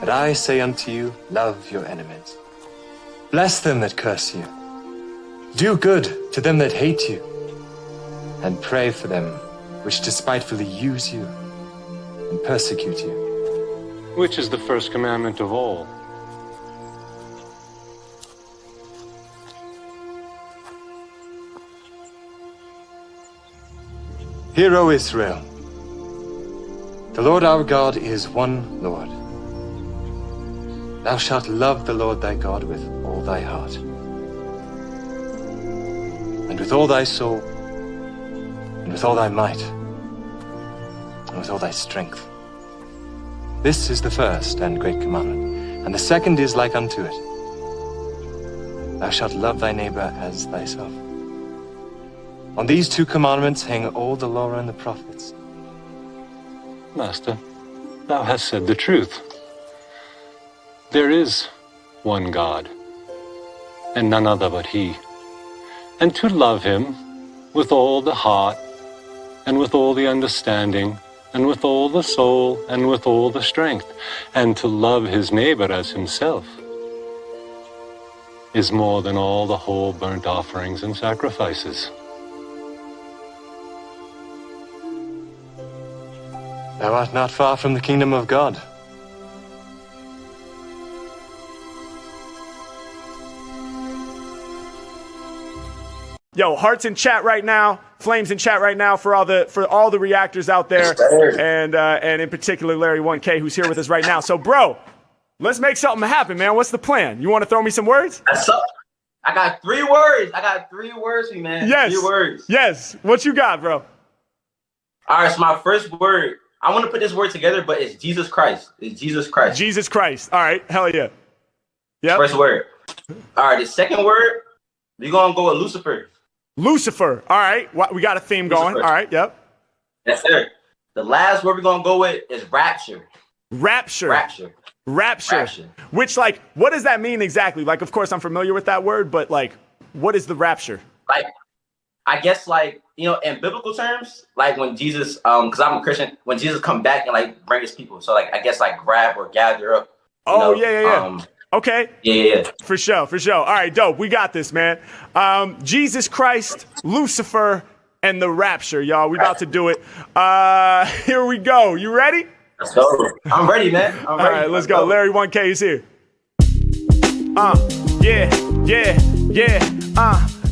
But I say unto you, love your enemies. Bless them that curse you. Do good to them that hate you. And pray for them which despitefully use you and persecute you. Which is the first commandment of all? Hear, O Israel, the Lord our God is one Lord. Thou shalt love the Lord thy God with all thy heart, and with all thy soul, and with all thy might, and with all thy strength. This is the first and great commandment, and the second is like unto it. Thou shalt love thy neighbor as thyself. On these two commandments hang all the law and the prophets. Master, thou hast said the truth. There is one God, and none other but He. And to love Him with all the heart, and with all the understanding, and with all the soul, and with all the strength, and to love his neighbor as himself, is more than all the whole burnt offerings and sacrifices. Thou art not far from the kingdom of God. Yo, hearts in chat right now, flames in chat right now for all the reactors out there, and in particular Larry 1K who's here with us right now. So, bro, let's make something happen, man. What's the plan? You want to throw me some words? I got 3 words. I got 3 words for you, man. Yes. 3 words. Yes. What you got, bro? All right. So my first word, I want to put this word together, but it's Jesus Christ. It's Jesus Christ. Jesus Christ. All right. Hell yeah. Yep. First word. All right. The second word, we're gonna go with Lucifer. Lucifer. All right. We got a theme going. Lucifer. All right. Yep. Yes, sir. The last word we're gonna go with is rapture. Rapture. Rapture. Rapture. Rapture. Which, like, what does that mean exactly? Like, of course, I'm familiar with that word, but like, what is the rapture? Like, I guess, like, you know, in biblical terms, like when Jesus, because I'm a Christian, when Jesus come back and like bring his people, so like I guess like grab or gather up. Oh, yeah. Okay. Yeah. For sure. All right, dope. We got this, man. Jesus Christ, Lucifer, and the rapture, y'all. We about to do it. Here we go. You ready? Let's go. I'm ready, man. I'm ready. All right, let's go. Larry 1K is here.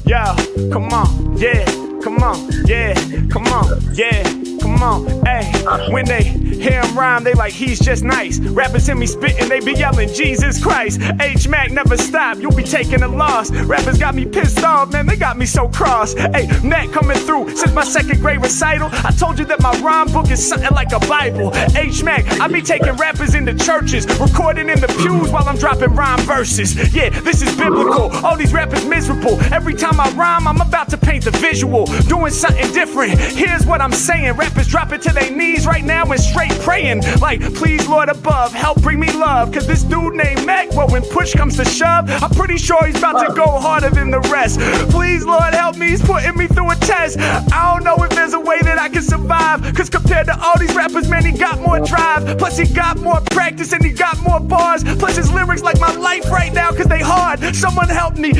Yo, come on, yeah, come on, yeah, come on, yeah, come on, hey. When they hear him rhyme, they like, he's just nice. Rappers hear me spitting, they be yelling, Jesus Christ. H-Mac never stop, you'll be taking a loss. Rappers got me pissed off, man, they got me so cross. Hey, Mac coming through since my 2nd grade recital. I told you that my rhyme book is something like a Bible. H-Mac, I be taking rappers into churches, recording in the pews while I'm dropping rhyme verses. Yeah, this is biblical, all these rappers miserable. Every time I rhyme, I'm about to paint the visual, doing something different. Here's what I'm saying, rappers dropping to their knees right now and straight praying, like, please Lord above, help bring me love, cause this dude named Mac, well, when push comes to shove, I'm pretty sure he's about to go harder than the rest. Please Lord help me, he's putting me through a test. I don't know if there's a way that I can survive, cause compared to all these rappers, man, he got more drive, plus he got more practice and he got more bars, plus his lyrics like my life right now, cause they hard. Someone help me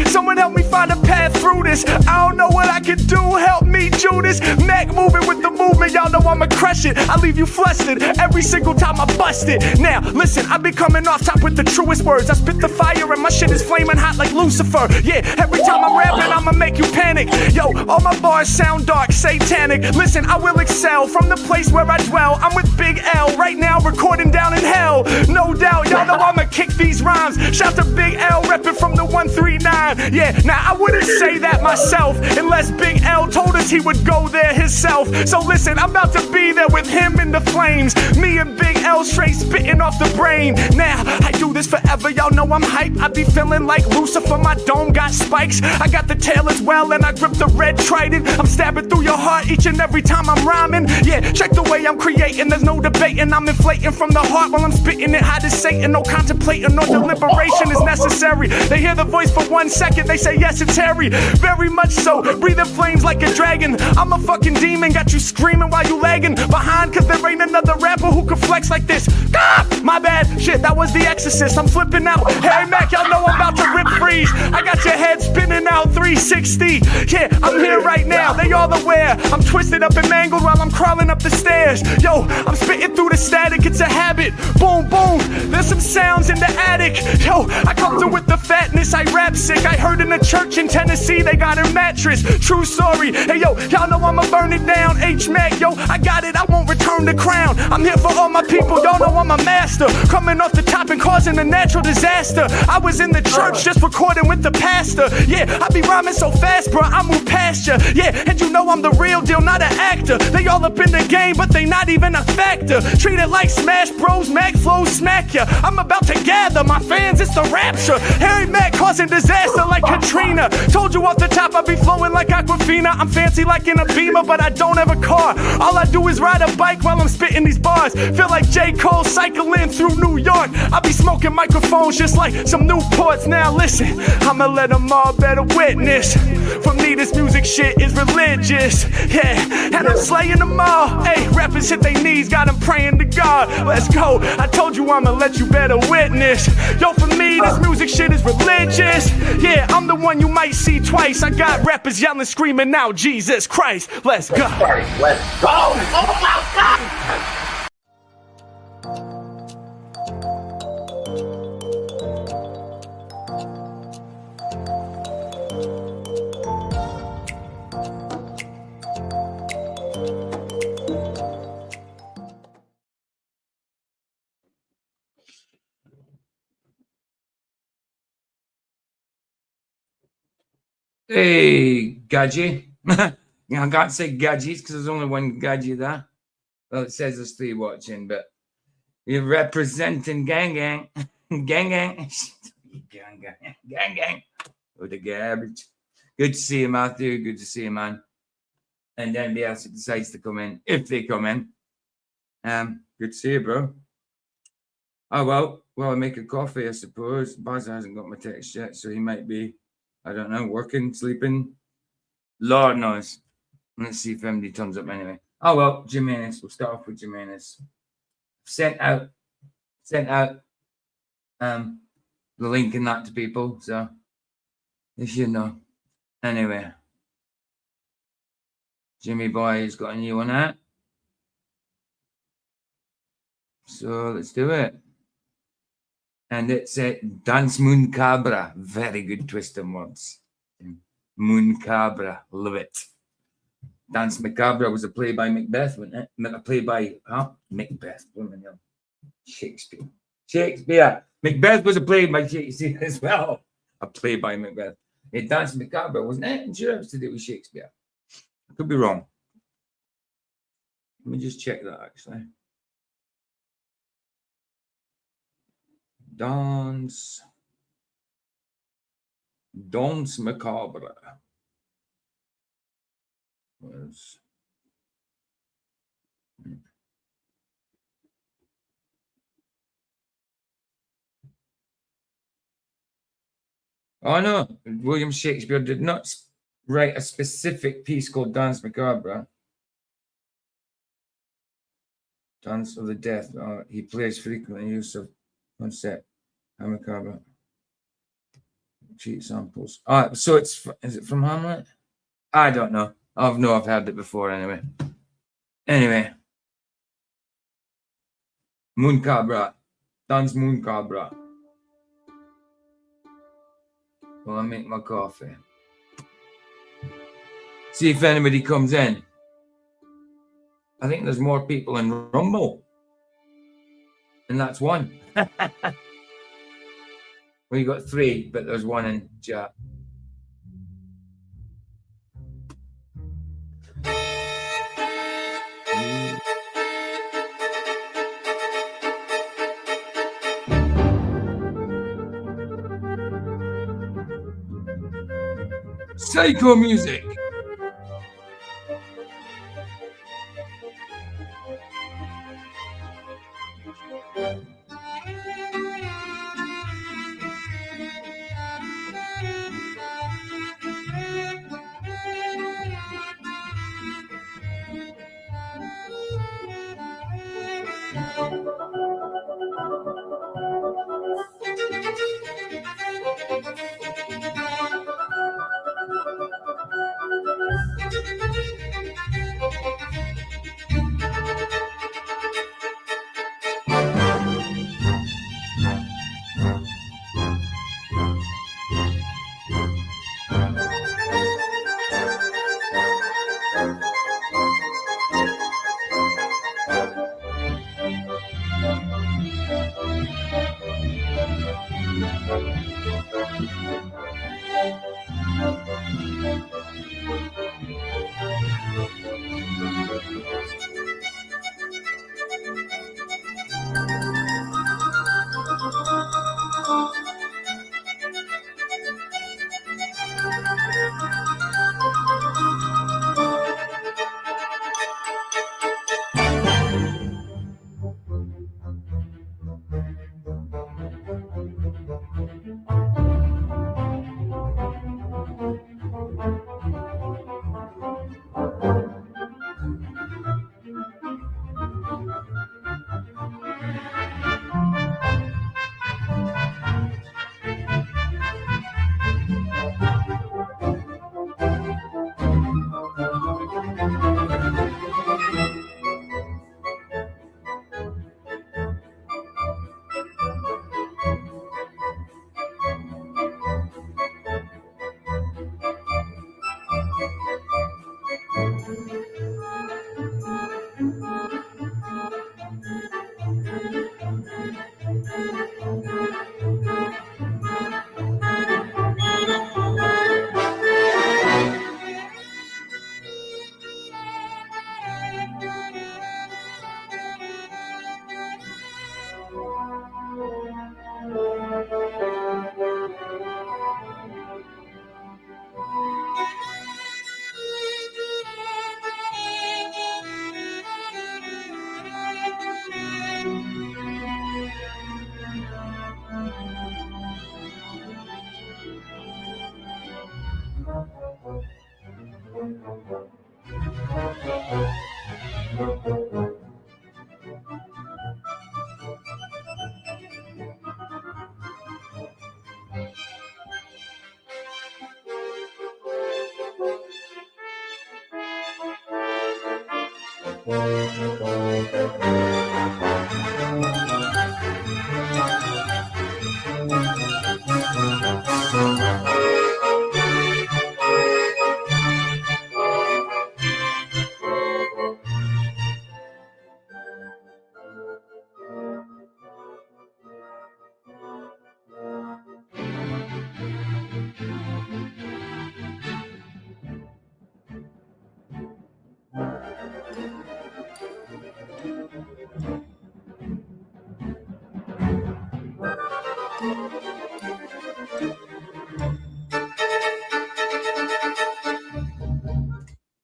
find a path through this. I don't know what I can do, help me Judas. Mac moving with the movement, y'all know I'ma crush it. I leave you flustered every single time I bust it. Now listen, I be coming off top with the truest words. I spit the fire and my shit is flaming hot like Lucifer. Yeah, every time I'm rapping I'ma make you panic. Yo, all my bars sound dark, satanic. Listen, I will excel from the place where I dwell. I'm with Big L right now, recording down in hell. No doubt, y'all know I'ma kick these rhymes. Shout to Big L, repping from the 139. Yeah, now I wouldn't say that myself unless Big L told us he would go there himself. So listen, I'm about to be there with him in the flames. Me and Big L straight spitting off the brain. Now, I do this forever, y'all know I'm hype. I be feeling like Lucifer, my dome got spikes. I got the tail as well and I grip the red trident. I'm stabbing through your heart each and every time I'm rhyming. Yeah, check the way I'm creating, there's no debating. I'm inflating from the heart while I'm spitting it hot as Satan. No contemplating, no deliberation is necessary. They hear the voice for 1 second, they say yes, it's Harry. Very very much so. Breathing flames like a dragon. I'm a fucking demon, got you screaming while you lagging behind, cause there ain't another rapper who can flex like this. Ah, my bad, shit, that was The Exorcist. I'm flipping out. Harry Mack, y'all know I'm about to rip freeze. I got your head spinning out 360. Yeah, I'm here right now, they all aware. I'm twisted up and mangled while I'm crawling up the stairs. Yo, I'm spitting through the static, it's a habit. Boom, boom, there's some sounds in the attic. Yo, I come through with the fatness, I rap sick. I heard in a church in Tennessee they got a mattress. True story. Hey yo, y'all know I'ma burn it down. H-Mac, yo, I got it, I won't return the crown. I'm here for all my people, y'all know I'm a master. Coming off the top and causing a natural disaster. I was in the church just recording with the pastor. Yeah, I be rhyming so fast, bro, I move past ya. Yeah, and you know I'm the real deal, not an actor. They all up in the game, but they not even a factor. Treat it like Smash Bros, Mac flows smack ya. I'm about to gather my fans, it's the rapture. Harry Mack causing disaster like Katrina. Told you off the top I be flowing like Aquafina. I'm fancy like in a Beamer, but I don't have a car. All I do is ride a bike while I'm spitting these bars. Feel like J. Cole cycling through New York. I be smoking microphones just like some Newports. Now listen, I'ma let them all better witness. For me this music shit is religious. Yeah, and I'm slaying them all. Hey, rappers hit their knees, got them praying to God. Let's go, I told you I'ma let you better witness. Yo, for me this music shit is religious. Yeah, I'm the one you might see twice. I got rappers yelling, screaming out, Jesus Christ. Let's go. Let's go. Oh my God. Hey, Gadget. I can't say gadgets because there's only one gadget there. Well, it says there's three watching, but you're representing gang gang. Gang gang. Gang gang. Gang gang. With the garbage. Good to see you, Matthew. Good to see you, man. And then anybody else that decides to come in, if they come in. Good to see you, bro. Oh, well, I make a coffee, I suppose. Baz hasn't got my text yet, so he might be, I don't know, working, sleeping. Lord knows. Let's see if anybody turns up anyway. Oh, well, Jimenez. We'll start off with Jimenez. Sent out the link and that to people, so they should know. Anyway. Jimmy Boy's got a new one out. So let's do it. And it's Dance Moon Cabra. Very good twist in words. Moon Cabra. Love it. Dance Macabre was a play by Macbeth, wasn't it? A play by, Macbeth. Shakespeare. Macbeth was a play by Shakespeare as well. A play by Macbeth. Dance Macabre, wasn't it? I'm sure it was to do with Shakespeare. I could be wrong. Let me just check that, actually. Dance Macabre. Was oh no, William Shakespeare did not write a specific piece called Dance Macabre. Dance of the Death. He plays frequently use of concept. Macabre. Cheat samples. So is it from Hamlet? I don't know. I've heard it before anyway. Moon Cabra. Dance Moon Cabra. Well, I make my coffee. See if anybody comes in. I think there's more people in Rumble. And that's one. We got three, but there's one in chat. Psycho music.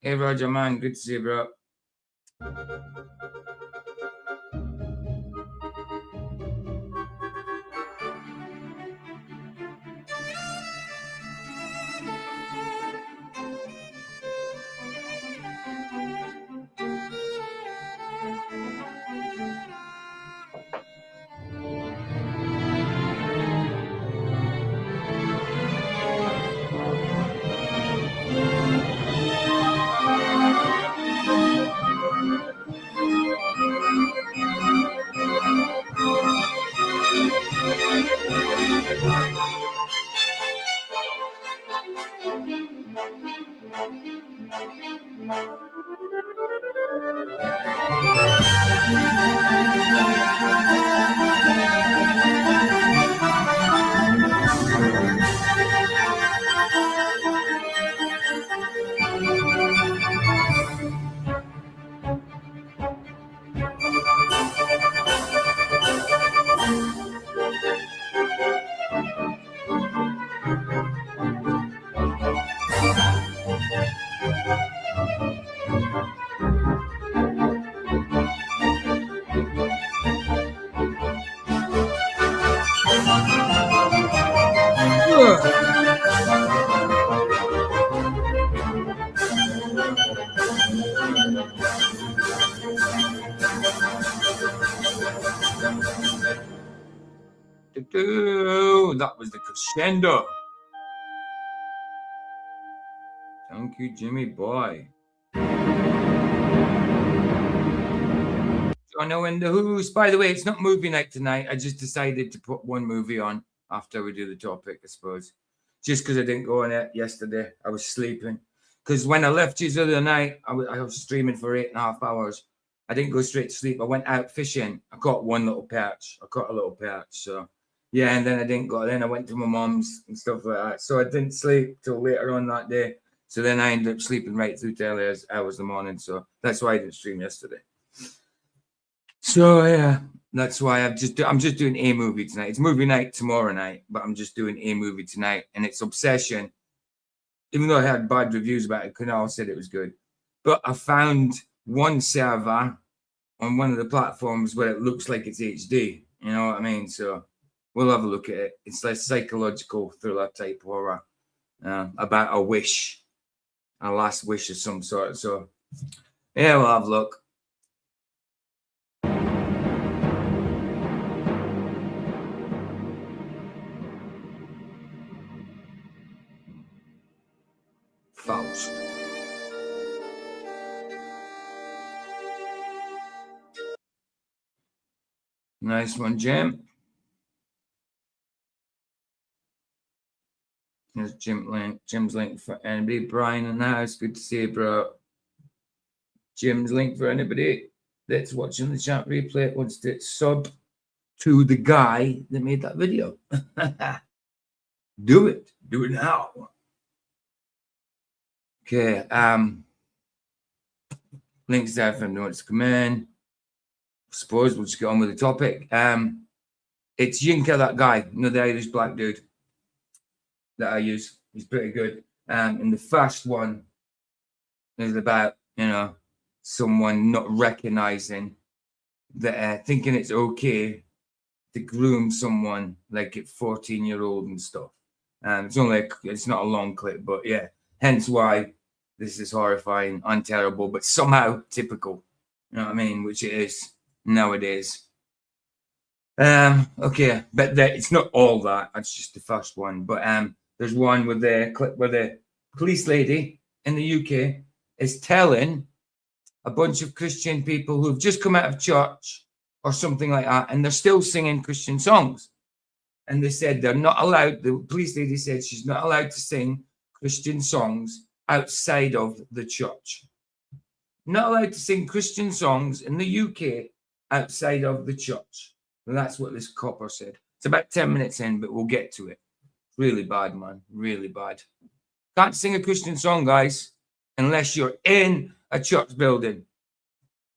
Hey, Roger, man. Good to see you, bro. That was the crescendo. Thank you, Jimmy boy. Jono and the Who's. By the way, it's not movie night tonight. I just decided to put one movie on after we do the topic, I suppose. Just because I didn't go on it yesterday. I was sleeping. Because when I left you the other night, I was streaming for 8.5 hours. I didn't go straight to sleep. I went out fishing. I caught one little perch. So, yeah, and then I didn't go. Then I went to my mom's and stuff like that. So I didn't sleep till later on that day. So then I ended up sleeping right through to early hours of the morning. So that's why I didn't stream yesterday. So yeah, that's why I'm just doing a movie tonight. It's movie night tomorrow night, but I'm just doing a movie tonight, and it's Obsession. Even though I had bad reviews about it, Kunal said it was good. But I found one server on one of the platforms where it looks like it's HD. You know what I mean? So we'll have a look at it. It's like psychological thriller type horror about a wish, a last wish of some sort. So yeah, we'll have a look. Faust. Nice one, Jim. There's Jim's link for anybody. Brian in the house. Good to see you, bro. Jim's link for anybody that's watching the chat replay wants to sub to the guy that made that video. Do it. Do it now. Okay. Links there for anyone wants to come in. I suppose we'll just get on with the topic. It's Yinka, that guy, the Irish black dude that I use. He's pretty good. And the first one is about, someone not recognizing that, thinking it's okay to groom someone like a 14-year-old and stuff. It's not a long clip, but yeah, hence why this is horrifying, unterrible, but somehow typical. You know what I mean? Which it is nowadays. Okay, but it's not all that. That's just the first one. But there's one with the clip where the police lady in the UK is telling a bunch of Christian people who've just come out of church or something like that, and they're still singing Christian songs. And they said they're not allowed. The police lady said she's not allowed to sing Christian songs outside of the church. Not allowed to sing Christian songs in the UK outside of the church. And that's what this copper said. It's about 10 minutes in, but we'll get to it. Really bad, man. Really bad. Can't sing a Christian song, guys, unless you're in a church building.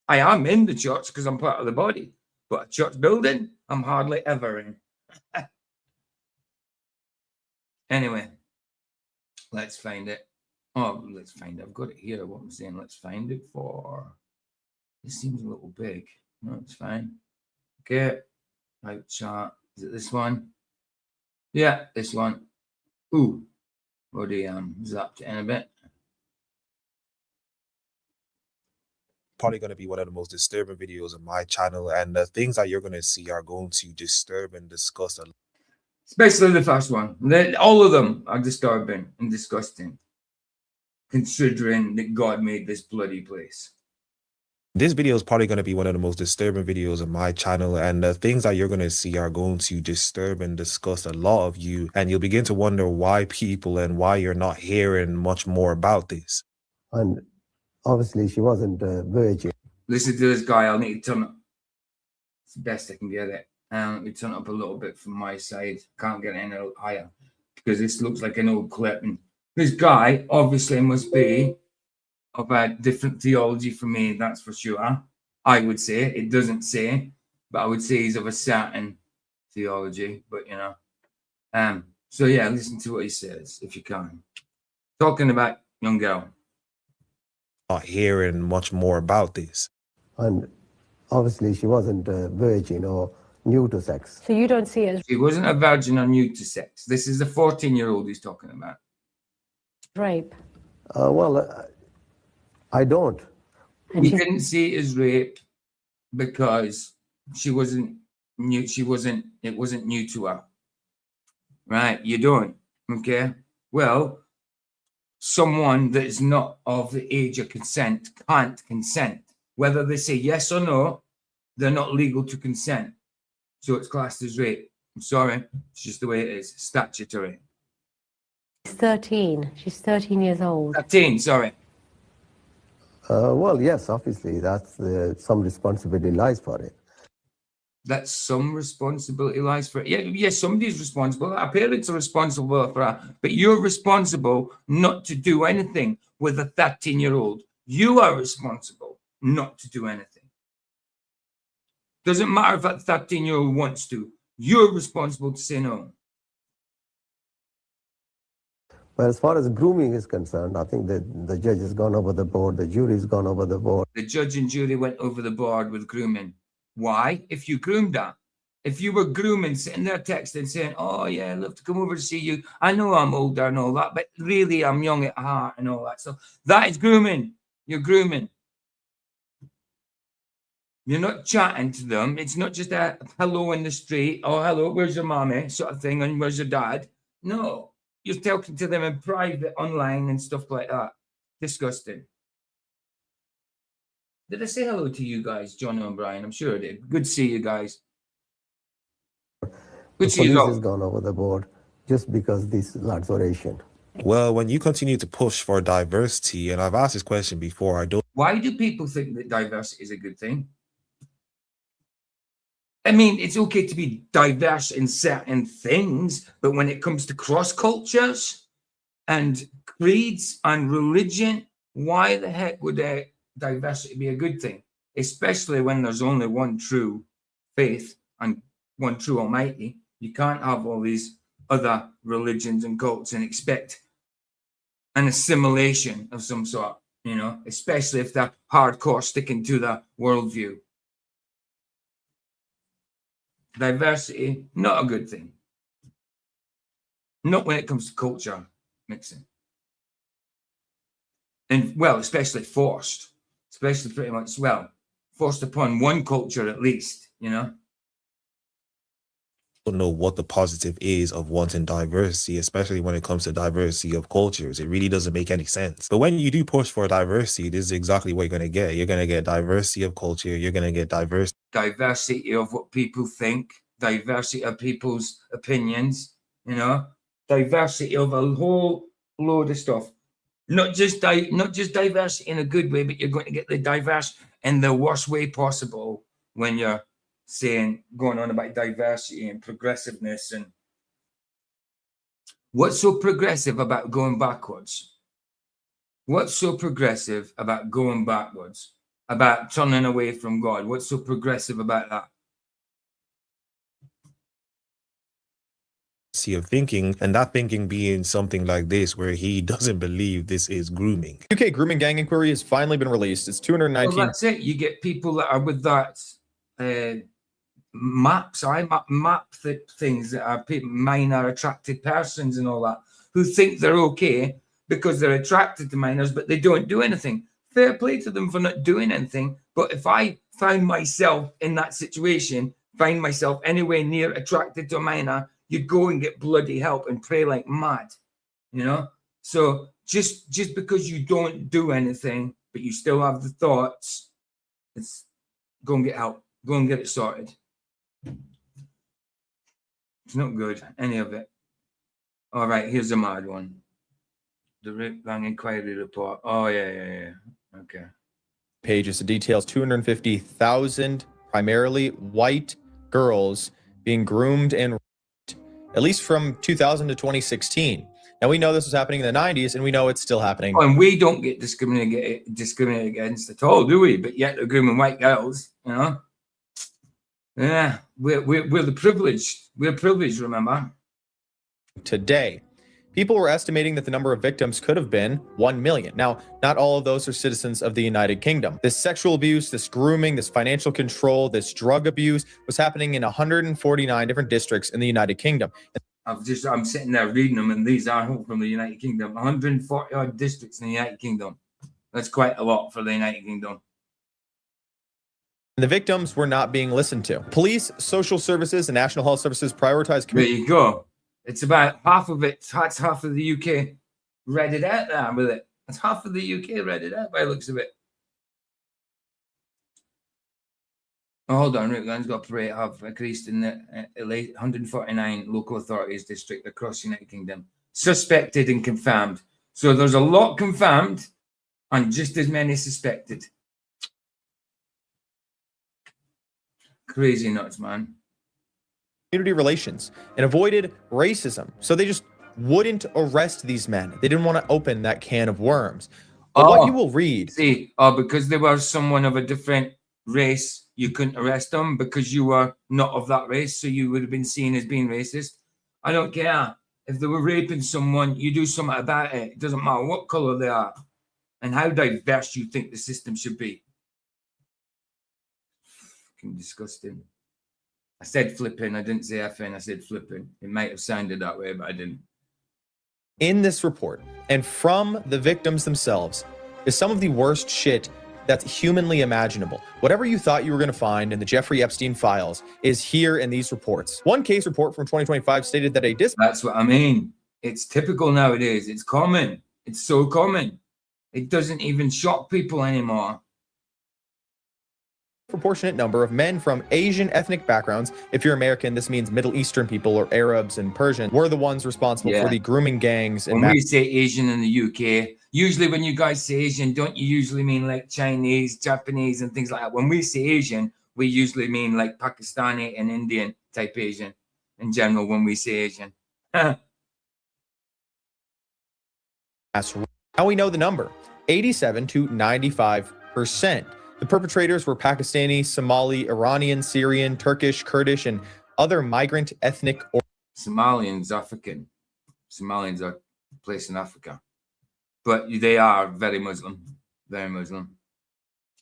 I am in the church because I'm part of the body, but a church building, I'm hardly ever in. Anyway, let's find it. Oh, let's find it. I've got it here. What I'm saying, let's find it for. This seems a little big. No, it's fine. Okay. Right chart. Is it this one? Yeah, this one. Ooh. Already zapped it in a bit. Probably going to be one of the most disturbing videos on my channel, and the things that you're going to see are going to disturb and disgust a lot. Especially the first one. All of them are disturbing and disgusting, considering that God made this bloody place. This video is probably going to be one of the most disturbing videos on my channel, and the things that you're going to see are going to disturb and disgust a lot of you, and you'll begin to wonder why people and why you're not hearing much more about this. And obviously she wasn't a virgin. Listen to this guy. I'll need to turn up. It's the best I can get it. Let me turn up a little bit from my side. Can't get any higher because this looks like an old clip. And this guy obviously must be of a different theology from me, that's for sure. I would say. It doesn't say, but I would say he's of a certain theology. But, so yeah, listen to what he says, if you can. Talking about young girl. Not hearing much more about this. And obviously she wasn't a virgin or new to sex. So you don't see it as She wasn't a virgin or new to sex. This is the 14-year-old he's talking about. rape? I don't. And We she's- didn't see it as rape because she wasn't new. It wasn't new to her. Right? You don't. Okay. Well, someone that is not of the age of consent can't consent. Whether they say yes or no, they're not legal to consent. So it's classed as rape. I'm sorry, it's just the way it is, statutory. She's 13. She's 13 years old. 13, sorry. Well, yes, obviously, that's some responsibility lies for it. That some responsibility lies for it. Yeah, yes, somebody's responsible. Our parents are responsible for that. But you're responsible not to do anything with a 13-year-old. You are responsible not to do anything. Doesn't matter if that 13-year-old wants to. You're responsible to say no. But as far as grooming is concerned, I think that the judge has gone over the board, the jury's gone over the board. The judge and jury went over the board with grooming. Why? If you groomed her. If you were grooming, sitting there texting, saying, oh, yeah, I'd love to come over to see you. I know I'm older and all that, but really I'm young at heart and all that. So that is grooming. You're grooming. You're not chatting to them. It's not just a hello in the street. Oh, hello, where's your mommy? Sort of thing. And where's your dad? No. You're talking to them in private, online and stuff like that. Disgusting. Did I say hello to you guys, John and Brian? I'm sure I did. Good to see you guys. Good to see you Police all. has gone over the board just because these lads are Asian. Well, when you continue to push for diversity, and I've asked this question before, I don't Why do people think that diversity is a good thing? I mean, it's okay to be diverse in certain things, but when it comes to cross cultures and creeds and religion, why the heck would diversity be a good thing? Especially when there's only one true faith and one true Almighty. You can't have all these other religions and cults and expect an assimilation of some sort, you know, especially if they're hardcore sticking to the worldview. Diversity, not a good thing. Not when it comes to culture mixing. And, well, especially forced. Especially pretty much, well, forced upon one culture at least, you know? know what the positive is of wanting diversity, especially when it comes to diversity of cultures. It really doesn't make any sense. But when you do push for diversity, this is exactly what you're going to get. You're going to get diversity of culture. You're going to get Diversity of what people think, diversity of people's opinions, you know, diversity of a whole load of stuff. Not just diversity in a good way, but you're going to get the diverse in the worst way possible when you're going on about diversity and progressiveness. And what's so progressive about going backwards? What's so progressive about going backwards? About turning away from God? What's so progressive about that? of thinking, and that thinking being something like this, where he doesn't believe this is grooming. UK grooming gang inquiry has finally been released. It's 219. Well, that's it. You get people that are with that map things that are minor attracted persons and all that, who think they're okay because they're attracted to minors, but they don't do anything. Fair play to them for not doing anything. But if I find myself in that situation, find myself anywhere near attracted to a minor, you go and get bloody help and pray like mad, you know? So just because you don't do anything, but you still have the thoughts, it's go and get help. Go and get it sorted. It's not good, any of it. All right, here's a mad one. The Horrifying inquiry report. Oh, yeah. Okay. Pages of details 250,000 primarily white girls being groomed and raped, at least from 2000 to 2016. Now, we know this was happening in the 90s, and we know it's still happening. Oh, and we don't get discriminated against at all, do we? But yet they're grooming white girls, you know? Yeah, we're the privileged. We're privileged, remember? Today, people were estimating that the number of victims could have been 1 million. Now, not all of those are citizens of the United Kingdom. This sexual abuse, this grooming, this financial control, this drug abuse was happening in 149 different districts in the United Kingdom. I'm sitting there reading them, and these are all from the United Kingdom. 140 odd districts in the United Kingdom. That's quite a lot for the United Kingdom. The victims were not being listened to. Police, social services, and National Health Services prioritize There you go. It's about half of it. That's half of the UK. read it out there with it. That's half of the UK read it out by the looks of it. Oh, hold on, Rickland's got a parade have increased in the 149 local authorities district across the United Kingdom. Suspected and confirmed. So there's a lot confirmed and just as many suspected. Crazy nuts, man. Community relations and avoided racism. So they just wouldn't arrest these men. They didn't want to open that can of worms. But what you will read. See, because they were someone of a different race, you couldn't arrest them because you were not of that race, so you would have been seen as being racist. I don't care. If they were raping someone, you do something about it. It doesn't matter what color they are and how diverse you think the system should be. Fucking disgusting. I said flipping. I didn't say effing. I said flipping. It might have sounded that way, but I didn't. In this report, and from the victims themselves, is some of the worst shit that's humanly imaginable. Whatever you thought you were going to find in the Jeffrey Epstein files is here in these reports. One case report from 2025 stated that That's what I mean. It's typical nowadays. It's common. It's so common. It doesn't even shock people anymore. Proportionate number of men from Asian ethnic backgrounds, if you're American, this means Middle Eastern people or Arabs and Persian, were the ones responsible for the grooming gangs. When we say Asian in the UK, usually when you guys say Asian, don't you usually mean like Chinese, Japanese, and things like that? When we say Asian, we usually mean like Pakistani and Indian type Asian in general when we say Asian. Now we know the number, 87 to 95%. The perpetrators were Pakistani, Somali, Iranian, Syrian, Turkish, Kurdish, and other migrant ethnic. Somalians, African. Somalians are a place in Africa. But they are very Muslim. Very Muslim.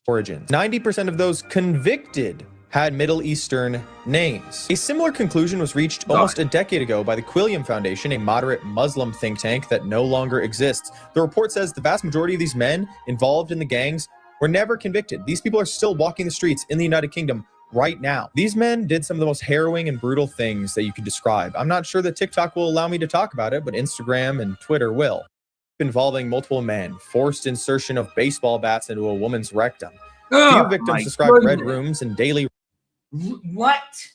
Origins. 90% of those convicted had Middle Eastern names. A similar conclusion was reached almost a decade ago by the Quilliam Foundation, a moderate Muslim think tank that no longer exists. The report says the vast majority of these men involved in the gangs were never convicted. These people are still walking the streets in the United Kingdom right now. These men did some of the most harrowing and brutal things that you could describe. I'm not sure that TikTok will allow me to talk about it, but Instagram and Twitter will. Involving multiple men, forced insertion of baseball bats into a woman's rectum. Few victims described red rooms and daily. What?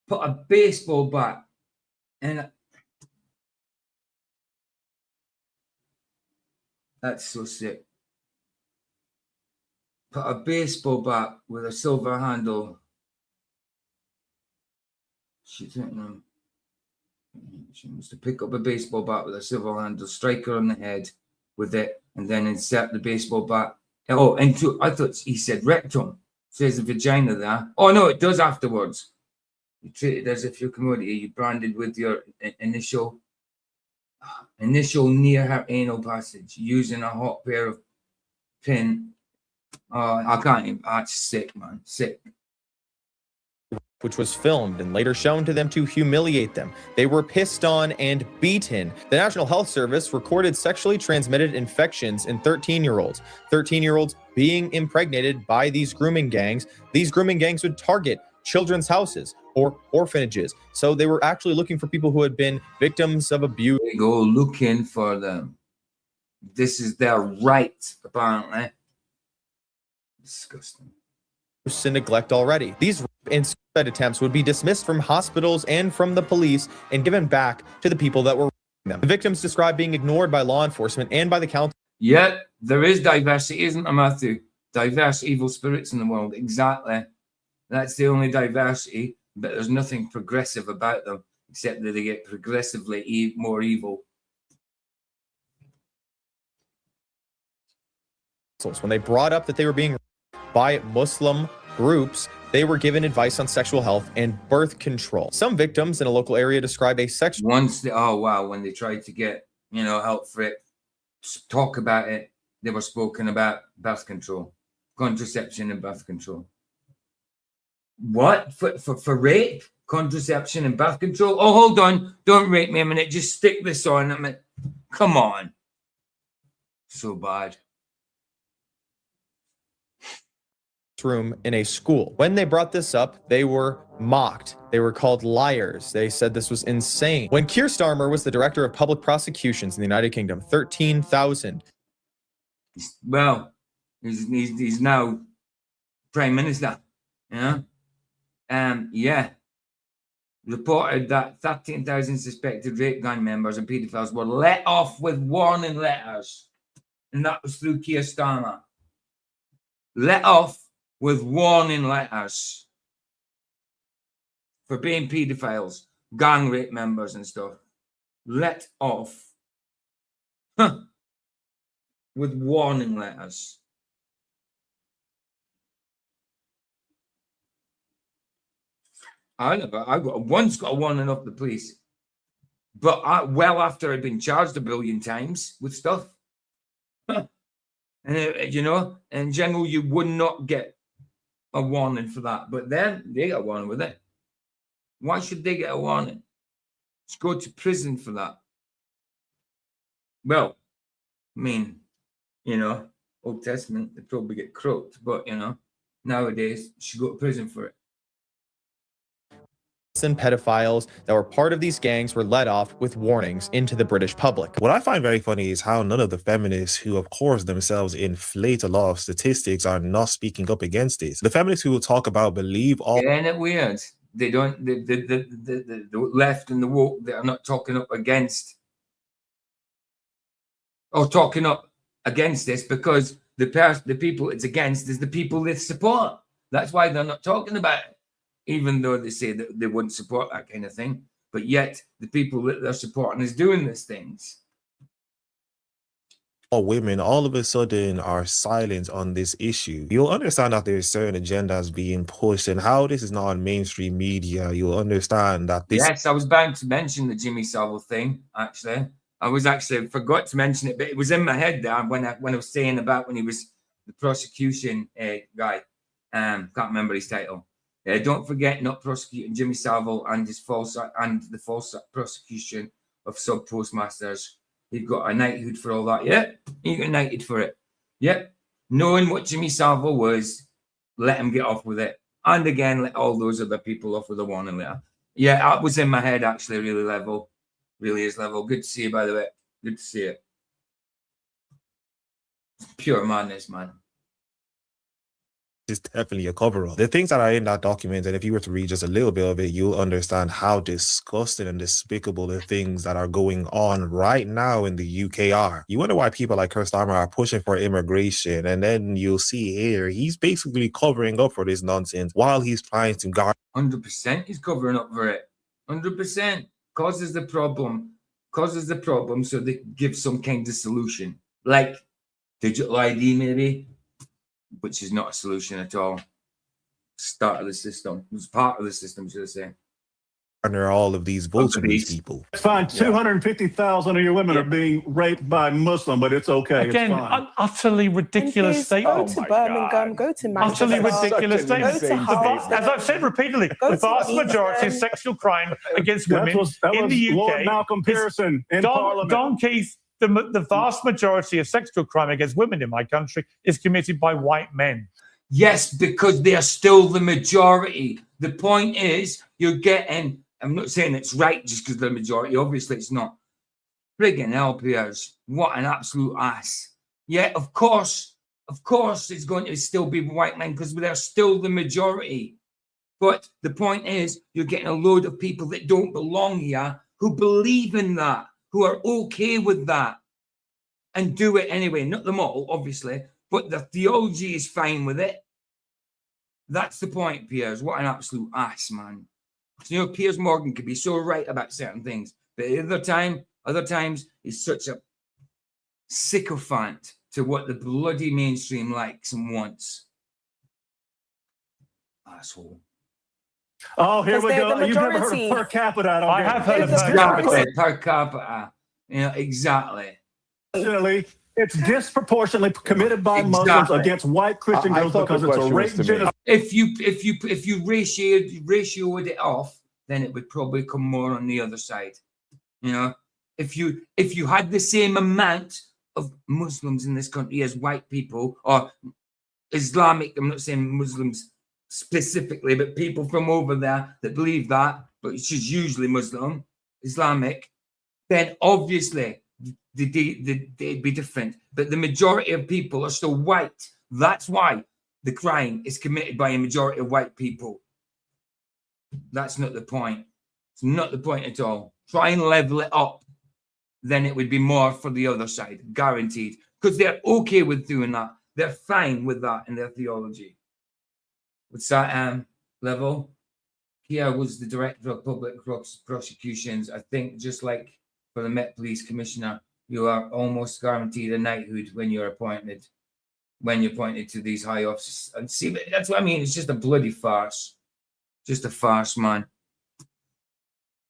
Put a baseball bat in. That's so sick. Put a baseball bat with a silver handle. She must have picked up a baseball bat with a silver handle, strike her on the head with it, and then insert the baseball bat. Oh, into, I thought he said rectum. Says the vagina there. Oh, no, it does afterwards. You treat it as if you're commodity. You branded with your initial near her anal passage using a hot pair of pin. I can't even. That's sick, man. Sick. Which was filmed and later shown to them to humiliate them. They were pissed on and beaten. The National Health Service recorded sexually transmitted infections in 13-year-olds. 13-year-olds being impregnated by these grooming gangs. These grooming gangs would target children's houses or orphanages. So they were actually looking for people who had been victims of abuse. They go looking for them. This is their right, apparently. Disgusting. And neglect already. These rape and suicide attempts would be dismissed from hospitals and from the police and given back to the people that were raping them. The victims described being ignored by law enforcement and by the council. Yet there is diversity, isn't there, Matthew? Diverse evil spirits in the world. Exactly. That's the only diversity, but there's nothing progressive about them except that they get progressively more evil. When they brought up that they were being raped by Muslim groups, they were given advice on sexual health and birth control. Some victims in a local area describe a sexual. When they tried to get, help for it, talk about it, they were spoken about birth control, contraception and birth control. What? For rape, contraception and birth control? Oh, hold on. Don't rape me a minute. Just stick this on. Come on. So bad. room in a school. When they brought this up, they were mocked. They were called liars. They said this was insane. When Keir Starmer was the director of public prosecutions in the United Kingdom, 13,000. Well, he's now Prime Minister, you know? Yeah. Reported that 13,000 suspected rape gang members and paedophiles were let off with warning letters. And that was through Keir Starmer. Let off with warning letters for being paedophiles, gang rape members and stuff. Let off with warning letters. Once got a warning off the police, but well after I'd been charged a billion times with stuff. And you know, in general, you would not get a warning for that. But then they got a warning with it. Why should they get a warning? Just go to prison for that. Well, I mean, you know, Old Testament, they probably get croaked, but you know, nowadays you should go to prison for it. And pedophiles that were part of these gangs were let off with warnings into the British public. What I find very funny is how none of the feminists who, of course, themselves inflate a lot of statistics are not speaking up against this. The feminists who will talk about believe all... Isn't it weird? They don't, the left and the woke, they are not talking up against or talking up against this because the people it's against is the people they support. That's why they're not talking about it. Even though they say that they wouldn't support that kind of thing, but yet the people that they're supporting is doing these things. All women all of a sudden are silent on this issue. You'll understand that there's certain agendas being pushed and how this is not on mainstream media. You'll understand that this... Yes, I was bound to mention the Jimmy Savile thing, actually. I forgot to mention it, but it was in my head there when I was saying about when he was the prosecution guy. Can't remember his title. Don't forget not prosecuting Jimmy Savile and the false prosecution of sub postmasters. He got a knighthood for all that. Yeah, he got knighted for it. Yep. Knowing what Jimmy Savile was, let him get off with it. And again, let all those other people off with a warning letter. Yeah, that was in my head actually, really level. Really is level. Good to see you, by the way. Good to see it. Pure madness, man. Is definitely a cover-up. The things that are in that document, and if you were to read just a little bit of it, you'll understand how disgusting and despicable the things that are going on right now in the UK are. You wonder why people like Keir Starmer are pushing for immigration, and then you'll see here, he's basically covering up for this nonsense while he's trying to guard. 100% he's covering up for it. 100% causes the problem so they give some kind of solution. Like digital ID maybe, which is not a solution at all. Start of the system. It was part of the system, should I say. Partner all of these votes for these people. It's fine. 250,000 of your women are being raped by Muslim, but it's okay. Again, it's fine. An utterly ridiculous statement. Go to Birmingham, go to Manchester. Utterly ridiculous statement. Go to Harvard. As I've said repeatedly, Go the to vast Eton. majority of sexual crime against women That in was the UK. Lord Malcolm Pearson in Parliament. Don Keith, the vast majority of sexual crime against women in my country is committed by white men. Yes, because they are still the majority. The point is, you're getting, I'm not saying it's right just because they're the majority. Obviously, it's not. Friggin' hell, Piers. What an absolute ass. Yeah, of course, it's going to still be white men because they're still the majority. But the point is, you're getting a load of people that don't belong here who believe in that, who are okay with that and do it anyway. Not them all, obviously, but the theology is fine with it. That's the point, Piers. What an absolute ass, man. You know, Piers Morgan could be so right about certain things, but other times, he's such a sycophant to what the bloody mainstream likes and wants. Asshole. Oh, here we go. The You've never heard of per capita. I have heard of per capita. Per capita. Yeah, exactly. Unfortunately, it's disproportionately committed by Muslims against white Christian girls because it's a rape genocide. If you ratioed it off, then it would probably come more on the other side. You know, if you had the same amount of Muslims in this country as white people, or Islamic, I'm not saying Muslims specifically, but people from over there that believe that, but it's just usually Muslim, Islamic, then obviously they'd be different. But the majority of people are still white. That's why the crime is committed by a majority of white people. That's not the point. It's not the point at all. Try and level it up. Then it would be more for the other side, guaranteed. Because they're okay with doing that. They're fine with that in their theology. What's that level? Kia was the director of public prosecutions. I think just like for the Met Police Commissioner, you are almost guaranteed a knighthood when you're appointed. When you're appointed to these high offices. And see, that's what I mean. It's just a bloody farce. Just a farce, man.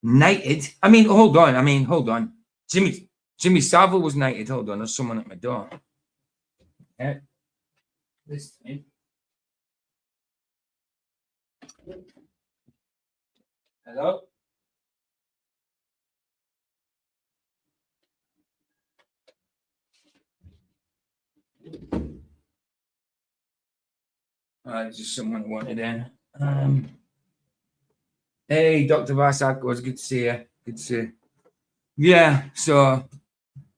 Knighted? Hold on. Jimmy Savile was knighted. Hold on, there's someone at my door. Yeah. This time. Hello? Just someone who wanted in. Hey, Dr. Vasak, it was good to see you. Good to see you. Yeah, so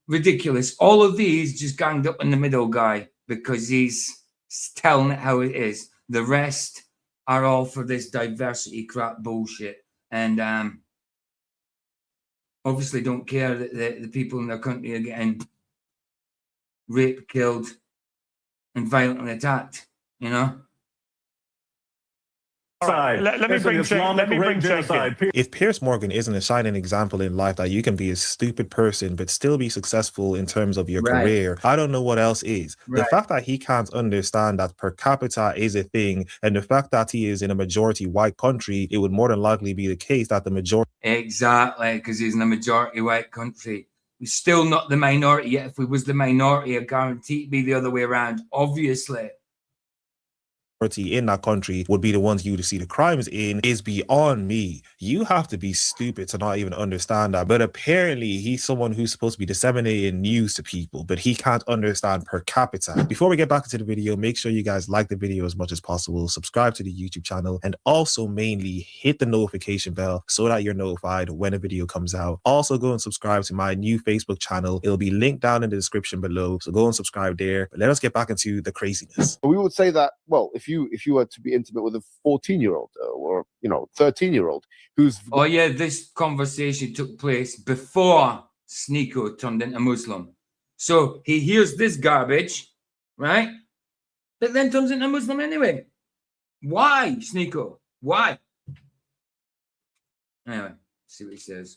ridiculous. All of these just ganged up on the middle guy because he's telling it how it is. The rest are all for this diversity crap bullshit. And obviously don't care that the people in their country are getting raped, killed, and violently attacked, you know? Let me bring genocide. If Piers Morgan isn't a shining example in life that you can be a stupid person but still be successful in terms of your career, I don't know what else is. The fact that he can't understand that per capita is a thing, and the fact that he is in a majority white country, it would more than likely be the case that the majority... Exactly, because he's in a majority white country. We're still not the minority yet. If we was the minority, I guarantee it'd be the other way around, obviously. In that country would be the ones you to see the crimes in is beyond me. You have to be stupid to not even understand that. But apparently he's someone who's supposed to be disseminating news to people, but he can't understand per capita. Before we get back into the video, make sure you guys like the video as much as possible, subscribe to the YouTube channel, and also mainly hit the notification bell so that you're notified when a video comes out. Also go and subscribe to my new Facebook channel. It'll be linked down in the description below, so go and subscribe there. But let us get back into the craziness. We would say that, well, if you were to be intimate with a 14-year-old or 13-year-old who's... Oh yeah, this conversation took place before Sneeko turned into Muslim. So he hears this garbage, right? But then turns into Muslim anyway. Why, Sneeko? Why? Anyway, see what he says.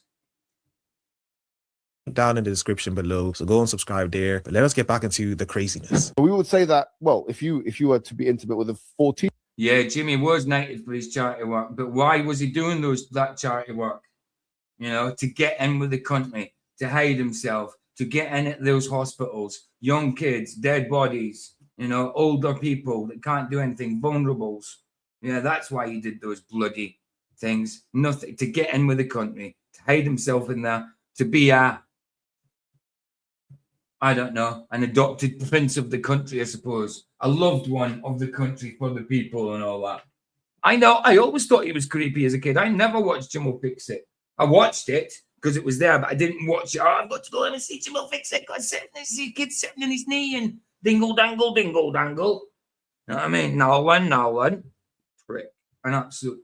Down in the description below, so go and subscribe there. But let us get back into the craziness. We would say that, well, if you were to be intimate with a 14... Yeah, Jimmy was knighted for his charity work, but why was he doing that charity work? You know, to get in with the country, to hide himself, to get in at those hospitals, young kids, dead bodies, older people that can't do anything, vulnerables. Yeah, that's why he did those bloody things. Nothing to get in with the country, to hide himself in there, to be I don't know, an adopted prince of the country, I suppose. A loved one of the country for the people and all that. I know, I always thought he was creepy as a kid. I never watched Jim Will Fix It. I watched it because it was there, but I didn't watch it. Oh, I've got to go in and see Jim Will Fix It. I see kids sitting in his knee and dingle, dangle, dingle, dangle. You know what I mean? No one. Prick. An absolute,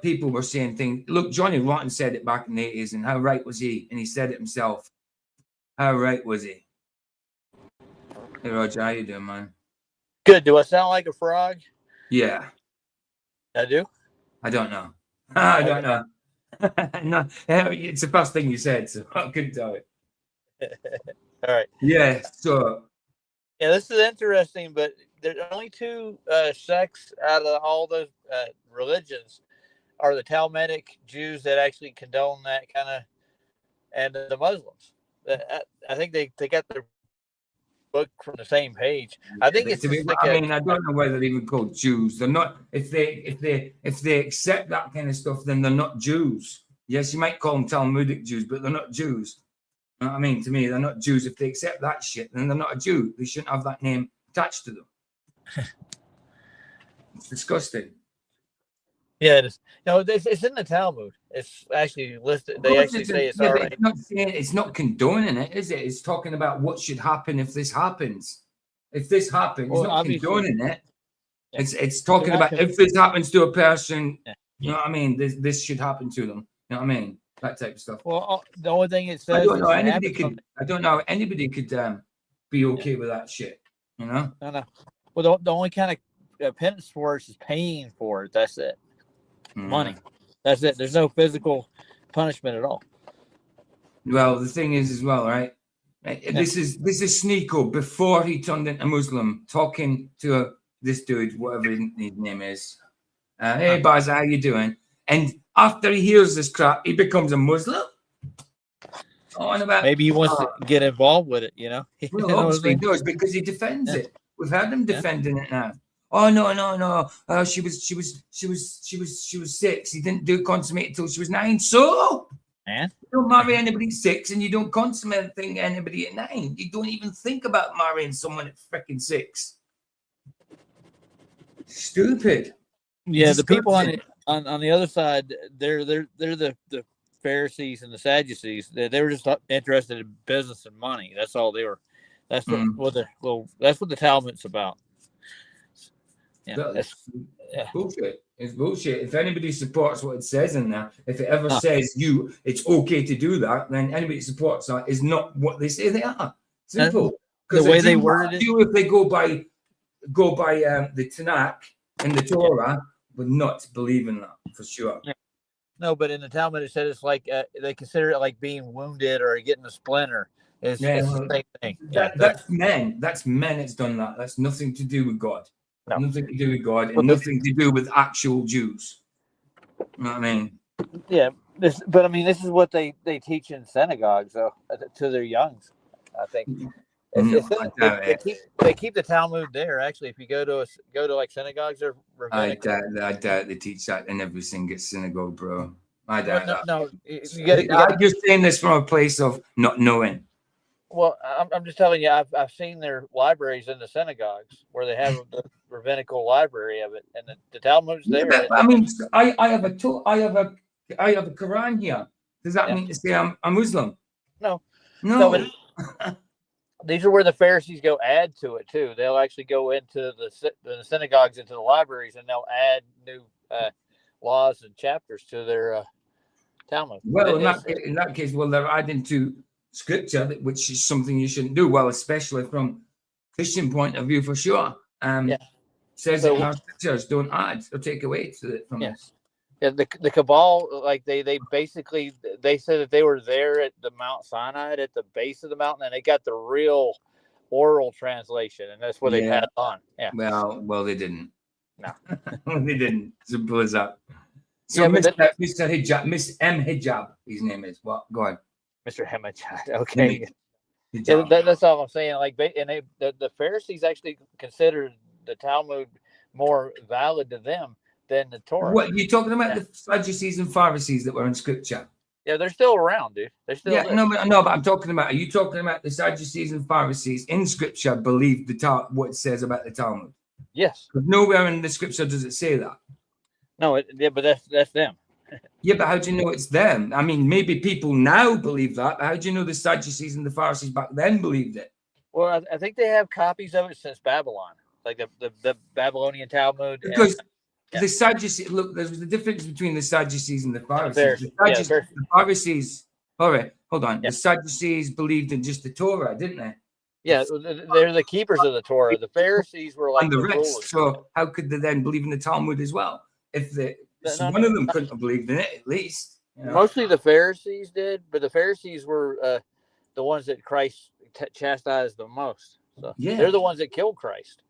people were saying things. Look, Johnny Rotten said it back in the 80s, and how right was he? And he said it himself. How right was he? Hey, Roger, how you doing, man? Good. Do I sound like a frog? Yeah. I do? I don't know. I don't know. No, it's the first thing you said, so I couldn't tell it. All right. Yeah, so... Yeah, this is interesting, but there's only two sects out of all those religions are the Talmudic Jews that actually condone that kind of, and the Muslims. I think they got their book from the same page. I think it's. I don't know why they're even called Jews. They're not. If they accept that kind of stuff, then they're not Jews. Yes, you might call them Talmudic Jews, but they're not Jews. You know what I mean? To me, they're not Jews. If they accept that shit, then they're not a Jew. They shouldn't have that name attached to them. It's disgusting. Yeah, it is. No, it's in the Talmud. It's actually listed. They actually say it's all right. It's not saying, it's not condoning it, is it? It's talking about what should happen if this happens. If this happens, it's not condoning it. Yeah. It's talking about if this happens to a person, Yeah. you know what I mean? This should happen to them. You know what I mean? That type of stuff. Well, the only thing it says. I don't know. is Anybody could. I don't know. Anybody could be okay with that shit. You know? No. Well, the only kind of penance for it is paying for it. That's it. Money. That's it. There's no physical punishment at all. Well, the thing is as well, right? This is Sneeko before he turned into Muslim, talking to this dude, whatever his name is. Hey, Baz, how you doing? And after he hears this crap, he becomes a Muslim. Maybe he wants to get involved with it, you know? Well, obviously he does because he defends it. We've heard him defending it now. Oh no! She was 6. He didn't do consummate until she was 9. So, man, you don't marry anybody at 6, and you don't consummate anybody at 9. You don't even think about marrying someone at freaking 6. Stupid. Yeah, the people on the other side, they're the Pharisees and the Sadducees. They were just interested in business and money. That's all they were. That's what the Talmud's about. Yeah, It's bullshit. It's bullshit. If anybody supports what it says in there, if it ever says it's okay to do that, then anybody supports that is not what they say they are. Simple. The way they worded it. If they go by the Tanakh and the Torah, would not believe in that for sure. Yeah. No, but in the Talmud it said it's like they consider it like being wounded or getting a splinter. It's the same thing. That's men. That's men. It's done that. That's nothing to do with God. No. Nothing to do with God, and nothing to do with actual Jews. You know what I mean? Yeah, this is what they teach in synagogues, though, to their youngs. I think they keep the Talmud there. Actually, if you go to like synagogues or I doubt they teach that in every single synagogue, bro. I doubt that. No, I'm just saying this from a place of not knowing. Well, I'm just telling you, I've seen their libraries in the synagogues where they have the rabbinical library of it, and the Talmud's there. Yeah, I mean, I have a Quran here. Does that mean to say I'm a Muslim? No. But these are where the Pharisees go add to it too. They'll actually go into the synagogues, into the libraries, and they'll add new laws and chapters to their Talmud. Well, in that case, they're adding to Scripture, which is something you shouldn't do. Well, especially from Christian point of view, for sure. Says that our scriptures don't add or take away to it from us. Yeah, the Cabal, like they basically said that they were there at the Mount Sinai at the base of the mountain, and they got the real oral translation, and that's what they had on. Yeah. Well, they didn't. No, they didn't. Simple as that. So, Mr. Hijab, Miss M. Hijab, his name is. What? Go on. Mr. Hemachad. Okay. That's all I'm saying. Like, and the Pharisees actually considered the Talmud more valid to them than the Torah. What you talking about? The Sadducees and Pharisees that were in Scripture? Yeah, they're still around, dude. They're still there. No, but I'm talking about. Are you talking about the Sadducees and Pharisees in Scripture believe what it says about the Talmud? Yes. Because nowhere in the Scripture does it say that. No, but that's them. Yeah, but how do you know it's them? I mean, maybe people now believe that. But how do you know the Sadducees and the Pharisees back then believed it? Well, I think they have copies of it since Babylon, like the Babylonian Talmud. Because the Sadducees, look, there's the difference between the Sadducees and the Pharisees. The Pharisees, all right, hold on. The Sadducees believed in just the Torah, didn't they? Yeah, they're the keepers of the Torah. The Pharisees were like and the rest. Rulers. So how could they then believe in the Talmud as well? If one of them couldn't have believed in it, at least. You know? Mostly the Pharisees did, but the Pharisees were the ones that Christ chastised the most. So they're the ones that killed Christ.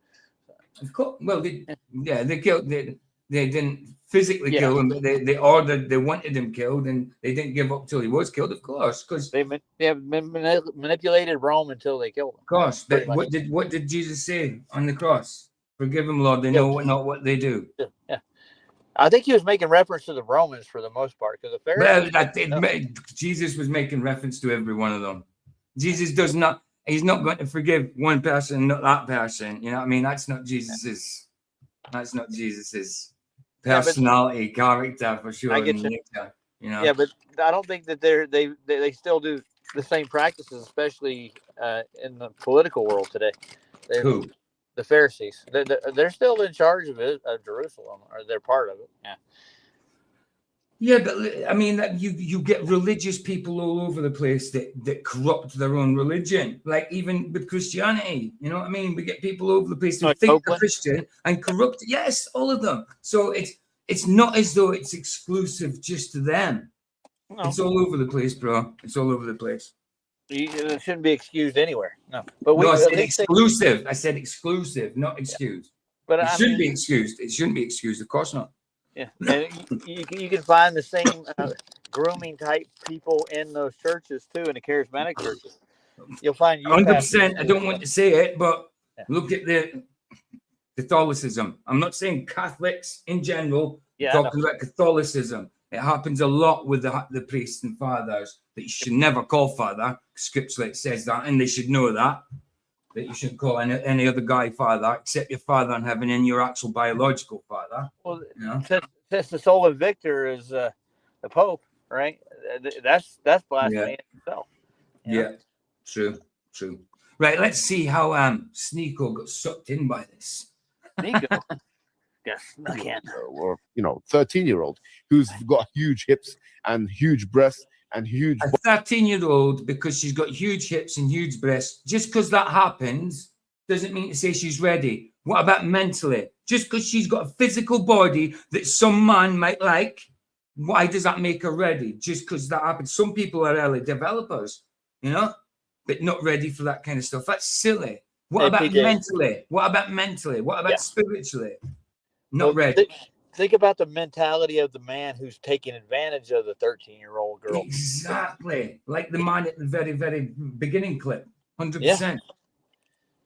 Of course. Well, they killed. They didn't physically kill him, but they ordered. They wanted him killed, and they didn't give up till he was killed. Of course, because they manipulated Rome until they killed him. Of course. What did Jesus say on the cross? Forgive them, Lord. They know not what they do. Yeah. I think he was making reference to the Romans for the most part, because the Pharisees. Jesus was making reference to every one of them. Jesus does not. He's not going to forgive one person, not that person. You know what I mean? That's not Jesus's personality, character for sure. I get you. Nature, you know? Yeah, but I don't think that they still do the same practices, especially in the political world today. Who? The Pharisees. They're still in charge of it, of Jerusalem, or they're part of it. Yeah. Yeah, but I mean, that you get religious people all over the place that corrupt their own religion. Like even with Christianity, you know what I mean? We get people all over the place who Like think they're Oakland? Christian and corrupt. Yes, all of them. So it's not as though it's exclusive just to them. No. It's all over the place, bro. It's all over the place. It shouldn't be excused anywhere. No, but No, I said exclusive. I said exclusive, not excused. But it I shouldn't mean, be excused. It shouldn't be excused. Of course not. yeah, and you can find the same grooming type people in those churches too, in the charismatic churches. You'll find 100%. I don't want to say it, but look at the Catholicism. I'm not saying Catholics in general. Yeah, I'm talking about Catholicism. It happens a lot with the priests and fathers that you should never call father. Scripture says that, and they should know that you shouldn't call any other guy father except your father in heaven and your actual biological father. Well, you know? since the soul of Victor is the Pope, right? That's blasphemy in itself. Yeah, true. Right, let's see how Sneeko got sucked in by this. Sneeko? Yes, I can't. Or 13-year-old who's got huge hips and huge breasts and huge. A 13-year-old, because she's got huge hips and huge breasts, just because that happens doesn't mean to say she's ready. What about mentally? Just because she's got a physical body that some man might like, why does that make her ready? Just because that happens. Some people are early developers, but not ready for that kind of stuff. That's silly. What about mentally? What about spiritually? Not ready. Think about the mentality of the man who's taking advantage of the 13-year-old girl. Exactly. Like the man at the very, very beginning clip. 100%.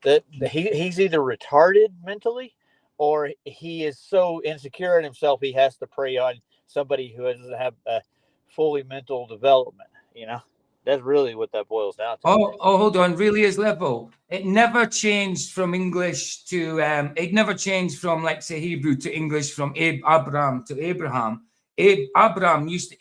That he's either retarded mentally or he is so insecure in himself he has to prey on somebody who doesn't have a fully mental development. That's really what that boils down to. Oh, hold on. Really is level. It never changed from English to, it never changed from, like, say, Hebrew to English, from Abraham to Abraham. Abraham used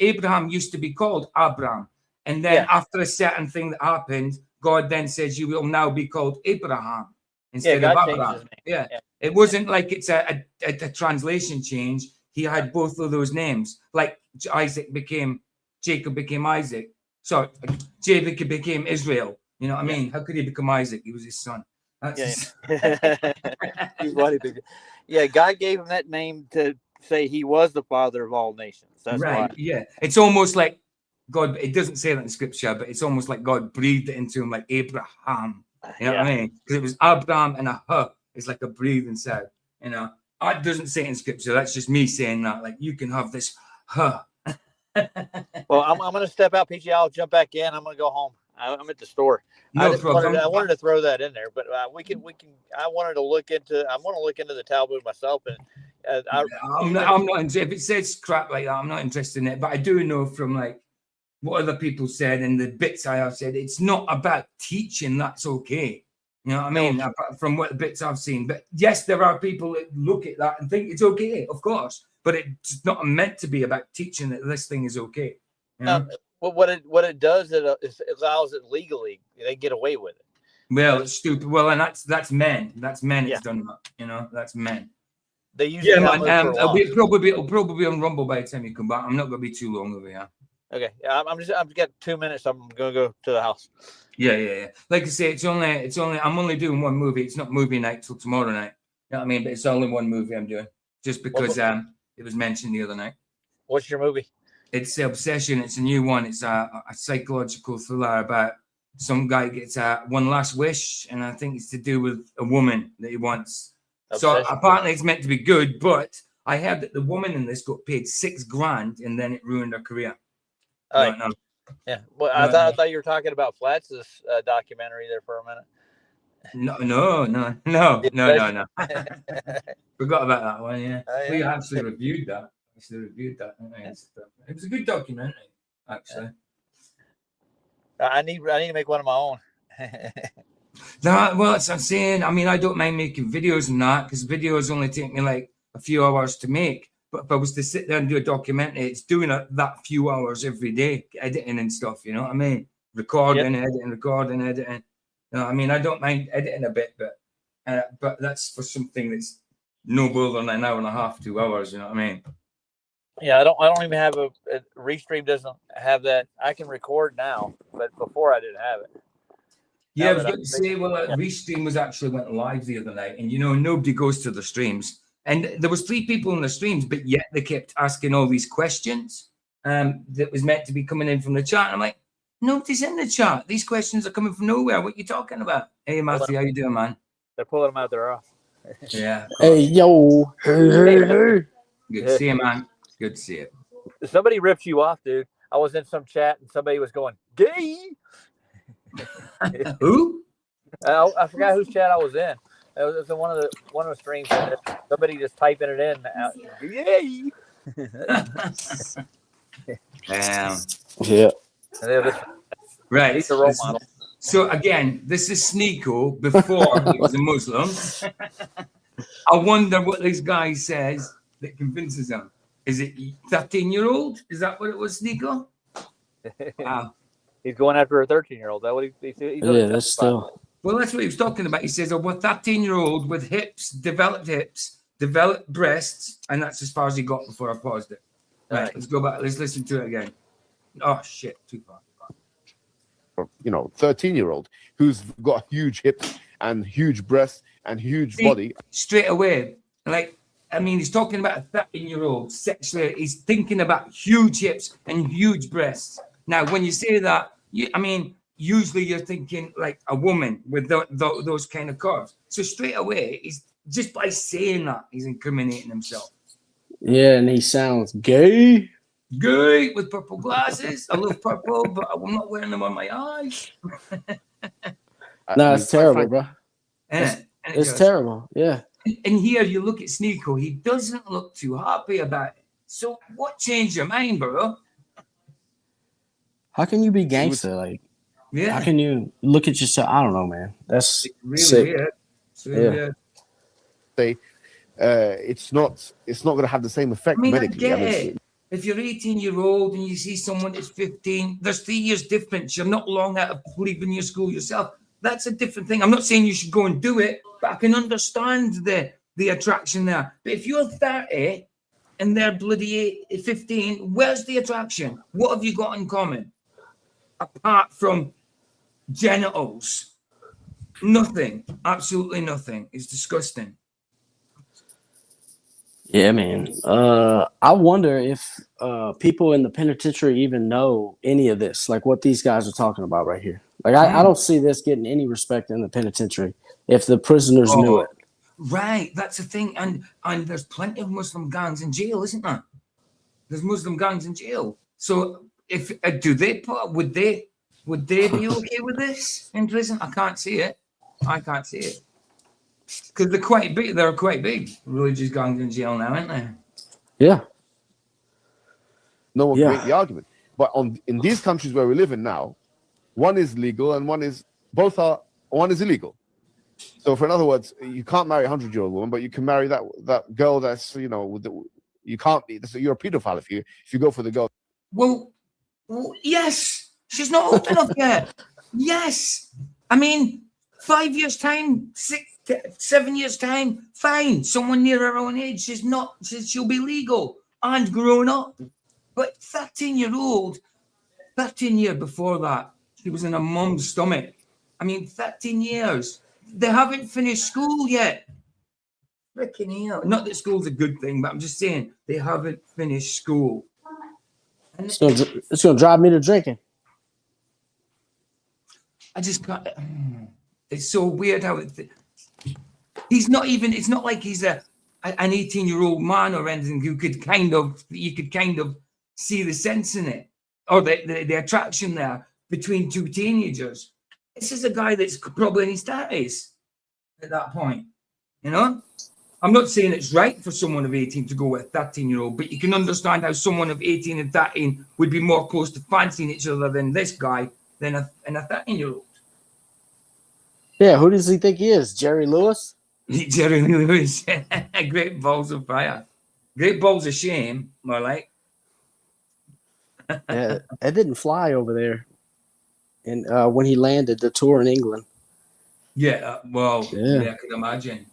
to be called Abram. And then after a certain thing that happened, God then says, you will now be called Abraham instead of Abraham. Yeah. It wasn't like it's a translation change. He had both of those names. Like Jacob became Isaac. So Jacob became Israel. You know what I mean? How could he become Isaac? He was his son. God gave him that name to say he was the father of all nations. That's right. Why. Yeah. It's almost like God, it doesn't say that in scripture, but it's almost like God breathed it into him like Abraham. You know what I mean? Because it was Abraham and a huh. It's like a breathing sound. It doesn't say it in scripture. That's just me saying that. Like, you can have this huh. Well, I'm going to step out, PG. I'll jump back in. I'm going to go home. I'm at the store. No problem. I wanted to throw that in there, but we can. I want to look into the Talmud myself, and I'm not. If it says crap like that, I'm not interested in it. But I do know from like what other people said and the bits I have said, it's not about teaching. That's okay. You know what I mean? No. From what the bits I've seen. But yes, there are people that look at that and think it's okay, of course. But it's not meant to be about teaching that this thing is okay. Well, what it does, it allows it legally. They get away with it. Well, it's stupid. Well, and that's men. That's men. It's done that. That's men. They use man. It'll probably be on Rumble by the time you come back. I'm not going to be too long over here. Okay, I've got 2 minutes. I'm gonna go to the house. Yeah. Like I say, it's only. I'm only doing one movie. It's not movie night till tomorrow night. You know what I mean? But it's only one movie I'm doing, just because it was mentioned the other night. What's your movie? It's Obsession. It's a new one. It's a psychological thriller about some guy gets one last wish, and I think it's to do with a woman that he wants. Obsession. So apparently it's meant to be good, but I heard that the woman in this got paid $6,000, and then it ruined her career. Yeah. Well, I thought you were talking about Flats's documentary there for a minute. No. Forgot about that one. Yeah, we actually reviewed that. It was a good documentary, actually. I need to make one of my own. That, well, that's what I'm saying. I mean, I don't mind making videos and that because videos only take me like a few hours to make. But if I was to sit there and do a documentary, it's doing that few hours every day, editing and stuff. You know what I mean? Recording, editing, recording, editing. You know, I mean, I don't mind editing a bit, but that's for something that's no more than an hour and a half, 2 hours. You know what I mean? Yeah, I don't even have a Restream doesn't have that. I can record now, but before I didn't have it. Yeah, I was going to say, well, Restream was actually went live the other night, and you know, nobody goes to the streams. And there was 3 people in the streams, but yet they kept asking all these questions that was meant to be coming in from the chat. And I'm like, nobody's in the chat. These questions are coming from nowhere. What are you talking about? Hey, Matthew, how you doing, man? They're pulling them out their ass. Yeah. Hey, yo. Good to see you, man. Good to see you. Somebody ripped you off, dude. I was in some chat and somebody was going, gay. Who? I forgot whose chat I was in. It was in one of the streams. Somebody just typing it in. Yay! Damn. Yeah. Right. He's a role model. So again, this is Sneeko before he was a Muslim. I wonder what this guy says that convinces him. Is it 13-year-old? Is that what it was, Sneeko? Wow. He's going after a 13-year-old. That what he's yeah, that's still. Well, that's what he was talking about. He says, "Oh, a 13-year-old with hips, developed breasts," and that's as far as he got before I paused it. Right, let's go back. Let's listen to it again. Oh shit, too far. You know, 13-year-old who's got huge hips and huge breasts and huge body. Straight away, like, I mean, he's talking about a 13-year-old sexually. He's thinking about huge hips and huge breasts. Now, when you say that, I mean, usually you're thinking like a woman with those kind of curves. So straight away, he's just by saying that, he's incriminating himself. Yeah, and he sounds gay. Gay with purple glasses. I love purple, but I'm not wearing them on my eyes. No, it's terrible, bro. It's terrible. Yeah. And here you look at Sneeko, he doesn't look too happy about it. So what changed your mind, bro? How can you be gangster? Like, yeah. How can you look at yourself? I don't know, man. That's really sick. weird. It's really weird. It's not going to have the same effect medically. I get it. If you're 18-year-old and you see someone that's 15, there's 3 years difference. You're not long out of leaving your school yourself. That's a different thing. I'm not saying you should go and do it, but I can understand the attraction there. But if you're 30 and they're bloody 15, where's the attraction? What have you got in common? Apart from genitals. Nothing. Absolutely nothing. It's disgusting. Yeah, man. I wonder if people in the penitentiary even know any of this, like what these guys are talking about right here. Like, I don't see this getting any respect in the penitentiary if the prisoners knew it. Right, that's the thing. And there's plenty of Muslim gangs in jail, isn't there? There's Muslim gangs in jail. So if would they be okay with this in prison? I can't see it. Because they're quite big. They're quite big religious gangs in jail now, aren't they? Yeah. No one can make the argument. But in these countries where we live in now, one is legal and one is illegal. So, in other words, you can't marry a 100-year-old woman, but you can marry that girl that's, you know, you can't be. You're a pedophile if you go for the girl. Well, yes. She's not old enough yet. Yes. I mean, 5 years' time, 7 years' time, fine. Someone near her own age, she'll be legal and grown up. But 13-year-old, 13 years before that, she was in her mum's stomach. I mean, 13 years. They haven't finished school yet. Freaking hell. Not that school's a good thing, but I'm just saying they haven't finished school. And it's gonna drive me to drinking. I just can't. It's so weird how he's not even. It's not like he's an 18-year-old man or anything who could you could kind of see the sense in it or the attraction there between two teenagers. This is a guy that's probably in his 30s at that point. You know, I'm not saying it's right for someone of 18 to go with a 13-year-old, but you can understand how someone of 18 and 13 would be more close to fancying each other than this guy than a 13-year-old. Yeah, who does he think he is? Jerry Lewis? Jerry Lewis. Great balls of fire. Great balls of shame, more like. Yeah, it didn't fly over there. And when he landed the tour in England. Yeah, well, Yeah. I could imagine.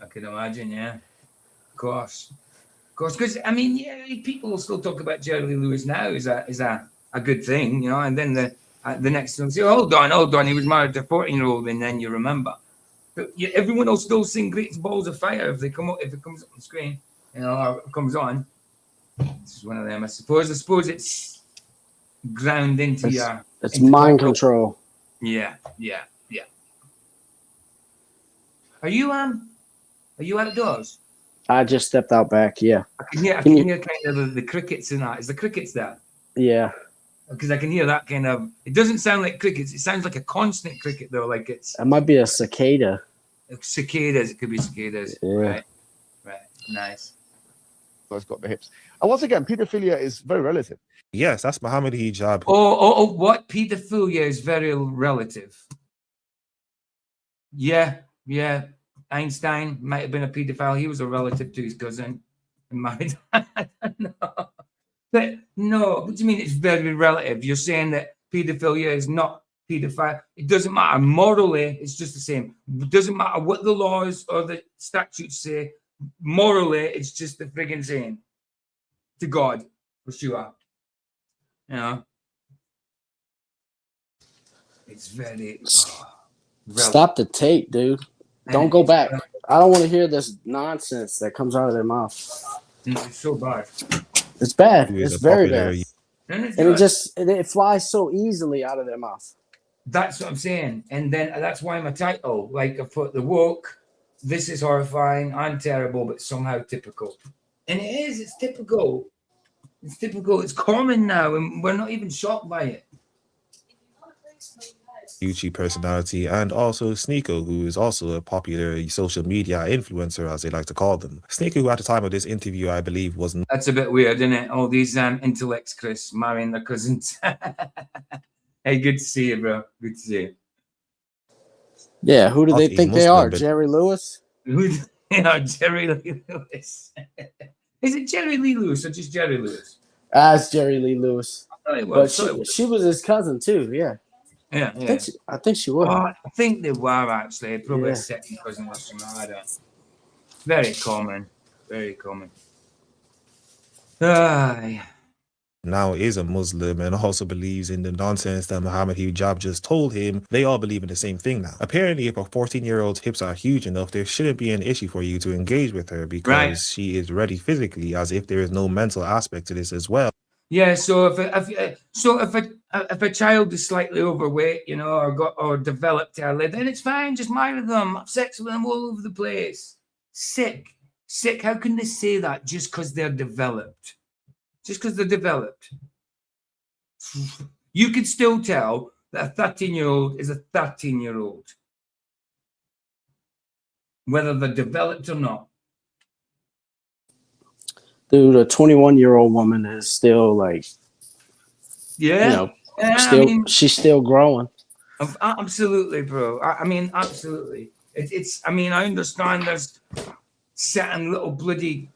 Yeah. Of course. Because I mean, yeah, people will still talk about Jerry Lee Lewis now is a good thing, you know. And then the next one say, hold on, he was married to a 14-year-old, and then you remember. But yeah, everyone will still sing "Great Balls of Fire" if it comes up on the screen, you know, or it comes on. This is one of them, I suppose. I suppose it's ground into your. It's mind control. Yeah. Are you outdoors? I just stepped out back. Yeah. I can hear kind of the crickets in that. Is the crickets there? Yeah. Because I can hear that kind of. It doesn't sound like crickets. It sounds like a constant cricket though. Like it's. It might be a cicada. Cicadas. It could be cicadas. Yeah. Right. Nice. Those got the hips. And once again, pedophilia is very relative. Yes, that's Muhammad Hijab. What? Pedophilia is very relative. Yeah. Einstein might have been a pedophile. He was a relative to his cousin and married. No. But no, what do you mean it's very relative? You're saying that pedophilia is not pedophile. It doesn't matter. Morally, it's just the same. It doesn't matter what the laws or the statutes say. Morally, it's just the friggin' same. To God, for sure. You know? It's very... Stop the tape, dude. Don't go back. I don't want to hear this nonsense that comes out of their mouth. It's so bad. It's bad. It's very bad. And it flies so easily out of their mouth. That's what I'm saying. And then that's why my title, like I put the woke, this is horrifying, I'm terrible, but somehow typical. And it is, it's typical. It's typical. It's common now, and we're not even shocked by it. YouTube personality, and also Sneeko, who is also a popular social media influencer, as they like to call them. Sneeko, who at the time of this interview, I believe, was... That's a bit weird, isn't it? All these intellects, Chris, marrying their cousins. Hey, good to see you, bro. Good to see you. Yeah, who do they think they are? Jerry Lewis? Jerry Lee Lewis. Is it Jerry Lee Lewis or just Jerry Lewis? It's Jerry Lee Lewis. But she was his cousin, too, yeah. Yeah. I think she was. I think they were actually probably a second cousin or something. I don't. Very common. Very common. Now is a Muslim and also believes in the nonsense that Muhammad Hijab just told him. They all believe in the same thing now. Apparently, if a 14-year-old's hips are huge enough, there shouldn't be an issue for you to engage with her because she is ready physically, as if there is no mental aspect to this as well. Yeah, so if a child is slightly overweight, you know, or developed early, then it's fine. Just marry them, have sex with them all over the place. Sick. How can they say that just because they're developed? Just because they're developed. You could still tell that a 13-year-old is a 13-year-old, whether they're developed or not. Dude, a 21-year-old woman is still like, she's still growing. Absolutely, bro. I mean, absolutely. I understand there's certain little bloody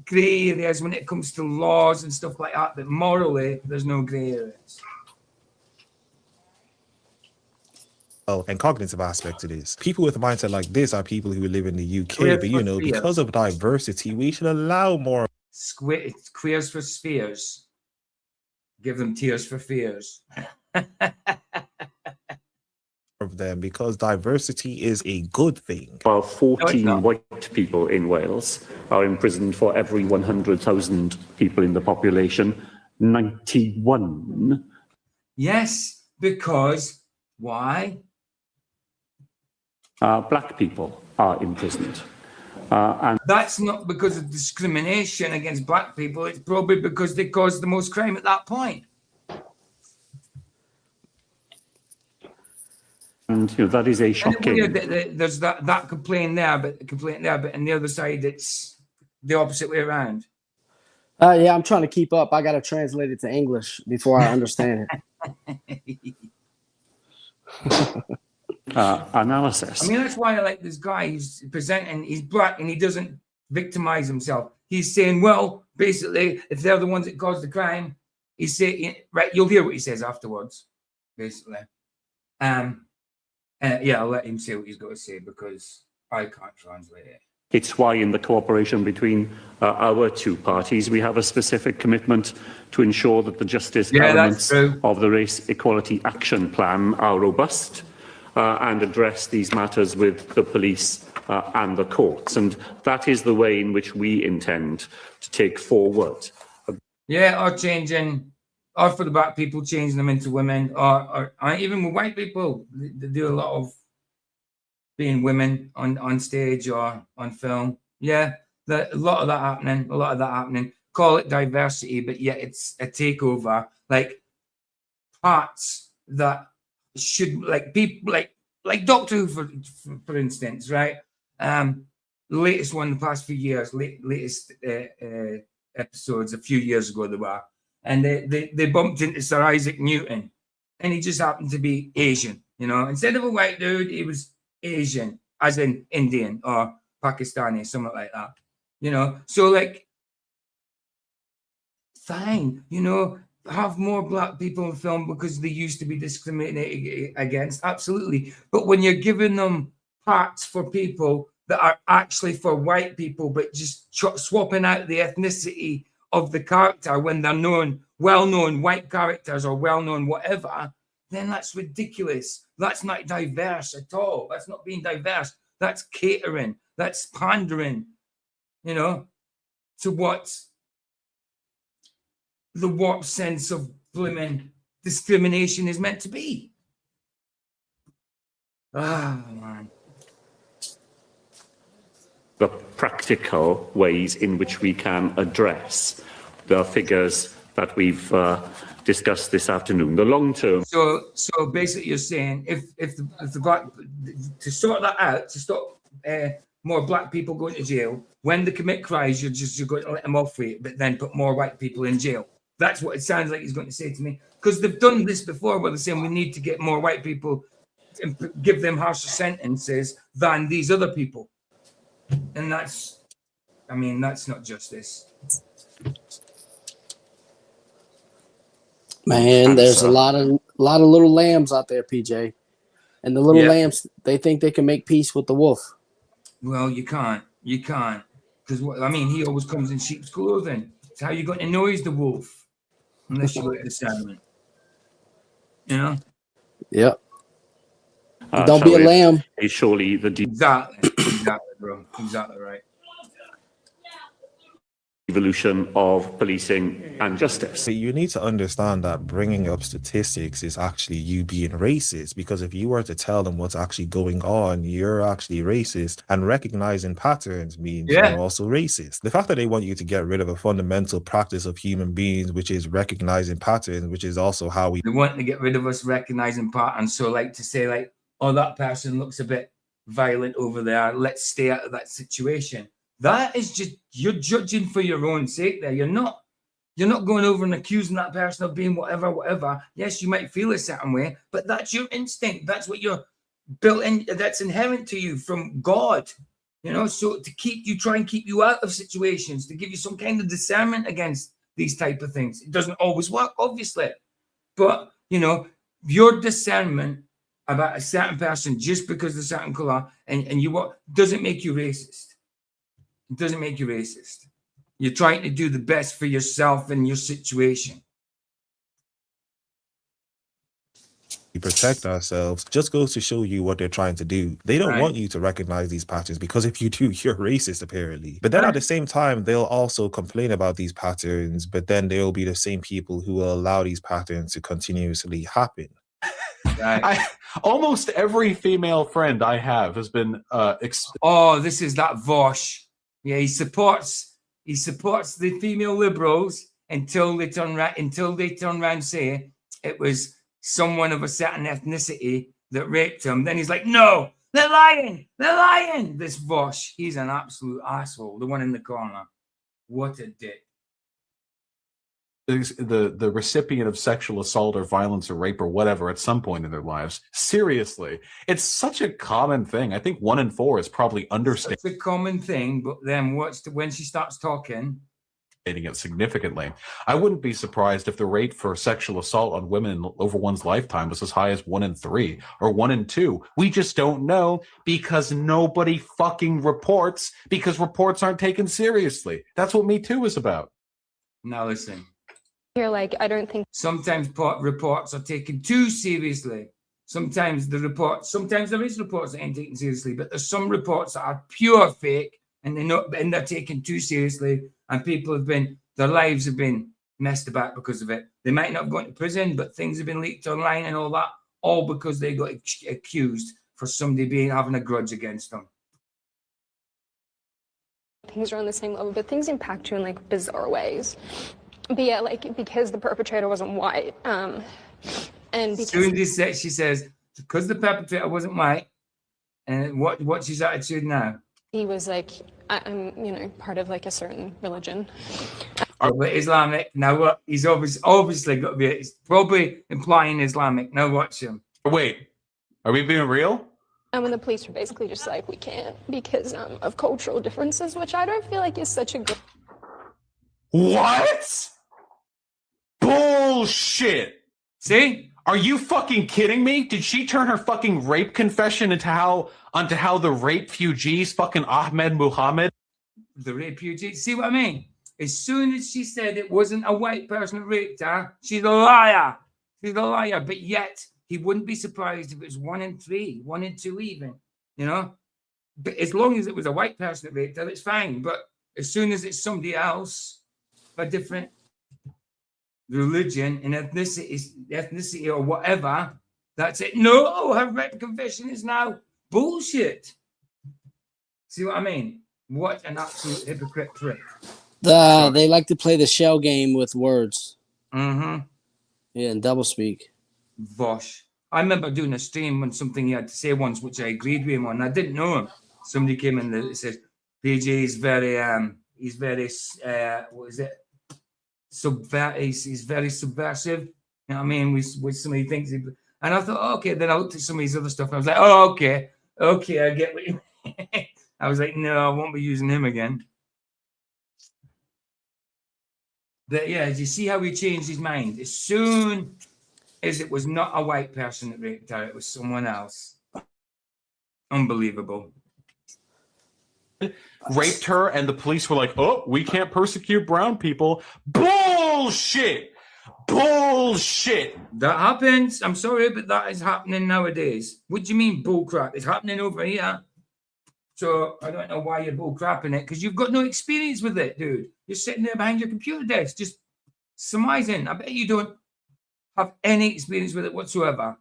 grey areas when it comes to laws and stuff like that, but morally, there's no grey areas. And cognitive aspect to this. People with a mindset like this are people who live in the UK, but because of diversity, we should allow more. Queers for spheres. Give them tears for fears. Of them, because diversity is a good thing. While 14 white people in Wales are imprisoned for every 100,000 people in the population, 91. Yes, because why? Black people are imprisoned. And that's not because of discrimination against black people. It's probably because they caused the most crime at that point. And that is a shocking. There's that complaint there, but on the other side, it's the opposite way around. Yeah, I'm trying to keep up. I got to translate it to English before I understand it. analysis. I mean, that's why I like this guy. He's presenting, he's black and he doesn't victimize himself. He's saying, well, basically, if they're the ones that caused the crime, he's saying, right, you'll hear what he says afterwards, basically. Yeah, I'll let him say what he's got to say because I can't translate it. It's why in the cooperation between our two parties, we have a specific commitment to ensure that the justice elements of the Race Equality Action Plan are robust and address these matters with the police and the courts. And that is the way in which we intend to take forward. Yeah, or changing, or for the black people, changing them into women, or even with white people, they do a lot of being women on stage or on film. Yeah, a lot of that happening. Call it diversity, but yet it's a takeover. Like parts that should, like people, like Doctor Who, for instance, right? The latest one in the past few years, latest episodes a few years ago they were, and they bumped into Sir Isaac Newton, and he just happened to be Asian. You know, instead of a white dude, he was Asian, as in Indian or Pakistani, something like that. You know, so like, fine, you know, have more black people in film because they used to be discriminated against, absolutely. But when you're giving them parts for people that are actually for white people, but just swapping out the ethnicity of the character when they're well-known white characters or well-known whatever, then that's ridiculous. That's not diverse at all. That's not being diverse. That's catering. That's pandering, you know, to what the warped sense of blimmin' discrimination is meant to be. Ah, man. The practical ways in which we can address the figures that we've discussed this afternoon. The long term. So basically, you're saying if the black, to sort that out, to stop more black people going to jail when they commit crimes, you're going to let them off with it, but then put more white people in jail. That's what it sounds like he's going to say to me, because they've done this before, where they're saying we need to get more white people and give them harsher sentences than these other people, and that's, I mean, that's not justice. Man, there's a lot of little lambs out there, PJ, and the little lambs, they think they can make peace with the wolf. Well, you can't, because I mean, he always comes in sheep's clothing. It's how you going to know he's the wolf, unless you got discernment. You know. Yep. Don't be a lamb. Is surely the exactly, bro. Exactly right. Evolution of policing and justice. So you need to understand that bringing up statistics is actually you being racist, because if you were to tell them what's actually going on, you're actually racist, and recognizing patterns means you're also racist. The fact that they want you to get rid of a fundamental practice of human beings, which is recognizing patterns, which is also how we... They want to get rid of us recognizing patterns. So like to say like, oh, that person looks a bit violent over there, let's stay out of that situation. That is just, you're judging for your own sake there. You're not going over and accusing that person of being whatever. Yes, you might feel a certain way, but that's your instinct. That's what you're built in. That's inherent to you from God, you know, so to try and keep you out of situations, to give you some kind of discernment against these type of things. It doesn't always work, obviously, but you know, your discernment about a certain person just because of a certain color and you what doesn't make you racist. It doesn't make you racist. You're trying to do the best for yourself and your situation. We protect ourselves just goes to show you what they're trying to do. They don't want you to recognize these patterns, because if you do, you're racist, apparently. But then at the same time, they'll also complain about these patterns, but then they'll be the same people who will allow these patterns to continuously happen. Almost every female friend I have has been oh, this is that Vosh. Yeah, he supports the female liberals until they turn around and say it was someone of a certain ethnicity that raped him. Then he's like, no, they're lying. This Vosh, he's an absolute asshole. The one in the corner. What a dick. the recipient of sexual assault or violence or rape or whatever at some point in their lives. Seriously, it's such a common thing. I think 1 in 4 is probably understating It's a common thing, but then when she starts talking, it significantly. I wouldn't be surprised if the rate for sexual assault on women over one's lifetime was as high as 1 in 3 or 1 in 2. We just don't know because nobody fucking reports, because reports aren't taken seriously. That's what Me Too is about. now listen. You're like, I don't think Sometimes reports are taken too seriously. Sometimes there is reports that ain't taken seriously, but there's some reports that are pure fake and they're taken too seriously, and their lives have been messed about because of it. They might not have gone to prison, but things have been leaked online and all that, all because they got accused for somebody having a grudge against them. things are on the same level, but things impact you in like bizarre ways. But yeah, like because the perpetrator wasn't white, and because Soon she says because the perpetrator wasn't white, and what's his attitude now? he was like, I'm, part of like a certain religion. But Islamic. Now what? He's obviously got to be. It's probably implying Islamic. Now watch him. Wait, are we being real? And when the police were basically just like, we can't because of cultural differences, which I don't feel like is such a good. What? Bullshit. See? Are you fucking kidding me? Did she turn her fucking rape confession onto how the rape fugees fucking Ahmed Muhammad? The rape fugee. See what I mean? As soon as she said it wasn't a white person that raped her, she's a liar. She's a liar. But yet, he wouldn't be surprised if it was 1 in 3, 1 in 2 even, But as long as it was a white person that raped her, it's fine. But as soon as it's somebody else, a different religion and ethnicity or whatever, that's it. No, her rape confession is now bullshit. See what I mean? What an absolute hypocrite prick. They like to play the shell game with words. Mm-hmm. Yeah, and doublespeak. Vosh. I remember doing a stream on something he had to say once, which I agreed with him on. I didn't know him. Somebody came in and said, PJ is very, what is it? He's very subversive. You know what I mean? With some of the things. And I thought, oh, okay. Then I looked at some of his other stuff. And I was like, oh, okay. Okay, I get what you mean. I was like, no, I won't be using him again. But yeah, you see how he changed his mind? As soon as it was not a white person that raped her, it was someone else. Unbelievable. Raped her, and the police were like, oh, we can't persecute brown people. Bullshit! Bullshit! That happens. I'm sorry, but that is happening nowadays. What do you mean bullcrap? It's happening over here. So I don't know why you're bullcrapping it, because you've got no experience with it, dude. You're sitting there behind your computer desk, just surmising. I bet you don't have any experience with it whatsoever.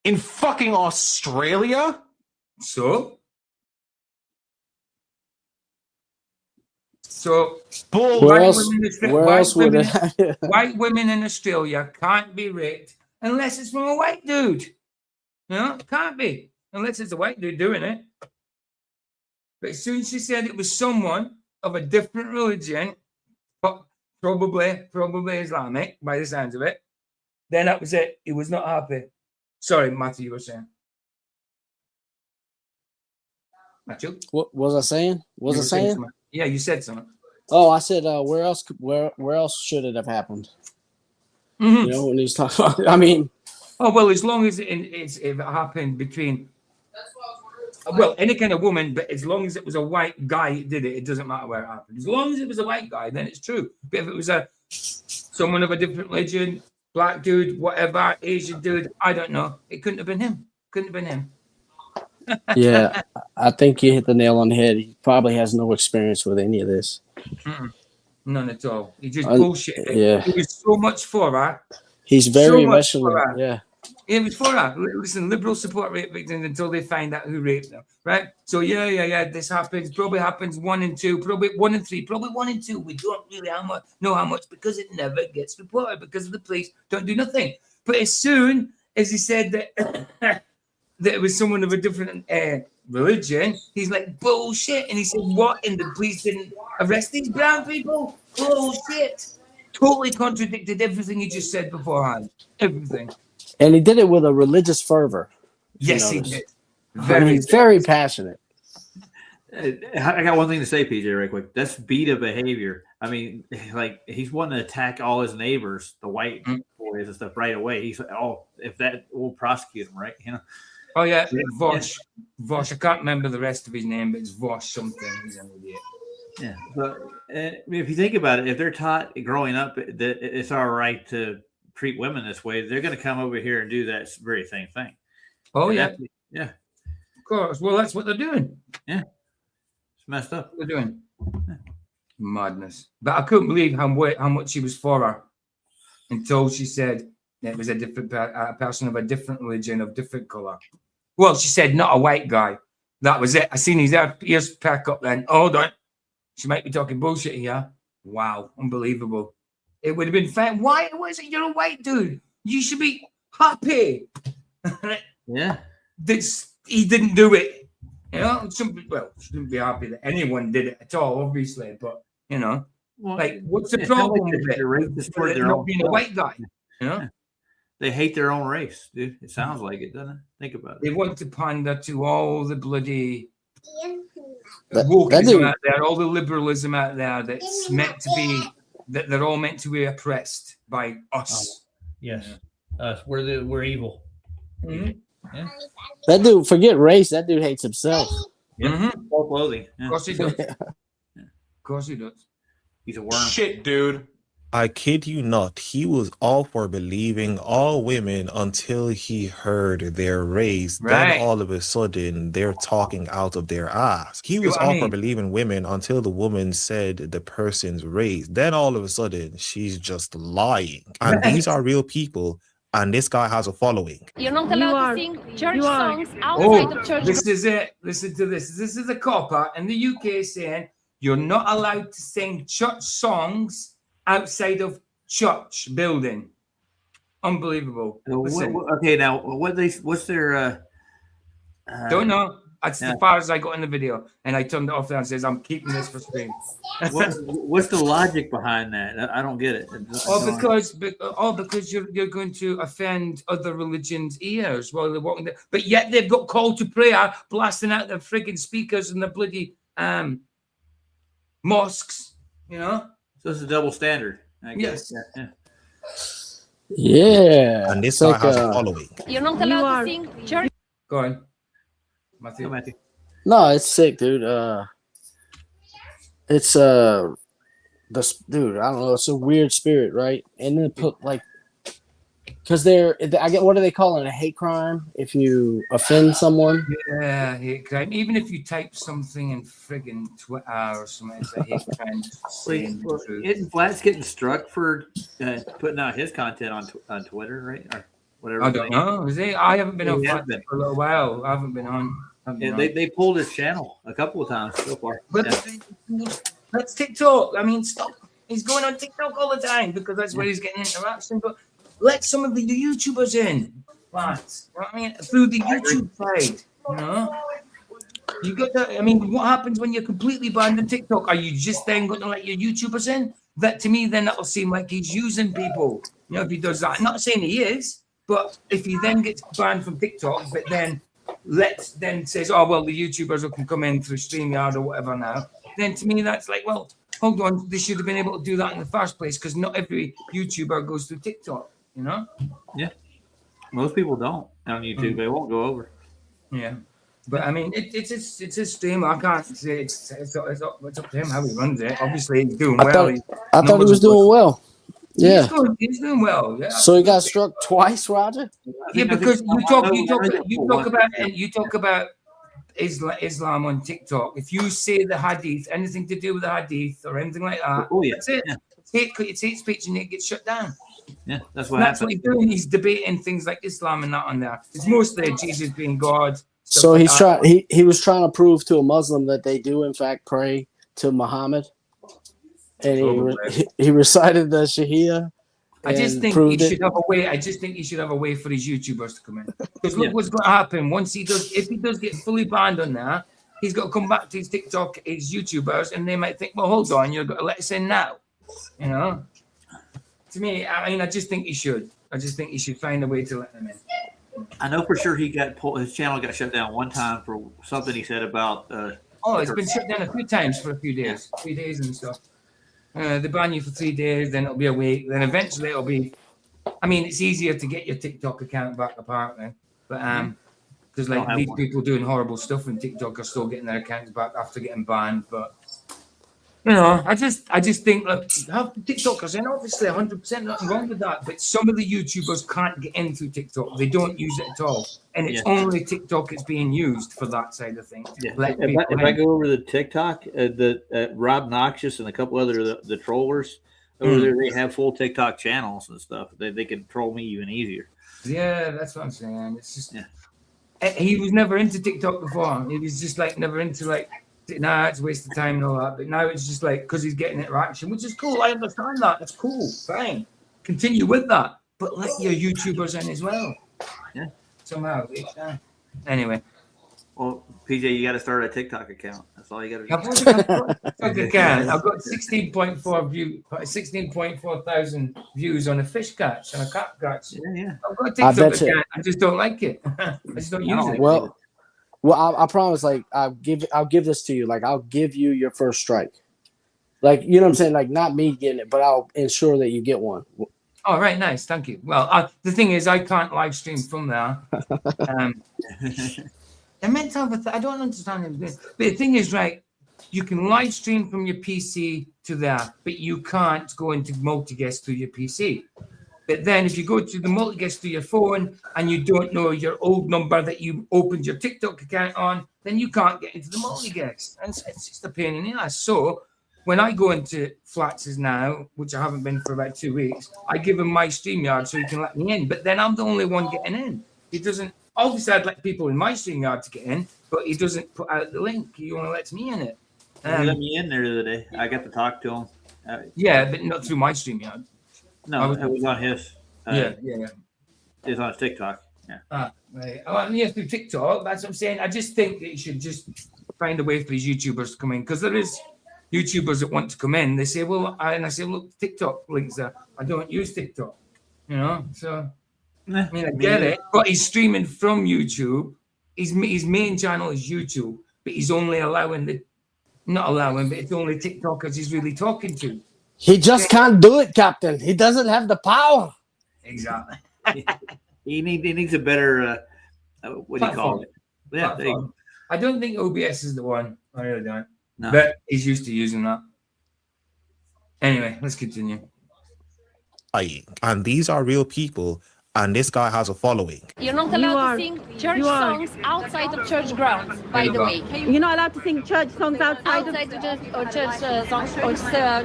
In fucking Australia? So white women in Australia can't be raped unless it's from a white dude. Can't be. Unless it's a white dude doing it. But as soon as she said it was someone of a different religion, probably Islamic, by the sounds of it, then that was it. He was not happy. Sorry, Matthew, you were saying. Matthew? What was I saying? Yeah, you said something. Oh, I said, where else should it have happened? Mm-hmm. When he's talking about, I mean. Oh, well, as long as if it happened between, well, any kind of woman, but as long as it was a white guy that did it, it doesn't matter where it happened. As long as it was a white guy, then it's true. But if it was someone of a different religion, black dude, whatever, Asian dude, I don't know. It couldn't have been him. Yeah, I think you hit the nail on the head. He probably has no experience with any of this. None at all. He just bullshit. Yeah. He was so much for her. He's very emotional. Yeah. It was for her. Listen, liberals support rape victims until they find out who raped them, right? So yeah. This happens. Probably happens 1 in 2. Probably 1 in 3. Probably 1 in 2. We don't really know how much because it never gets reported because the police don't do nothing. But as soon as he said that that it was someone of a different religion. He's like, bullshit. And he said, what? And the police didn't arrest these brown people? Bullshit. Totally contradicted everything he just said beforehand. Everything. And he did it with a religious fervor. Yes, he did. Very passionate. I got one thing to say, PJ, right quick. That's beta behavior. I mean, like he's wanting to attack all his neighbors, the white boys and stuff, right away. He's like, oh, if that we'll prosecute him, right? You know. Oh yeah, Vosh. Vosh. I can't remember the rest of his name, but it's Vosh something. He's an idiot. Yeah, but if you think about it, if they're taught growing up that it's all right to treat women this way, they're going to come over here and do that very same thing. Oh And yeah, yeah, of course. Well, that's what they're doing. yeah. It's messed up. What they're doing. Madness. But I couldn't believe how much she was for her until she said it was a different a person of a different religion, of different color. Well, she said not a white guy. That was it. I seen his ears perk up then. Hold on. She might be talking bullshit here. Wow, unbelievable. It would have been fine. Why was it? You're a white dude. You should be happy. Yeah. He didn't do it. You know, well, shouldn't be happy that anyone did it at all, obviously. But you know, like, what's the problem with it? They're Not being a white guy. You know, they hate their own race, dude. It sounds like it, doesn't it? Think about it. they want to pander to all the bloody That wokeism dude- out there, all the liberalism out there that's meant to be that they're all meant to be oppressed by us. Yes, we're evil. Mhm. Yeah. That dude, forget race. That dude hates himself. Mhm. All clothing. Yeah. Of course he does. Of course he does. He's a worm. Shit, dude. I kid you not, he was all for believing all women until he heard their race. Right. Then all of a sudden, they're talking out of their ass. He You was know what I all for mean? believing women until the woman said the person's race. Then all of a sudden, she's just lying. And Right. these are real people, and this guy has a following. You're not allowed to sing church songs Oh, outside of church. this is it. Listen to this. This is a copper in the UK saying you're not allowed to sing church songs outside of church building. Unbelievable. Listen. Okay, now what's their? Don't know. That's yeah. as far as I got in the video, and I turned it off there and says, "I'm keeping this for stream." What's the logic behind that? I don't get it. Because you're going to offend other religions' ears while they're walking there. But yet they've got call to prayer blasting out their frigging speakers in the bloody mosques. You know. So it's a double standard. I guess. Yes. Yeah. And this It's guy has a following. You're not allowed to sing church. Go on, Matthew. No, it's sick, dude. It's dude, I don't know, it's a weird spirit, right? And then put like, because what do they call it? A hate crime if you offend someone? Yeah, hate crime. Even if you type something in friggin' Twitter or something, it's a hate crime. Isn't Flat's getting struck for putting out his content on Twitter, right? Or whatever. I don't know. Is he? I haven't been on He has Flat been. for a little while. I haven't been on. Yeah, they pulled his channel a couple of times so far. But that's TikTok. I mean, stop. He's going on TikTok all the time because that's where he's getting interaction. But let some of the YouTubers in. What? I mean, through the YouTube side, you know? You got that. I mean, what happens when you're completely banned on TikTok? Are you just then going to let your YouTubers in? That to me, then that'll seem like he's using people. You know, if he does that. I'm not saying he is, but if he then gets banned from TikTok, but then says, oh well, the YouTubers can come in through StreamYard or whatever now, then to me that's like, well, hold on, they should have been able to do that in the first place because not every YouTuber goes through TikTok, you know? Yeah. Most people don't on YouTube. They won't go over. Yeah. But I mean, it's his stream. I can't say it's up to him how he runs it. Obviously, he's doing well. I thought he was doing well. Yeah. He's doing well. Yeah. So he got struck twice, Roger? Yeah, because you talk about Islam on TikTok. If you say the hadith, anything to do with the hadith or anything like that, that's it. Yeah. It's hate speech and it gets shut down. Yeah, that's what That's happened. what he's doing. He's debating things like Islam and that on there. It's mostly Jesus being God. So he's trying. He was trying to prove to a Muslim that they do in fact pray to Muhammad, and he recited the Shahia, I just and think he proved it. should have a way. I just think he should have a way for his YouTubers to come in. Because look what's going to happen once he does. If he does get fully banned on that, he's got to come back to his TikTok, his YouTubers, and they might think, well, hold on, you've got to let us in now. You know. To me, I mean, I just think he should. I just think he should find a way to let them in. I know for sure his channel got shut down one time for something he said about. It's been shut down a few times for a few days, 3 days and stuff. They ban you for 3 days, then it'll be a week, then eventually it'll be. I mean, it's easier to get your TikTok account back apparently, but because like these people doing horrible stuff on TikTok are still getting their accounts back after getting banned, but. You know, I just think, look, have TikTokers, and obviously 100% nothing wrong with that, but some of the YouTubers can't get in through TikTok. They don't use it at all. And it's only TikTok that's being used for that side of things. Yeah. If I go over to TikTok, Rob Noxious and a couple other the trollers over there, they have full TikTok channels and stuff. They can troll me even easier. Yeah, that's what I'm saying. It's just, he was never into TikTok before. He was just like never into like, nah, it's a waste of time and all that. But now it's just like, because he's getting interaction, which is cool. I understand that. It's cool. Fine. Continue with that. But let your YouTubers in as well. Yeah. Somehow. Anyway. Well, PJ, you got to start a TikTok account. That's all you got to do. I've got 16.4 thousand views on a fish catch and a cat catch. Yeah. I've got a TikTok account. I just don't like it. I just don't use it. Well, I promise. Like, I'll give this to you. Like, I'll give you your first strike. Like, you know what I'm saying? Like, not me getting it, but I'll ensure that you get one. Oh, right, nice, thank you. Well, the thing is, I can't live stream from there. I meant to have I don't understand it. But the thing is, right, you can live stream from your PC to there, but you can't go into multi-guest through your PC. But then if you go to the multi-guest through your phone and you don't know your old number that you opened your TikTok account on, then you can't get into the multi-guest. And it's just a pain in the ass. So when I go into Flats's now, which I haven't been for about 2 weeks, I give him my StreamYard so he can let me in. But then I'm the only one getting in. He doesn't. Obviously, I'd let people in my StreamYard to get in, but he doesn't put out the link. He only lets me in it. He let me in there the other day. I got to talk to him. Yeah, but not through my StreamYard. No, it was on his. Yeah. It's on his TikTok. Yeah. Right. Oh, yes, through TikTok. That's what I'm saying. I just think that you should just find a way for these YouTubers to come in, because there is YouTubers that want to come in. They say, well, and I say, look, TikTok links there. I don't use TikTok. You know, so I mean, I get it. But he's streaming from YouTube. His main channel is YouTube, but he's only not allowing, but it's only TikTokers he's really talking to. He just can't do it, Captain. He doesn't have the power. Exactly. he needs a better what do you call it? Yeah, I don't think OBS is the one. I really don't. No. But he's used to using that. Anyway, let's continue. And these are real people, and this guy has a following. You're not allowed to sing church songs outside of church grounds, by the way. You're not allowed to sing church songs outside of church songs or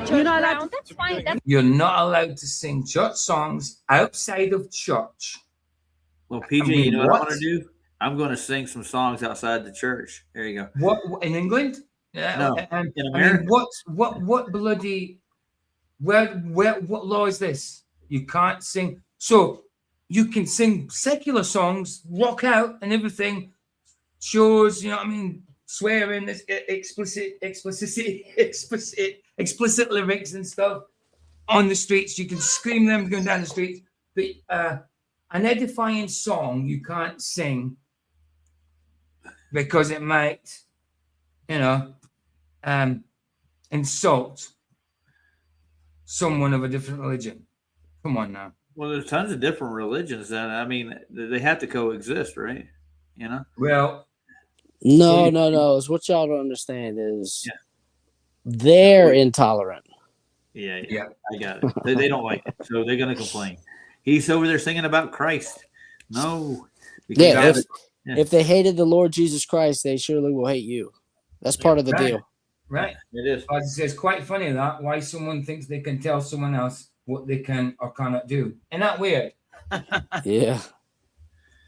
church grounds. That's fine. You're not allowed to sing church songs outside of church. Well, PJ, you know what I'm going to do? I'm going to sing some songs outside the church. There you go. What in England? No, in America. I mean, what bloody what law is this? You can't sing. So you can sing secular songs, rock out and everything, shows, you know what I mean, swearing, explicit lyrics and stuff on the streets. You can scream them going down the streets, but an edifying song you can't sing because it might, you know, insult someone of a different religion. Come on now. Well, there's tons of different religions, and I mean, they have to coexist, right? You know. Well, no. It's what y'all don't understand is they're intolerant. Yeah. I got it. They don't like it, so they're gonna complain. He's over there singing about Christ. No. If they hated the Lord Jesus Christ, they surely will hate you. That's part of the deal. Right. It is. It's quite funny that why someone thinks they can tell someone else what they can or cannot do. Isn't that weird? Yeah.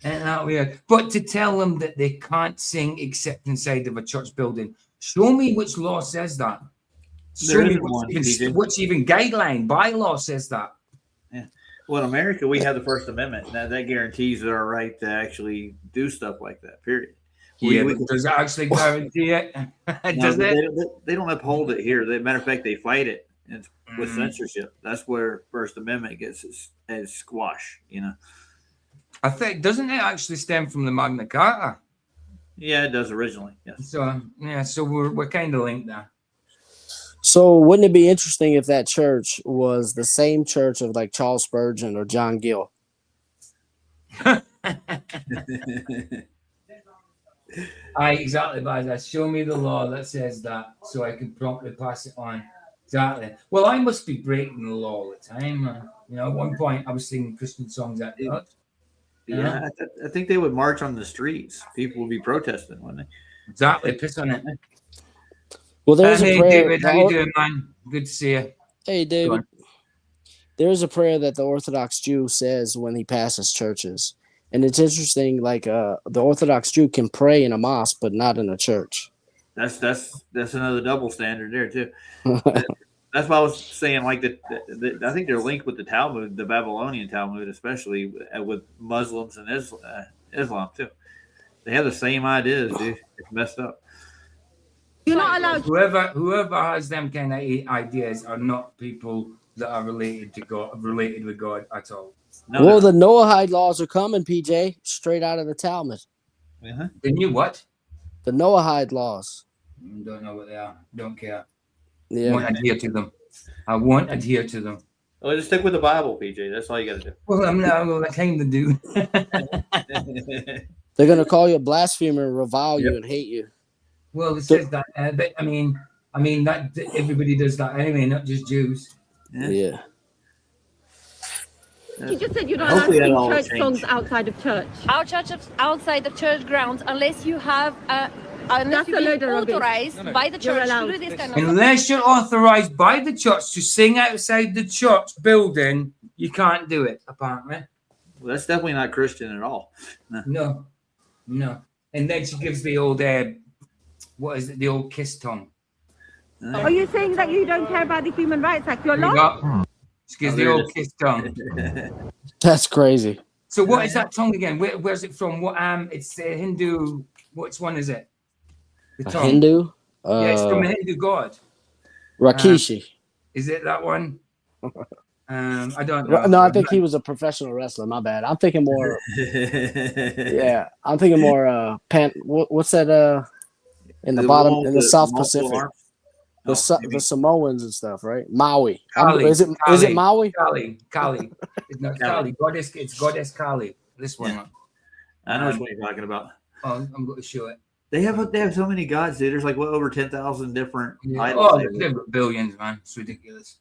Isn't that weird? But to tell them that they can't sing except inside of a church building, show me which law says that. Show me which even guideline, bylaw says that. Yeah. Well, in America, we have the First Amendment. Now, that guarantees our right to actually do stuff like that, period. Does it actually guarantee it? Does it? They don't uphold it here. As a matter of fact, they fight it with censorship. That's where First Amendment gets its squash, I think, doesn't it actually stem from the Magna Carta? Yeah, it does originally, yes. So we're kind of linked there. So wouldn't it be interesting if that church was the same church of like Charles Spurgeon or John Gill? Exactly, but show me the law that says that so I can promptly pass it on. Exactly. Well, I must be breaking the law all the time. At one point I was singing Christian songs at church. Yeah, I think they would march on the streets. People would be protesting, wouldn't they? Exactly, piss on it. Well, there's a prayer. David, how you doing, man? Good to see you. Hey, David. There's a prayer that the Orthodox Jew says when he passes churches. And it's interesting, like the Orthodox Jew can pray in a mosque, but not in a church. That's another double standard there too. That's why I was saying, like I think they're linked with the Talmud, the Babylonian Talmud, especially with Muslims and Islam too. They have the same ideas, dude. It's messed up. You're not allowed. Whoever has them kind of ideas are not people that are related with God at all. No, well, the Noahide laws are coming, PJ, straight out of the Talmud. The new what? The Noahide laws. Don't know what they are. Don't care. Yeah. Won't adhere to them. I won't adhere to them. Well, just stick with the Bible, PJ. That's all you got to do. Well, I kind of do. They're going to call you a blasphemer, revile you, and hate you. Well, it says that. But I mean that everybody does that anyway, not just Jews. Yeah. You just said you're not allowed to sing church songs outside of church. Our church is outside the church grounds unless you have unless you're authorized by the church to do this kind of Unless you're authorized by the church to sing outside the church building, you can't do it, apparently. Well, that's definitely not Christian at all. No. And then she gives the old what is it? The old kiss tongue. Are you saying that you don't care about the Human Rights Act? You're not. She gives the old kiss tongue. That's crazy. So what is that tongue again? Where's it from? What it's a Hindu. Which one is it? The tongue. Hindu? Yeah, it's from a Hindu god. Rakishi. Is it that one? I don't know. No, I think he was a professional wrestler. My bad. I'm thinking more. Yeah, I'm thinking more. What's that? In the bottom, in the South Pacific. The Samoans and stuff, right? Maui. Is it Maui? Kali. It's not Kali. It's goddess Kali. This one. Yeah. I know what you're talking about. Oh, I'm going to show it. They have so many gods, dude. There's like over 10,000 different idols. Oh, they've got billions, man. It's ridiculous.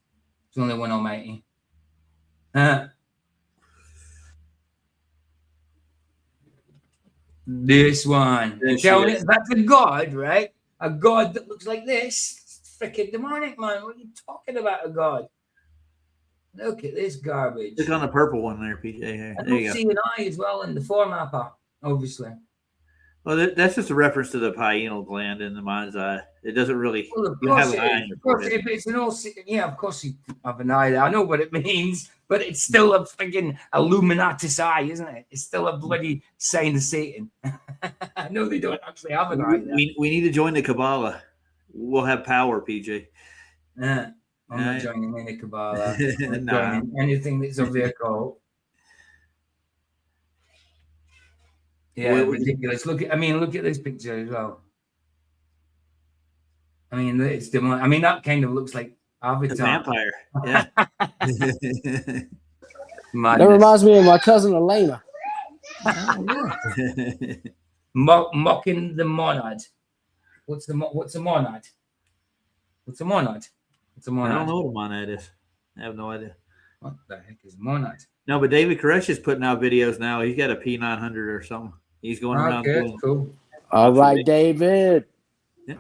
There's only one Almighty. This one. That's a god, right? A god that looks like this. Freaking demonic, man. What are you talking about, a god? Look at this garbage. Click on the purple one there, PJ. There I don't see an eye as well in the foremapper, obviously. Well, that's just a reference to the pineal gland in the mind's eye. It doesn't really. Well, of course, if it's an all, yeah, of course you have an eye. I know what it means, but it's still a freaking Illuminatus eye, isn't it? It's still a bloody sign of Satan. I know they don't actually have an eye. We need to join the Kabbalah. We'll have power, PJ. I'm not joining any Kabbalah. I'm not joining anything that's of the occult. Yeah, ridiculous. Look at this picture as well. I mean, it's demonic. I mean, that kind of looks like Avatar. A vampire. Yeah. That reminds me of my cousin Elena. Mocking the monad. What's a monad? What's a monad? What's a monad? I don't know what a monad is. I have no idea. What the heck is a monad? No, but David Koresh is putting out videos now. He's got a P900 or something. He's going around. Cool. All right, David. Yeah.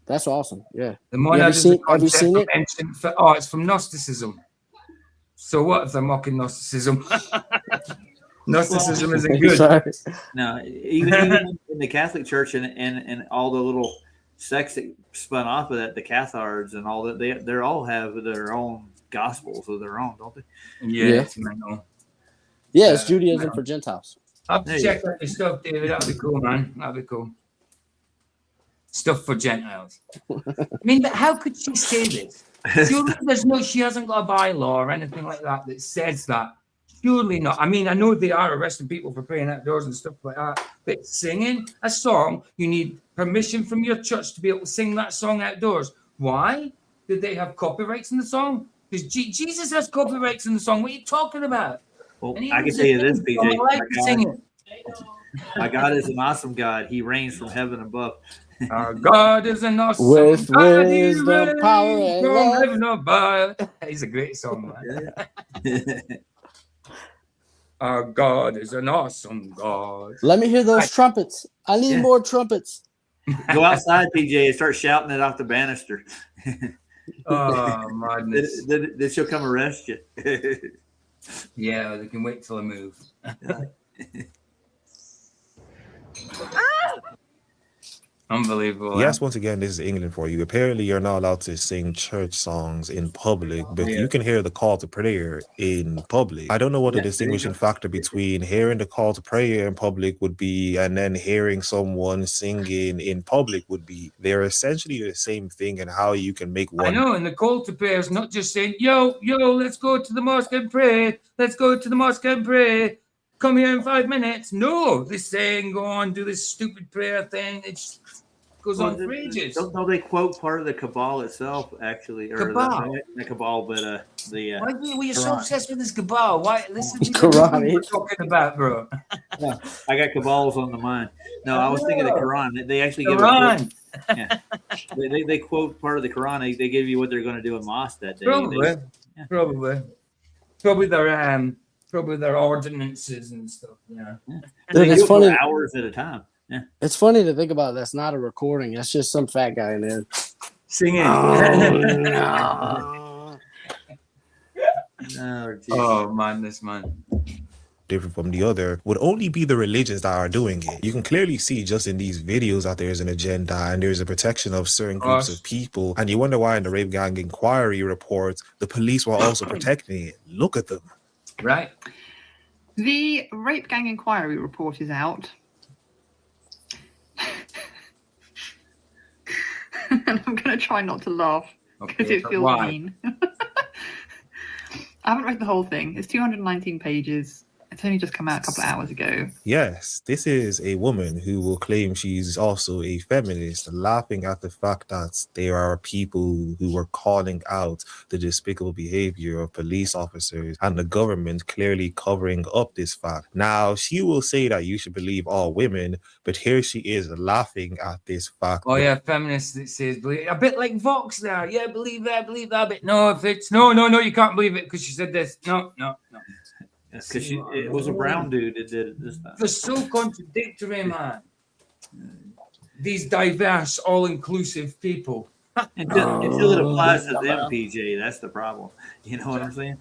That's awesome. Yeah. The monad have you seen it? It's from Gnosticism. So what if they're mocking Gnosticism? Gnosticism isn't good. No, even in the Catholic Church and all the little sects that spun off of that, the Cathars and all that, they all have their own gospels of their own, don't they? Yeah, it's mental. Yeah, it's Judaism for Gentiles. I'll have to check out your stuff, David. That'd be cool, man. That'd be cool. Stuff for Gentiles. I mean, but how could she say this? Surely she hasn't got a bylaw or anything like that that says that. Surely not. I mean, I know they are arresting people for praying outdoors and stuff like that, but singing a song, you need permission from your church to be able to sing that song outdoors. Why? Did they have copyrights in the song? Because Jesus has copyrights in the song. What are you talking about? Well, I can tell you this, PJ. My God is an awesome God. He reigns from heaven above. Our God is an awesome With God. wisdom, power, and love. Heaven above. It's a great song, man. Our God is an awesome God. Let me hear those trumpets. I need more trumpets. Go outside, PJ, and start shouting it off the banister. Oh, madness. Then she'll come arrest you. Yeah, they can wait till I move. Unbelievable. Yes, once again, this is England for you. Apparently, you're not allowed to sing church songs in public, but you can hear the call to prayer in public. I don't know what the distinguishing factor between hearing the call to prayer in public would be and then hearing someone singing in public would be. They're essentially the same thing, and how you can make one. I know, and the call to prayer is not just saying, yo, let's go to the mosque and pray. Let's go to the mosque and pray. Come here in 5 minutes. No, they're saying, go on, do this stupid prayer thing. It goes on for ages. Don't they quote part of the Cabal itself, actually? Or Cabal? The Cabal, but the Why were you so obsessed with this Cabal? Why? Listen to Quran. what we're talking about, bro. Yeah, I got Cabals on the mind. No, I was thinking the Quran. They actually give Quran. They quote part of the Quran. They give you what they're going to do in mosque that day. Probably their ordinances and stuff. Yeah. And they do it for hours at a time. Yeah. It's funny to think about. That's not a recording. That's just some fat guy in there singing. Oh man, this man. Different from the other would only be the religions that are doing it. You can clearly see just in these videos that there's an agenda and there's a protection of certain groups of people. And you wonder why in the Rape Gang Inquiry reports, the police were also protecting it. Look at them. Right. The Rape Gang Inquiry report is out. And I'm going to try not to laugh because it feels mean. I haven't read the whole thing. It's 219 pages. It's only just come out a couple of hours ago. Yes, this is a woman who will claim she's also a feminist, laughing at the fact that there are people who are calling out the despicable behavior of police officers and the government clearly covering up this fact. Now, she will say that you should believe all women, but here she is laughing at this fact. Oh yeah, feminists that says believe a bit like Vox there. Yeah, believe that, but no, if it's no, you can't believe it because she said this. No. Because it was a brown dude that did it this time. They're so contradictory, man. These diverse, all-inclusive people. Until it applies to them, PJ, that's the problem. You know what I'm saying?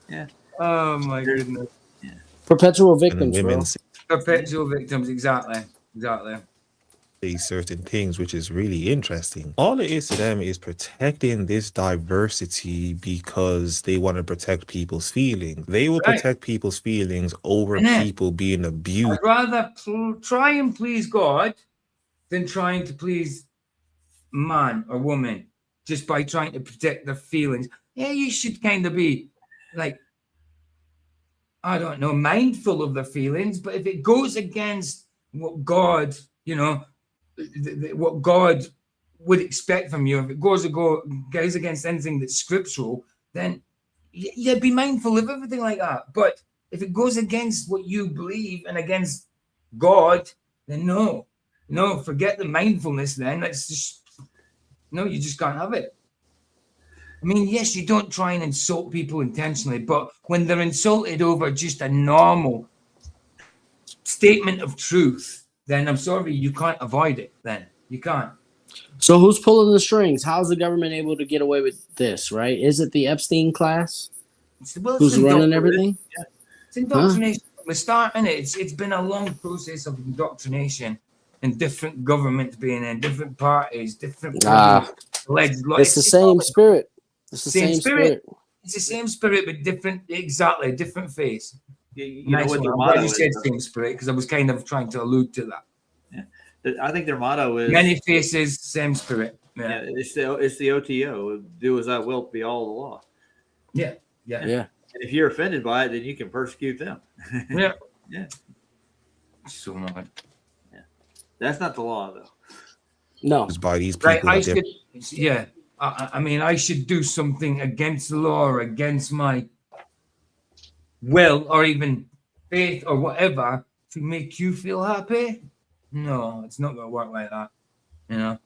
Yeah. Oh my goodness. Yeah. Perpetual victims, bro. Perpetual victims, exactly. Certain things, which is really interesting. All it is to them is protecting this diversity because they want to protect people's feelings. They will protect people's feelings over people being abused. I'd rather try and please God than trying to please man or woman just by trying to protect their feelings. Yeah, you should kind of be like, I don't know, mindful of their feelings, but if it goes against what God, what God would expect from you, if it goes against anything that's scriptural, then yeah, be mindful of everything like that. But if it goes against what you believe and against God, then no, forget the mindfulness. Then you just can't have it. I mean, yes, you don't try and insult people intentionally, but when they're insulted over just a normal statement of truth, then I'm sorry, you can't avoid it. Then you can't. So who's pulling the strings? How's the government able to get away with this, right? Is it the Epstein class? Who's running everything? Yeah. It's indoctrination. We're starting it. It's been a long process of indoctrination and different governments being in, different parties, different... It's the same spirit. It's the same spirit. It's the same spirit, but different. Exactly, different face. You know what their I'm motto glad you is, said though. same spirit because I was kind of trying to allude to that. I think their motto is Many faces, same spirit. Yeah, it's the OTO. Do as I will, be all the law. Yeah. And if you're offended by it, then you can persecute them. Yeah. Yeah. So much. Yeah. That's not the law, though. No. It's by these people. Right, I that should. Yeah. I mean, I should do something against the law or against my will or even faith or whatever to make you feel happy. No, it's not going to work like that. You know,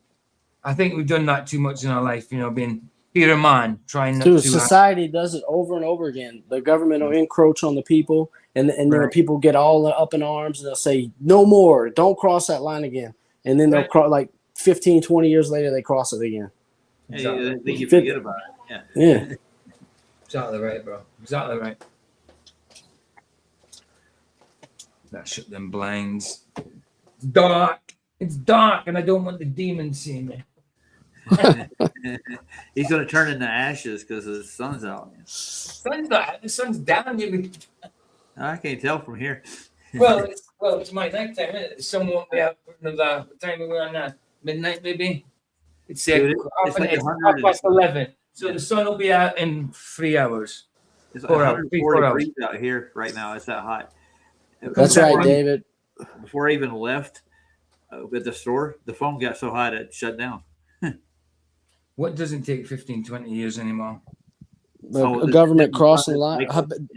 I think we've done that too much in our life. You know, being Peter Man, trying not Dude, to. society does it over and over again. The government will encroach on the people, and then the Right. people get all up in arms, and they'll say, no more, don't cross that line again. And then they'll cross, like 15, 20 years later, they cross it again. Yeah, I think you forget about it. Yeah. Exactly right, bro. Exactly right. That shut them blinds. It's dark. It's dark, and I don't want the demons seeing me. He's going to turn into ashes because the sun's out. Sun's not. The sun's down. I can't tell from here. It's my nighttime. Isn't it? The sun won't be out for another. What time are we on now? Midnight, maybe. It's Dude, it's like 11. So the sun will be out in 3 hours. It's 4 hours. 140 degrees out here right now. It's that hot. That's right, David. Before I even left at the store, the phone got so hot it shut down. What doesn't take 15, 20 years anymore? The government crossing line.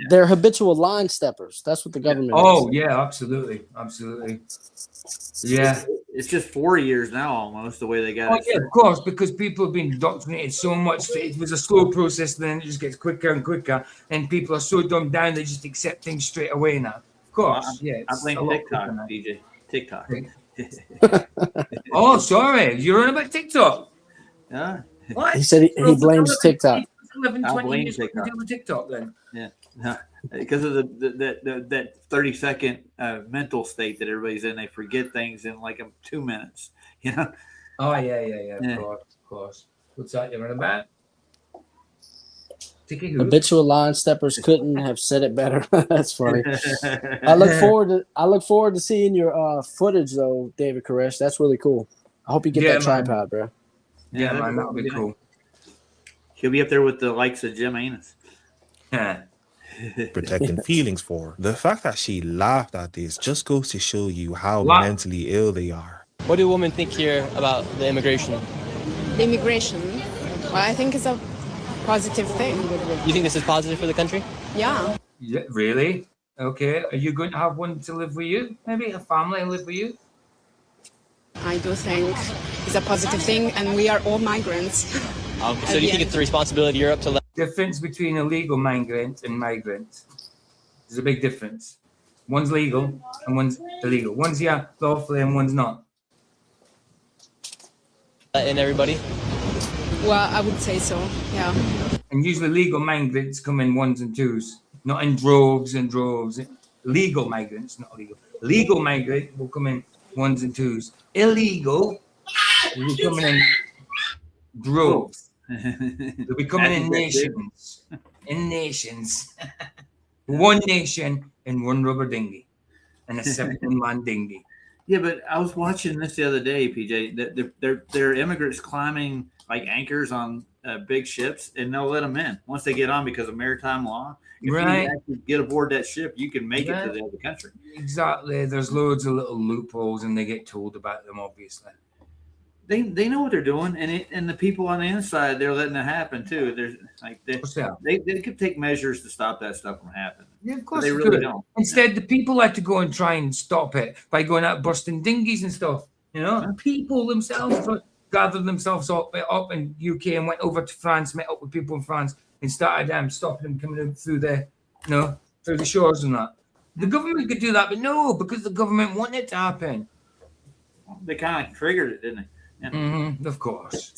They're habitual line steppers. That's what the government is. Yeah, absolutely. Yeah. It's just 4 years now almost the way they got it. Yeah, of course, because people have been indoctrinated so much. It was a slow process, then it just gets quicker and quicker, and people are so dumbed down they just accept things straight away now. Of course, yeah. I'm playing TikTok, DJ. TikTok. Oh, sorry. You're on about TikTok. Yeah. What? He said he blames TikTok. 11, I 20 blame years TikTok. to do with TikTok then. Yeah. Because of that 30-second mental state that everybody's in. They forget things in like 2 minutes. You know? Oh, yeah. Of course. What's that you're on about? Habitual line steppers couldn't have said it better. That's funny. I look forward to seeing your footage though, David Koresh. That's really cool. I hope you get that tripod, bro. Yeah, man, that would be cool. He'll be up there with the likes of Jim Anus. protecting feelings for. The fact that she laughed at this just goes to show you how mentally ill they are. What do women think here about the immigration? The immigration, well, I think it's a positive thing. You think this is positive for the country? Yeah. Yeah, really? Okay. Are you going to have one to live with you? Maybe a family live with you? I do think it's a positive thing, and we are all migrants. Okay, so do you think it's a responsibility you're up to? Difference between illegal migrant and migrant. There's a big difference. One's legal and one's illegal. One's lawfully and one's not. And everybody? Well, I would say so, yeah. And usually legal migrants come in ones and twos, not in droves and droves. Legal migrants, not illegal. Legal migrant will come in ones and twos. Illegal will be coming in droves. They'll be coming in nations. In nations. One nation in one rubber dinghy. And a 17-man dinghy. Yeah, but I was watching this the other day, PJ. They're immigrants climbing like anchors on big ships, and they'll let them in once they get on because of maritime law. If you actually get aboard that ship, you can make it to the other country. Exactly. There's loads of little loopholes, and they get told about them, obviously. They know what they're doing, and the people on the inside, they're letting it happen too. There's like they could take measures to stop that stuff from happening. Yeah, of course they they really could. don't. Instead, the people like to go and try and stop it by going out busting dinghies and stuff. You know, and people themselves gathered themselves up in UK and went over to France, met up with people in France, and started stopping them coming in through the, through the shores and that. The government could do that, but no, because the government wanted it to happen. They kind of triggered it, didn't they? Yeah. Mm-hmm. Of course.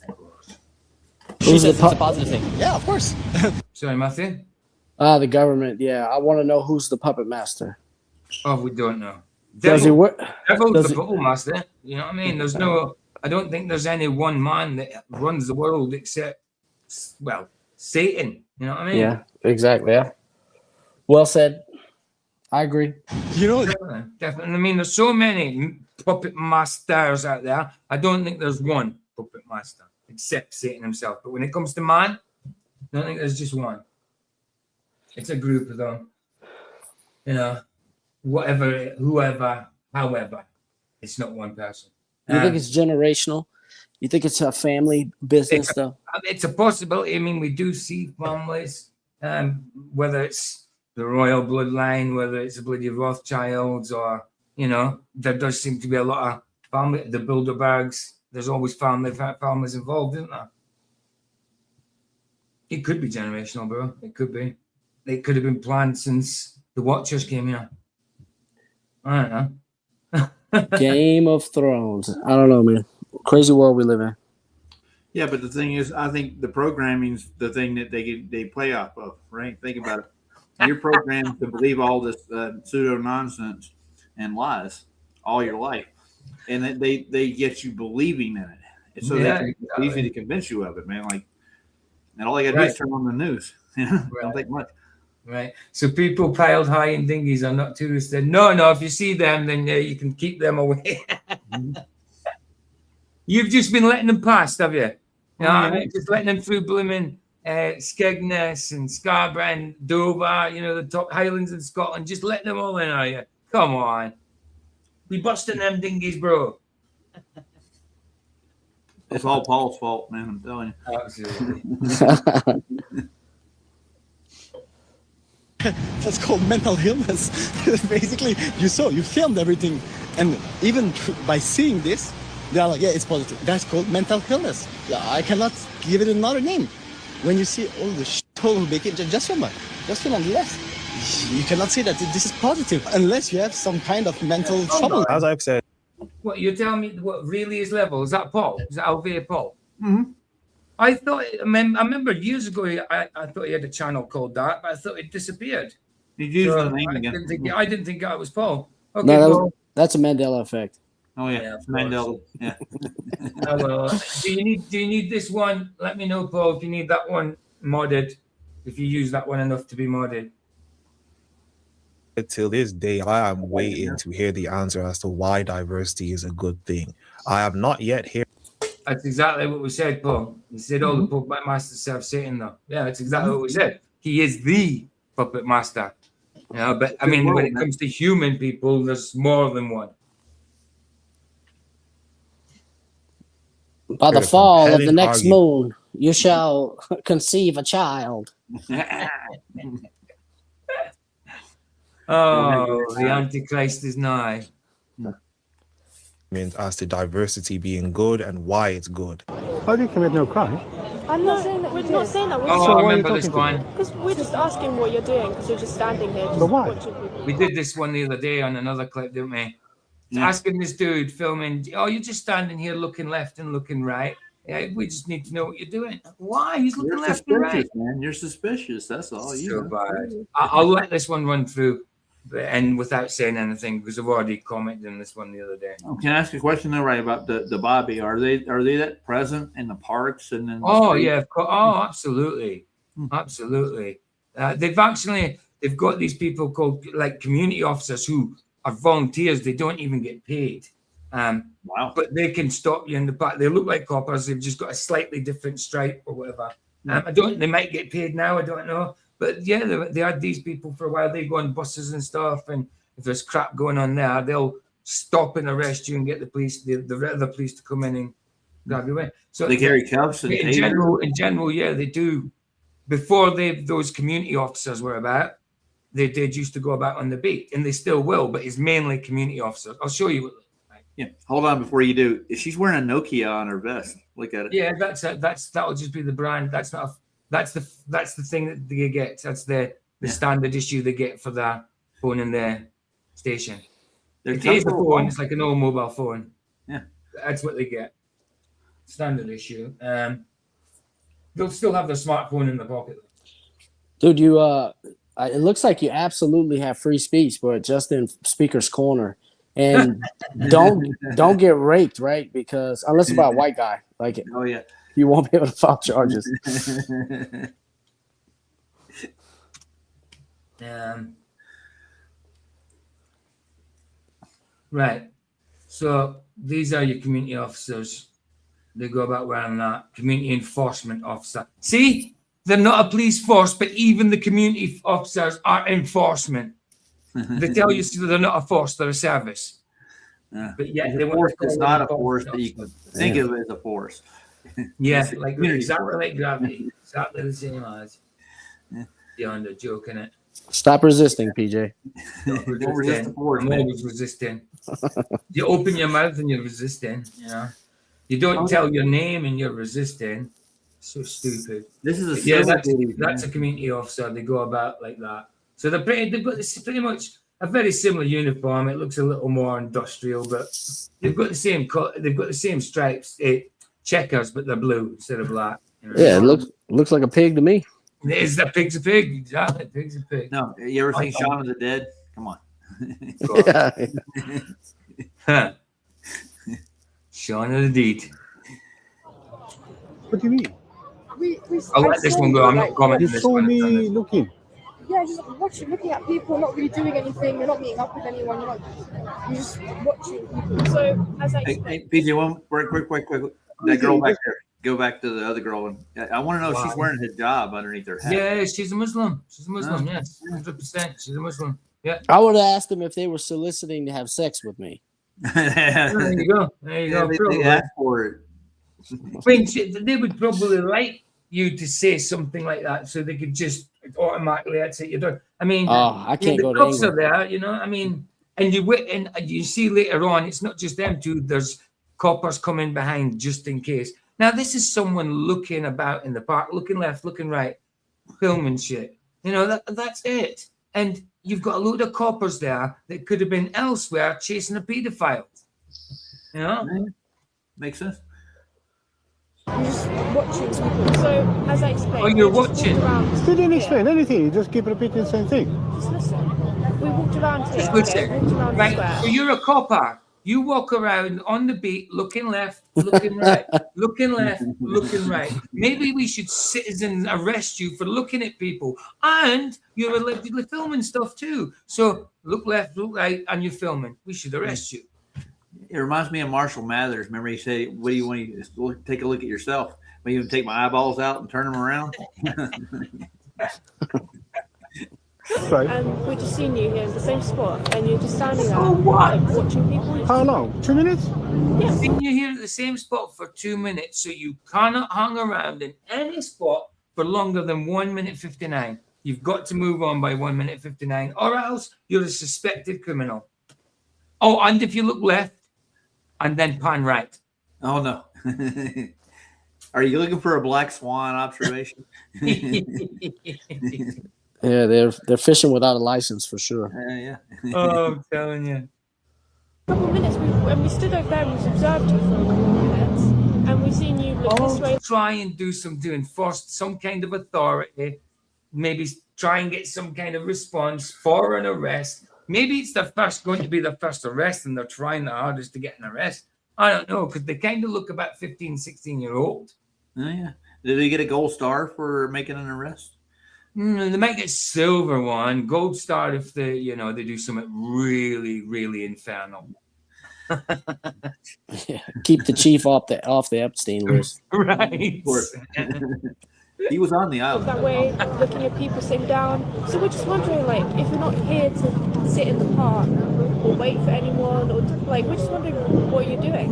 She says it's a positive thing. Yeah, of course. Sorry, Matthew? The government, yeah. I want to know who's the puppet master. Oh, we don't know. Devil's the puppet master. You know what I mean? There's I don't think there's any one man that runs the world except, Satan. You know what I mean? Yeah, exactly. Yeah. Well said. I agree. You know, definitely. I mean, there's so many puppet masters out there. I don't think there's one puppet master except Satan himself. But when it comes to man, I don't think there's just one. It's a group of them. You know, whatever, whoever, however, it's not one person. You think it's generational? You think it's a family business, though? It's a possibility. I mean, we do see families, whether it's the royal bloodline, whether it's the bloody Rothschilds, or, you know, there does seem to be a lot of family, the Bilderbergs. There's always families involved, isn't there? It could be generational, bro. It could be. It could have been planned since the Watchers came here. I don't know. Game of Thrones. I don't know, man. Crazy world we live in. Yeah, but the thing is, I think the programming's the thing that they play off of, right? Think about it. You're programmed to believe all this pseudo nonsense and lies all your life, and they get you believing in it. And so it's easy to convince you of it, man. Like, and all I got to do is turn on the news. You know, don't take much. Right. So people piled high in dinghies are not tourists. Then no. If you see them, then you can keep them away. You've just been letting them pass, have you? You know, I mean, just letting them through blooming Skegness and Scarborough and Dover, you know, the top Highlands in Scotland. Just letting them all in, are you? Come on. We busting them dinghies, bro. It's all Paul's fault, man. I'm telling you. Absolutely. That's called mental illness. Basically, you filmed everything, and even by seeing this, they're like, yeah, it's positive. That's called mental illness. Yeah, I cannot give it another name. When you see all the shit who make it, just film it. Just film on the left. You cannot say that this is positive unless you have some kind of mental trouble. As I've said. What, you're telling me what really is level? Is that Paul? Is that Alvea Paul? Mm-hmm. I thought, I remember years ago, I thought he had a channel called that, but I thought it disappeared. He used the name again. I didn't think that was Paul. Okay, No, that's a Mandela effect. Oh yeah, Mandela. Yeah. Oh, well, do you need this one? Let me know, Paul, if you need that one modded. If you use that one enough to be modded. Till this day, I am waiting to hear the answer as to why diversity is a good thing. I have not yet heard. That's exactly what we said, Paul. You said all the puppet masters have Satan, though. Yeah, that's exactly what we said. He is the puppet master. You know, but I mean, when it comes to human people, there's more than one. By the fall of the next moon, you shall conceive a child. Oh, the Antichrist is nigh. As to diversity being good and why it's good. How do you commit no crime? I'm not saying that we're not saying that. I remember this one. Because we're just asking what you're doing because you're just standing here. But why? We did this one the other day on another clip, didn't we? Asking this dude filming, oh, you're just standing here looking left and looking right. Yeah, we just need to know what you're doing. Why? He's looking left and right. Man. You're suspicious. That's all. So bad. I'll let this one run through, and without saying anything, because I've already commented on this one the other day. Can I ask a question though, right, about the Bobby? Are they that present in the parks and then? Yeah, of course. Oh, absolutely, absolutely. They've got these people called like community officers who are volunteers. They don't even get paid. Wow. But they can stop you in the back. They look like coppers. They've just got a slightly different stripe or whatever. They might get paid now. I don't know. But yeah, they had these people for a while. They go on buses and stuff. And if there's crap going on there, they'll stop and arrest you and get the police, the police to come in and grab you away. So they carry cuffs and in general, yeah, they do. Before those community officers were about, they did used to go about on the beat, and they still will, but it's mainly community officers. I'll show you what. Yeah, hold on before you do. She's wearing a Nokia on her vest. Look at it. Yeah, that'll just be the brand. That's the thing that they get. That's the standard issue they get for their phone in their station. It is a phone. It's like an old mobile phone. Yeah, that's what they get. Standard issue. They'll still have their smartphone in the pocket. Dude, you it looks like you absolutely have free speech, but just in Speaker's Corner. And don't get raped, right? Because unless it's about a white guy, like you won't be able to file charges. Right. So these are your community officers. They go about wearing that. Community enforcement officer. See, they're not a police force, but even the community officers are enforcement. They tell you they're not a force; they're a service. But yet they want to call it's it not a enforcement force that you can officer. think of as a force. Yeah, It's a like community exactly force. like gravity. Exactly the same as. Beyond a joke, innit? Stop resisting, PJ. Don't resist the force, I'm man. always resisting. You open your mouth and you're resisting. You know, you don't Oh, tell your name and you're resisting. So stupid. This is a But yeah, civil that's duty, a man. community officer. They go about like that. So they've got this pretty much a very similar uniform. It looks a little more industrial, but they've got the same they've got the same stripes, checkers, but they're blue instead of black. You know? Yeah, it looks like a pig to me. Is that pig's a pig? Exactly, pig's a pig. No, you ever seen Shaun of the Dead? Come on. Yeah. Shaun of the Deed. What do you mean? I'll let this one go. I'm not commenting You this saw one. me looking. Yeah, just watching, looking at people, not really doing anything. You're not meeting up with anyone. You're just watching people. So as I Hey, PJ, one quick. That girl back there. Go back to the other girl. And I want to know if she's wearing a hijab underneath her hat. Yeah, she's a Muslim. She's a Muslim. Yes, 100%. She's a Muslim. Yeah. I would have asked them if they were soliciting to have sex with me. There you go. There you go. They asked for it. I mean, they would probably like you to say something like that so they could just automatically that's it, you're done. I mean, I can't the go to cops are England. there, you know. I mean, and you see later on, it's not just them two. There's coppers coming behind just in case. Now, this is someone looking about in the park, looking left, looking right, filming shit. You know, that's it. And you've got a load of coppers there that could have been elsewhere chasing a paedophile. You know? Makes sense. You're just watching people. So as I explained, Oh, you're we just watching. walked around You didn't here. explain anything. You just keep repeating the same thing. Just listen. We walked around here. Just Okay? listen. Walked around the Right. square. So you're a copper. You walk around on the beat, looking left, looking right, looking left, looking right. Maybe we should citizen arrest you for looking at people, and you're allegedly filming stuff too. So look left, look right, and you're filming. We should arrest you. It reminds me of Marshall Mathers. Remember he said, "What do you want to take a look at yourself? When you take my eyeballs out and turn them around." Right. And we just seen you here in the same spot, and you're just standing there, So what? like, watching people. How long? 2 minutes? Yes. Seen you here at the same spot for 2 minutes, so you cannot hang around in any spot for longer than 1 minute 59. You've got to move on by 1 minute 59, or else you're a suspected criminal. Oh, and if you look left and then pan right. Oh no. Are you looking for a black swan observation? Yeah, they're fishing without a license for sure. Yeah. Oh, I'm telling you. A couple of minutes, we stood over there and we observed you for a couple of minutes, and we seen you look this way. Try and to enforce some kind of authority, maybe try and get some kind of response for an arrest. Maybe it's going to be the first arrest and they're trying their hardest to get an arrest. I don't know, because they kind of look about 15, 16-year-old. Oh yeah. Did they get a gold star for making an arrest? They might get silver one, gold star if they do something really, really infernal. Yeah, keep the chief off the Epstein list. Right. Of course. He was on the island. That way, looking at people sitting down. So we're just wondering, like, if you're not here to sit in the park or wait for anyone, or like, we're just wondering what you're doing.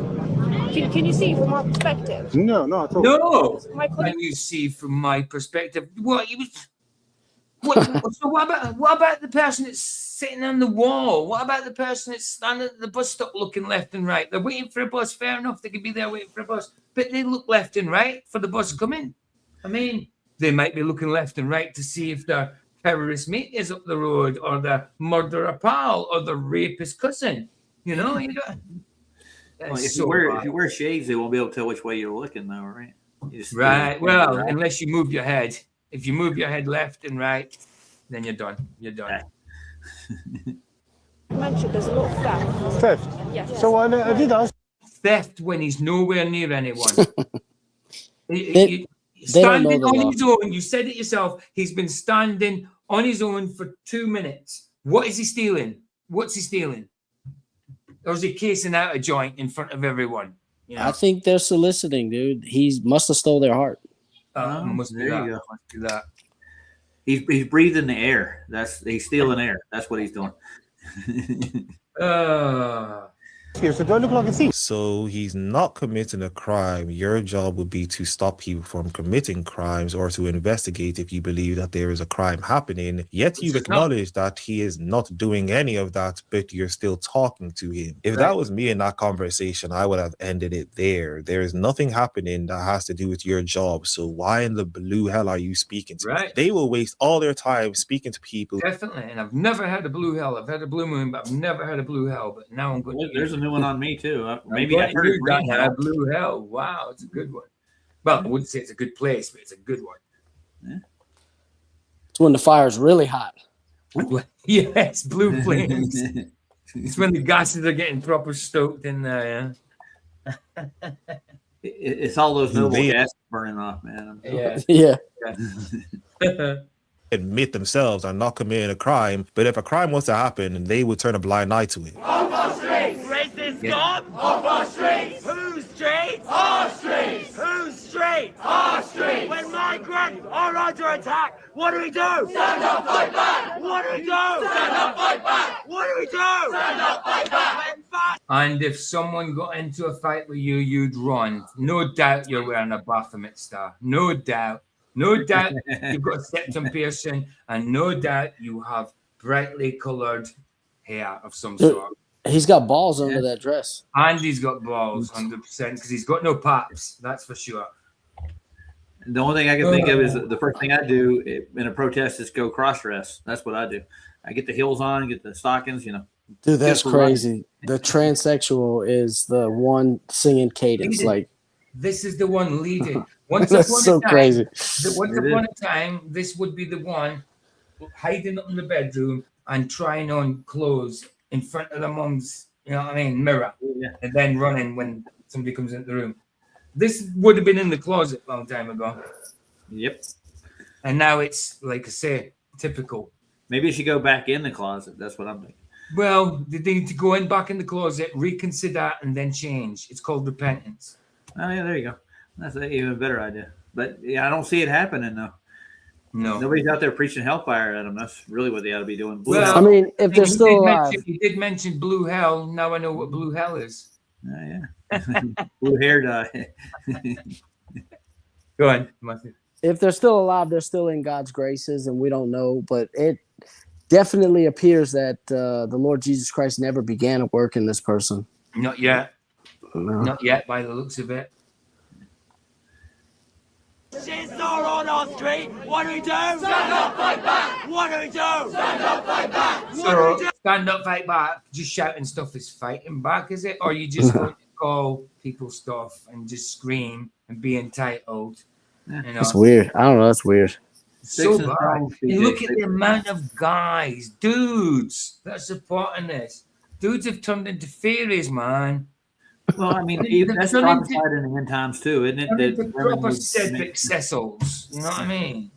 Can you see from our perspective? No, not at all. No. My colleague- Can you see from my perspective? So what about the person that's sitting on the wall? What about the person that's standing at the bus stop looking left and right? They're waiting for a bus. Fair enough, they could be there waiting for a bus, but they look left and right for the bus coming. I mean, they might be looking left and right to see if their terrorist mate is up the road, or their murderer pal, or the rapist cousin. You know, Well, if you wear shades, they won't be able to tell which way you're looking, though, right? Right. Well, unless you move your head. If you move your head left and right, then you're done. You're done. You mentioned there's a lot of theft. Theft? Yes. So I did ask. Theft when he's nowhere near anyone. They don't know Standing the on law. his own. You said it yourself. He's been standing on his own for 2 minutes. What is he stealing? What's he stealing? Or is he casing out a joint in front of everyone? You know? I think they're soliciting, dude. He must have stole their heart. Must be that. Must be that. He's breathing the air. He's stealing air. That's what he's doing. Here, so do I look like a thief? So he's not committing a crime. Your job would be to stop people from committing crimes or to investigate if you believe that there is a crime happening. Yet you've acknowledged that he is not doing any of that, but you're still talking to him. If that was me in that conversation, I would have ended it there. There is nothing happening that has to do with your job. So why in the blue hell are you speaking to me? They will waste all their time speaking to people. Definitely. And I've never had a blue hell. I've had a blue moon, but I've never had a blue hell. But now I'm going to. There's a new one on me too. Maybe I heard that had blue hell. Wow, it's a good one. Well, I wouldn't say it's a good place, but it's a good one. Yeah. It's when the fire's really hot. Yes, blue flames. It's when the gases are getting proper stoked in there. It's all those noble gases burning off, man. Yeah. Admit themselves are not committing a crime, but if a crime was to happen, they would turn a blind eye to it. Off our streets! Racist gone? Off our streets! Whose streets? Our streets! Whose streets? Our streets! When migrants are under attack, what do we do? Stand up, fight back! What do we do? Stand up, fight back! What do we do? Stand up, fight back! And if someone got into a fight with you, you'd run. No doubt you're wearing a Baphomet star. No doubt. No doubt you've got a septum piercing, and no doubt you have brightly coloured hair of some sort. He's got balls under that dress. And he's got balls, 100%, because he's got no paps, that's for sure. The only thing I can think of is the first thing I do in a protest is go cross-dress. That's what I do. I get the heels on, get the stockings, you know. Dude, that's crazy. The transsexual is the one singing cadence. Like, this is the one leading. That's so crazy. Once upon a time, this would be the one hiding up in the bedroom and trying on clothes in front of the mum's, you know what I mean, mirror, and then running when somebody comes into the room. This would have been in the closet a long time ago. Yep. And now it's, like I say, typical. Maybe you should go back in the closet. That's what I'm thinking. Well, they need to go back in the closet, reconsider, and then change. It's called repentance. Oh, yeah, there you go. That's an even better idea. But yeah, I don't see it happening though. No, nobody's out there preaching hellfire at them. That's really what they ought to be doing. I mean, if they're still alive, you did mention blue hell. Now I know what blue hell is. Yeah, blue hair dye. Go on, Matthew. If they're still alive, they're still in God's graces, and we don't know. But it definitely appears that the Lord Jesus Christ never began a work in this person. Not yet. No. Not yet, by the looks of it. Shit's all on our street. What do we do? Stand up, fight back. What do we do? Stand up, fight back. What do we do? Stand up, fight back. Just shouting stuff is fighting back, is it? Or you just going to call people stuff and just scream and be entitled? You know? That's weird. I don't know. That's weird. So bad. And look at the amount of guys, dudes, that are supporting this. Dudes have turned into fairies, man. Well, I mean, that's prophesied in the end times too, isn't it? That proper Cedric Cecils, you know what I mean?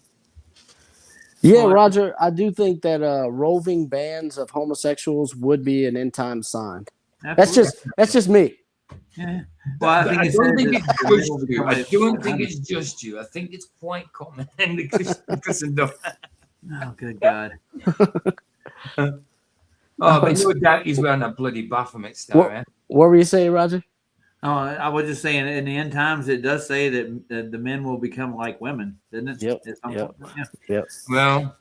Yeah, Roger, I do think that roving bands of homosexuals would be an end time sign. Absolutely. That's just me. Yeah. Well, I don't think it's just you. I think it's quite common in the Christendom. Oh, good God. Oh, but no doubt he's wearing a bloody Baphomet star, eh? What were you saying, Roger? Oh, I was just saying, in the end times, it does say that the men will become like women, doesn't it? Yep. Well,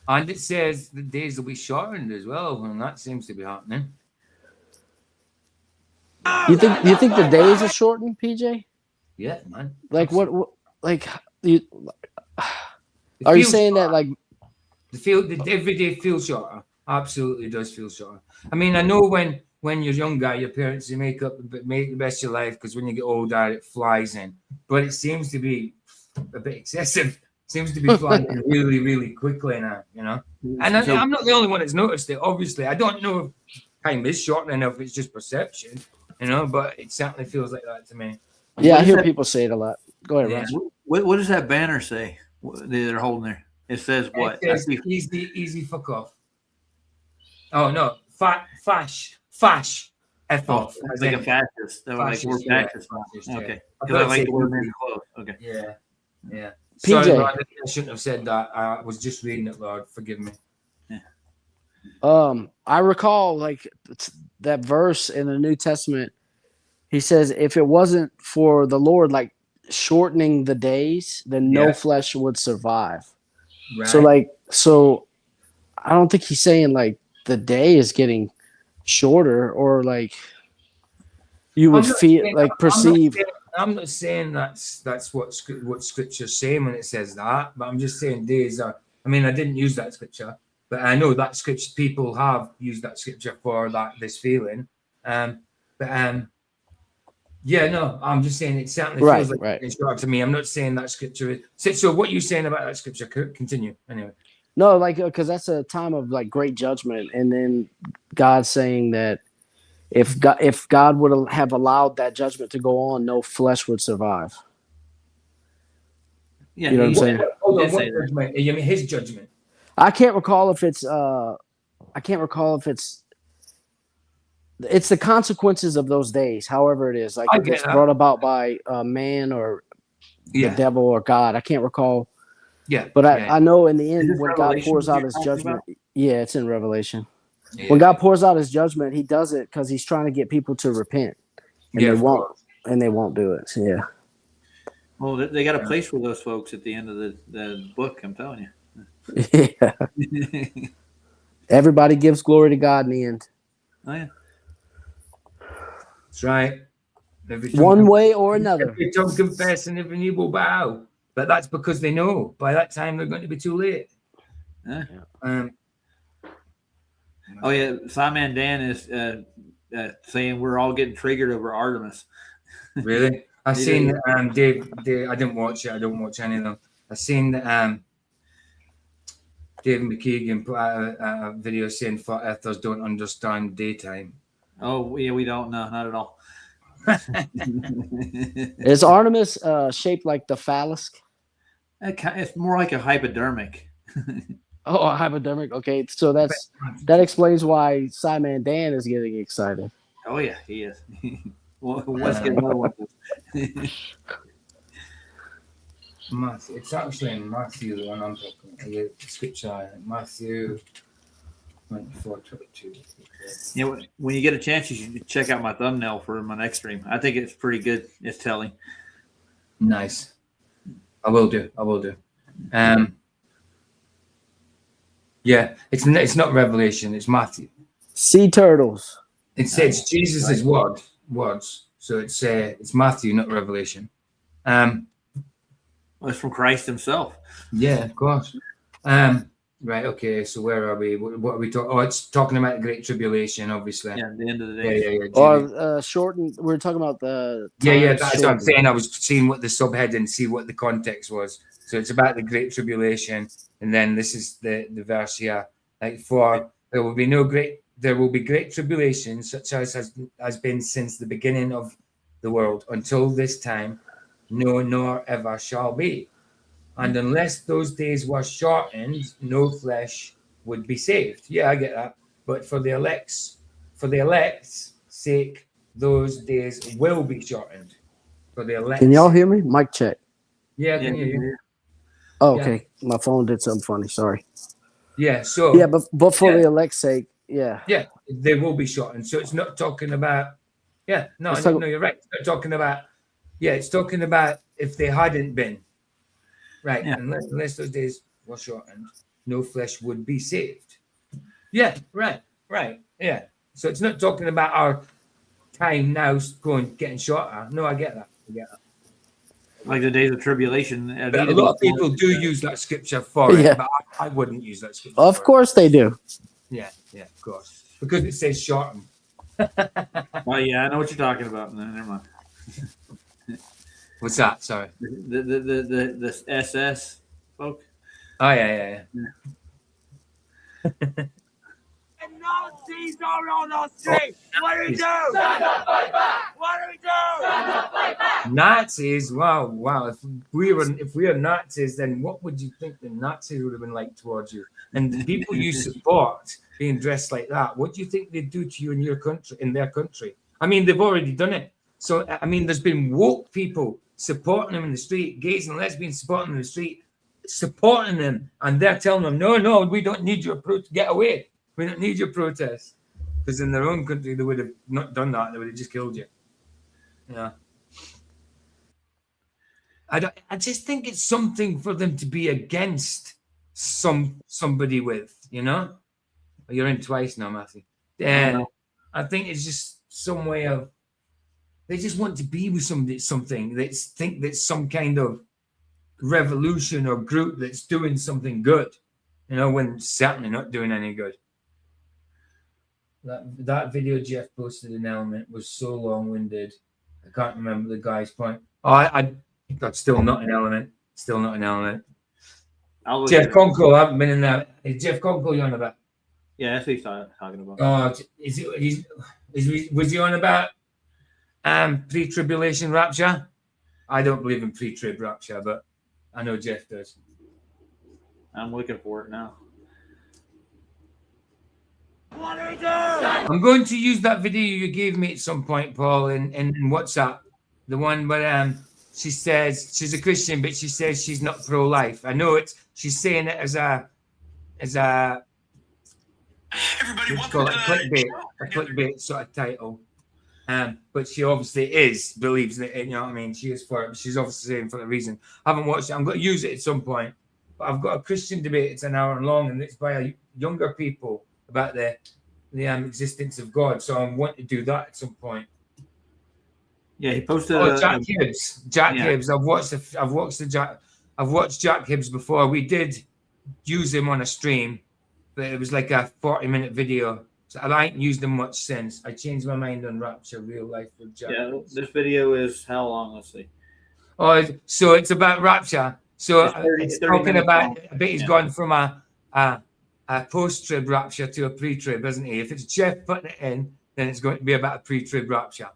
and it says the days will be shortened as well, and that seems to be happening. You think the days are shortened, PJ? Yeah, man. Like what like you? Are you saying that like the every day feels shorter? Absolutely does feel shorter. I mean, I know when you're younger, your parents you make the best of your life because when you get older, it flies in. But it seems to be a bit excessive. It seems to be flying really, really quickly now. You know, and I'm not the only one that's noticed it. Obviously, I don't know if time is shortening or if it's just perception. You know, but it certainly feels like that to me. Yeah, I hear people say it a lot. Go ahead, Roger. What does that banner say? They're holding there. It says what? It says easy fuck off. Oh no, fash. F Oh, off. like a fascist. They're like we're fascist. Yeah. Okay. I Because I like said the word easy. men's clothes. Okay. Yeah. PJ. Sorry, Lord, I shouldn't have said that. I was just reading it, Lord. Forgive me. I recall like that verse in the New Testament. He says, if it wasn't for the Lord, like shortening the days, then no flesh would survive. Right. So I don't think he's saying like the day is getting shorter or like you would perceive. I'm not saying that's what scripture's saying when it says that, but I'm just saying days are. I mean, I didn't use that scripture, but I know that scripture people have used that scripture for this feeling. Yeah, no, I'm just saying it certainly feels like it's short to me. I'm not saying that scripture is. So what are you saying about that scripture? Continue anyway. No, like because that's a time of like great judgment, and then God saying that if God would have allowed that judgment to go on, no flesh would survive. Yeah, you know what I'm saying? Hold on, what judgment? You mean his judgment? I can't recall if it's it's the consequences of those days, however it is. Like if it's brought about by man or the devil or God. I can't recall. Yeah. But I know in the end when God Revelation pours out you're his talking judgment. about? Yeah, it's in Revelation. Yeah. When God pours out his judgment, he does it because he's trying to get people to repent. And they won't do it. So, yeah. Well, they got a place for those folks at the end of the book, I'm telling you. Yeah. Everybody gives glory to God in the end. Oh, yeah. That's right. One way or another. Every tongue confess and every knee will bow. But that's because they know by that time they're going to be too late. Yeah. Oh yeah, Simon Dan is saying we're all getting triggered over Artemis. Really? I seen Dave. I didn't watch it. I don't watch any of them. I seen Dave McKeegan put out a video saying flat earthers don't understand daytime. Oh yeah, we don't. No, not at all. Is Artemis shaped like the phallus? It's more like a hypodermic. Oh, a hypodermic. Okay, so that explains why Simon Dan is getting excited. Oh yeah, he is. Well, let's get another one. Matthew. It's actually in Matthew the one I'm talking about. The scripture, Matthew 24:22. Yeah, when you get a chance, you should check out my thumbnail for my next stream. I think it's pretty good. It's telling. Nice. I will do. Yeah, it's not Revelation. It's Matthew. Sea turtles. It says Jesus' words. So it's Matthew, not Revelation. Well, it's from Christ himself. Yeah, of course. Right. Okay. So where are we? What are we talking? Oh, it's talking about the Great Tribulation, obviously. Yeah, the end of the day. Yeah. Or shortened. We're talking about the. Yeah. That's what I'm saying. I was seeing what the subhead and see what the context was. So it's about the Great Tribulation, and then this is the verse here. Like there will be great tribulation, such as has been since the beginning of the world until this time, no, nor ever shall be. And unless those days were shortened, no flesh would be saved. Yeah, I get that. But for the elect's sake, those days will be shortened. For the elect. Can y'all hear me? Mic check. Yeah, I can hear you. Oh, okay. Yeah. My phone did something funny. Sorry. Yeah. So. Yeah, but for the elect's sake, yeah. Yeah, they will be shortened. So it's not talking about. Yeah. No, you're right. It's not talking about. Yeah, it's talking about if they hadn't been. Right, yeah. Unless those days were shortened, no flesh would be saved. Yeah, right, yeah. So it's not talking about our time now getting shorter. No, I get that. Like the days of tribulation. But a lot of people do use that scripture for it, but I wouldn't use that scripture. Of course they do. Yeah, of course. Because it says shortened. Oh, yeah, I know what you're talking about. No, never mind. What's that? Sorry. The SS folk. Oh yeah. Nazis are on our street. What do we do? Stand up, fight back. What do we do? Stand up, fight back. Nazis, wow. If we are Nazis, then what would you think the Nazis would have been like towards you? And the people you support being dressed like that, what do you think they'd do to you in your country, in their country? I mean, they've already done it. So, I mean, there's been woke people supporting them in the street, gays and lesbians supporting them in the street, supporting them, and they're telling them, no, we don't need your protest. Get away. We don't need your protest. Because in their own country, they would have not done that. They would have just killed you. Yeah. I just think it's something for them to be against somebody with, you know? You're in twice now, Matthew. I think it's just some way of, they just want to be with something. They think that's some kind of revolution or group that's doing something good, you know, when certainly not doing any good. That video Jeff posted in Element was so long-winded. I can't remember the guy's point. That's still not an Element. Still not an Element. Jeff Conkle, I haven't been in that. Is Jeff Conkle you on about? Yeah, that's what he's talking about. Was he on about pre-tribulation rapture? I don't believe in pre-trib rapture, but I know Jeff does. I'm looking for it now. I'm going to use that video you gave me at some point, Paul, in WhatsApp. The one where she says she's a Christian, but she says she's not pro-life. I know she's saying it as a clickbait sort of title. But she obviously believes that, you know what I mean? She is for it. She's obviously saying for a reason. I haven't watched it. I'm going to use it at some point. But I've got a Christian debate. It's an hour long, and it's by younger people about the existence of God. So I want to do that at some point. Yeah, he posted. Jack Hibbs. Hibbs. I've watched Jack Hibbs before. We did use him on a stream, but it was like a 40-minute video. So I ain't used him much since. I changed my mind on Rapture Real Life with Jack. Yeah, Hibbs. this video is how long? Let's see. Oh, so it's about Rapture. So it's talking about. I bet he's gone from a post-trib rapture to a pre-trib, isn't he? If it's Jeff putting it in, then it's going to be about a pre-trib rapture.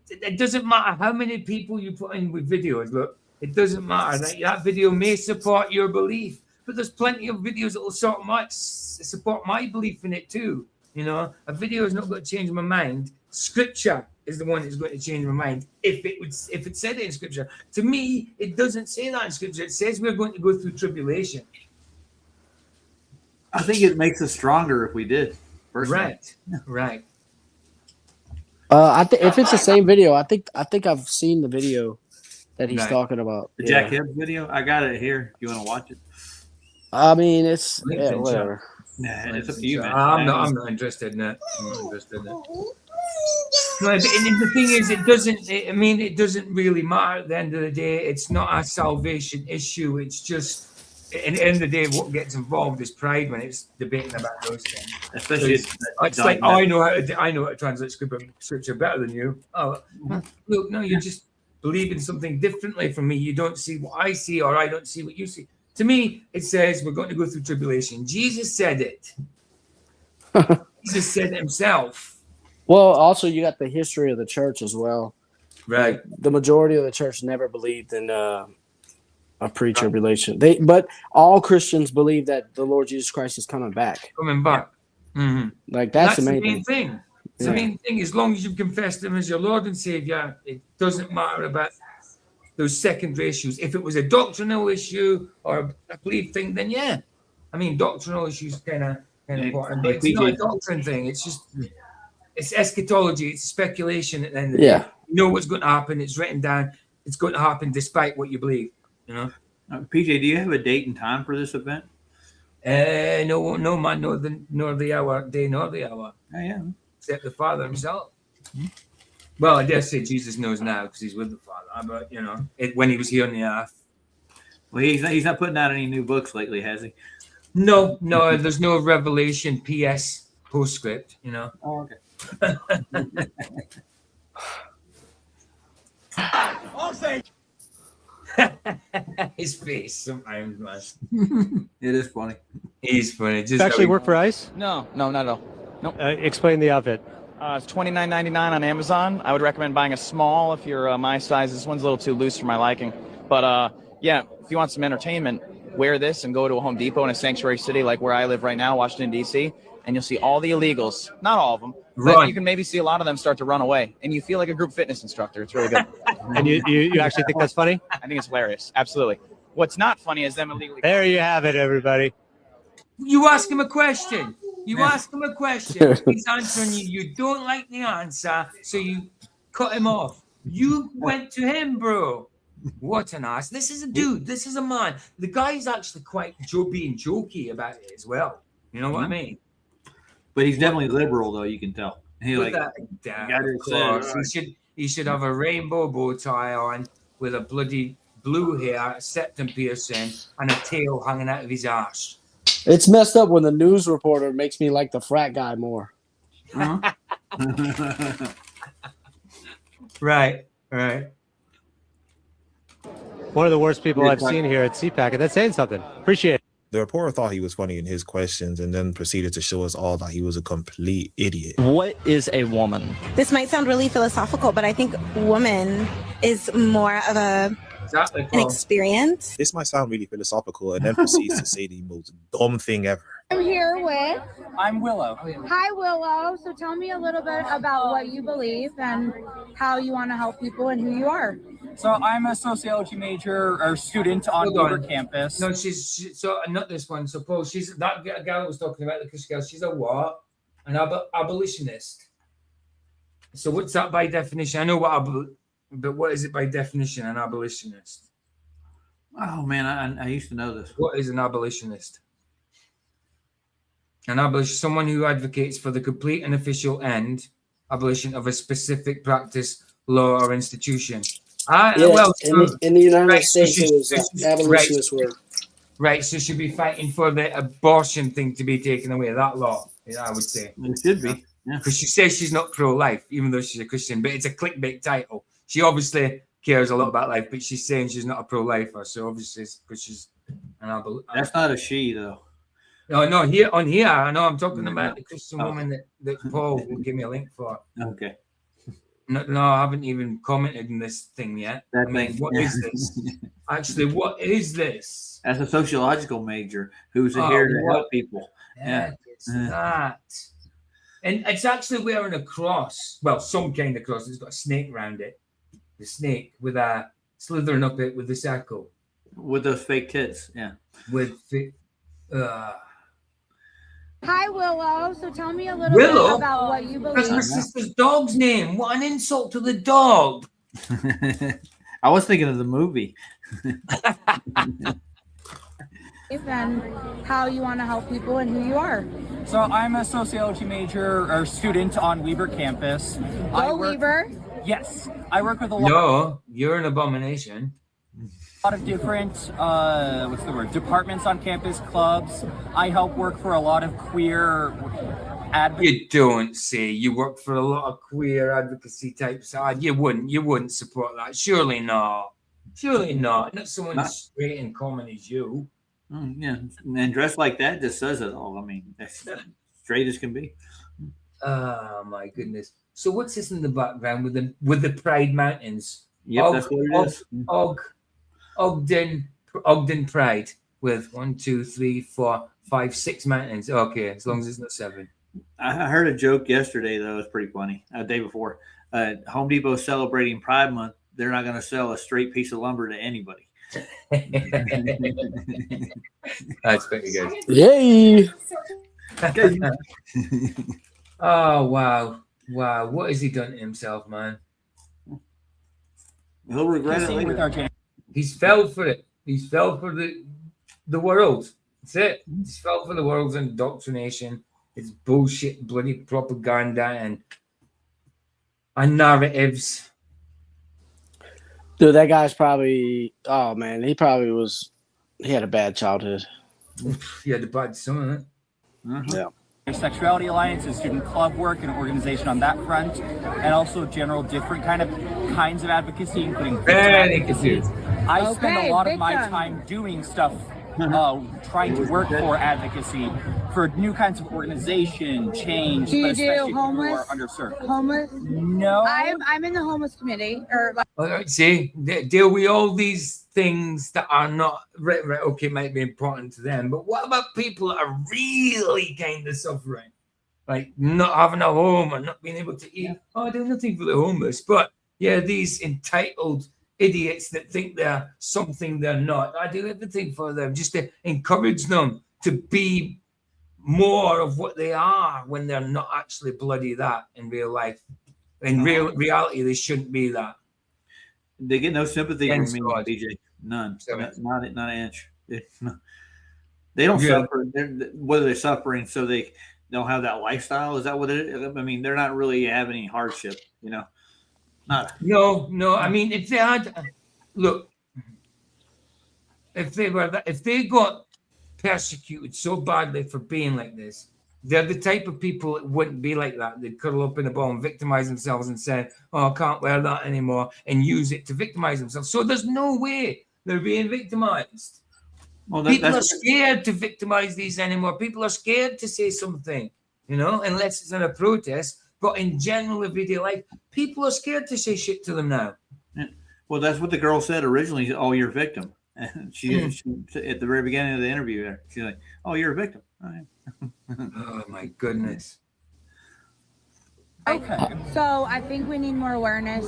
It doesn't matter how many people you put in with videos. Look, it doesn't matter. That video may support your belief, but there's plenty of videos that will support my belief in it too. You know, a video is not going to change my mind. Scripture is the one that's going to change my mind. If it said it in Scripture, to me, it doesn't say that in Scripture. It says we're going to go through tribulation. I think it makes us stronger if we did. Personally. Right. I think if it's the same video, I think I've seen the video that he's talking about. The Jack Hibbs video. I got it here. You want to watch it? I mean, it's whatever. Nah, it's up to you, man. I'm not interested in it. No, and the thing is, it doesn't really matter at the end of the day. It's not a salvation issue. It's just, at the end of the day, what gets involved is pride when it's debating about those things. Especially, it's like, I know how to translate scripture better than you. Oh, look, no, you just believe in something differently from me. You don't see what I see, or I don't see what you see. To me, it says we're going to go through tribulation. Jesus said it. Jesus said it himself. Well, also you got the history of the church as well. Right. The majority of the church never believed in a pre-tribulation. But all Christians believe that the Lord Jesus Christ is coming back. Mm-hmm. Like that's the main thing. It's the main thing. As long as you confess him as your Lord and Savior, it doesn't matter about those secondary issues. If it was a doctrinal issue or a belief thing, then yeah. I mean, doctrinal issues kind of important, but it's not a doctrine thing. It's just, it's eschatology. It's speculation at the end of the day. You know what's going to happen. It's written down. It's going to happen despite what you believe. You know. PJ, do you have a date and time for this event? No man, nor the hour, day nor the hour. Oh, yeah. Except the Father himself. Mm-hmm. Well, I dare say Jesus knows now because he's with the Father. But you know, when he was here on the earth. Well, he's not putting out any new books lately, has he? No, there's no Revelation PS postscript, you know. Oh, okay. His face sometimes, man. It is funny. He's funny. Just actually work for ICE? No, not at all. Nope. Explain the outfit. It's $29.99 on Amazon. I would recommend buying a small if you're my size. This one's a little too loose for my liking. But yeah, if you want some entertainment, wear this and go to a Home Depot in a sanctuary city like where I live right now, Washington, D.C., and you'll see all the illegals. Not all of them, but you can maybe see a lot of them start to run away, and you feel like a group fitness instructor. It's really good. And you actually think that's funny? I think it's hilarious. Absolutely. What's not funny is them illegally. There you have it, everybody. You ask him a question. You ask him a question. He's answering you. You don't like the answer, so you cut him off. You went to him, bro. What an ass. This is a dude. This is a man. The guy's actually quite being jokey about it as well. You know what I mean? But he's definitely liberal, though. You can tell. He With like that, got of it course. said, He should have a rainbow bow tie on with a bloody blue hair, septum piercing, and a tail hanging out of his arse. It's messed up when the news reporter makes me like the frat guy more. Right. One of the worst people I've seen here at CPAC, and that's saying something. Appreciate it. The reporter thought he was funny in his questions and then proceeded to show us all that he was a complete idiot. What is a woman? This might sound really philosophical, but I think woman is more of an experience. This might sound really philosophical and then proceeds to say the most dumb thing ever. I'm here with. I'm Willow. Hi, Willow. So tell me a little bit about what you believe and how you want to help people and who you are. So I'm a sociology major or student on Weaver campus. No, so not this one. So Paul, she's that girl was talking about the Christian girl. She's a what? An abolitionist. So what's that by definition? I know but what is it by definition? An abolitionist. Oh man, I used to know this. What is an abolitionist? An abolitionist, someone who advocates for the complete and official abolition of a specific practice, law, or institution. In the United States, it was abolitionists were. Right, so she'd be fighting for the abortion thing to be taken away, that law, I would say. It should be, yeah. Because she says she's not pro-life, even though she's a Christian, but it's a clickbait title. She obviously cares a lot about life, but she's saying she's not a pro-lifer, so obviously it's because she's an abolitionist. That's not a she, though. No, I know I'm talking about the Christian woman that Paul will give me a link for. Okay. No, I haven't even commented on this thing yet. What is this? Actually, what is this? As a sociological major who's here to help people. Yeah, it's that. And it's actually wearing a cross. Well, some kind of cross. It's got a snake around it. The snake with a slithering up it with the circle. With those fake tits, yeah. Hi, Willow. So tell me a little bit about what you believe. That's my sister's dog's name. What an insult to the dog. I was thinking of the movie. And how you want to help people and who you are. So I'm a sociology major or student on Weaver campus. Weaver. Yes. I work with a lot. No, you're an abomination. A lot of different departments on campus, clubs. I help work for a lot of queer advocacy. You don't say. You work for a lot of queer advocacy types. You wouldn't support that. Surely not. Not someone as straight and common as you. Yeah, and dressed like that just says it all. I mean, that's straight as can be. Oh my goodness. So what's this in the background with the Pride Mountains? Yep, that's what it is. Ogden Pride with 1, 2, 3, 4, 5, 6 mountains. Okay, as long as it's not 7. I heard a joke yesterday though. It was pretty funny. The day before, Home Depot celebrating Pride Month. They're not going to sell a straight piece of lumber to anybody. That's pretty good. Yay! Oh wow! What has he done to himself, man? He'll regret it later. He's fell for it. He's fell for the world. That's it. He's fell for the world's indoctrination. It's bullshit, bloody propaganda and narratives. Dude, that guy's probably. Oh man, he had a bad childhood. He had a bad son. Yeah. Sexuality Alliance is student club work and organization on that front, and also general different kinds of advocacy, including advocacy. I spend a lot of my time doing stuff, trying to work for advocacy for new kinds of organization, change, Do you but especially do homeless? people who are underserved. Homeless? No. I'm in the homeless committee, or like, See, they deal with all these things that are not right, okay, might be important to them, but what about people that are really kind of suffering, like not having a home and not being able to eat? Oh, I do nothing for the homeless, but yeah, these entitled idiots that think they're something they're not. I do everything for them just to encourage them to be more of what they are when they're not actually bloody that in real life. In reality, they shouldn't be that. They get no sympathy from me, God. BJ. None. Not an inch. They don't suffer. Whether they're suffering so they don't have that lifestyle, is that what it is? I mean, they're not really having any hardship, you know. No. I mean, if they had, look, if they got persecuted so badly for being like this, they're the type of people that wouldn't be like that. They'd curl up in a ball and victimize themselves and say, "Oh, I can't wear that anymore," and use it to victimize themselves. So there's no way they're being victimized. Well, People are scared to victimize these anymore. People are scared to say something, you know, unless it's in a protest. But in general, everyday life, people are scared to say shit to them now. Yeah. Well, that's what the girl said originally. Oh, you're a victim. And she at the very beginning of the interview there, she's like, "Oh, you're a victim." Oh my goodness. okay. So I think we need more awareness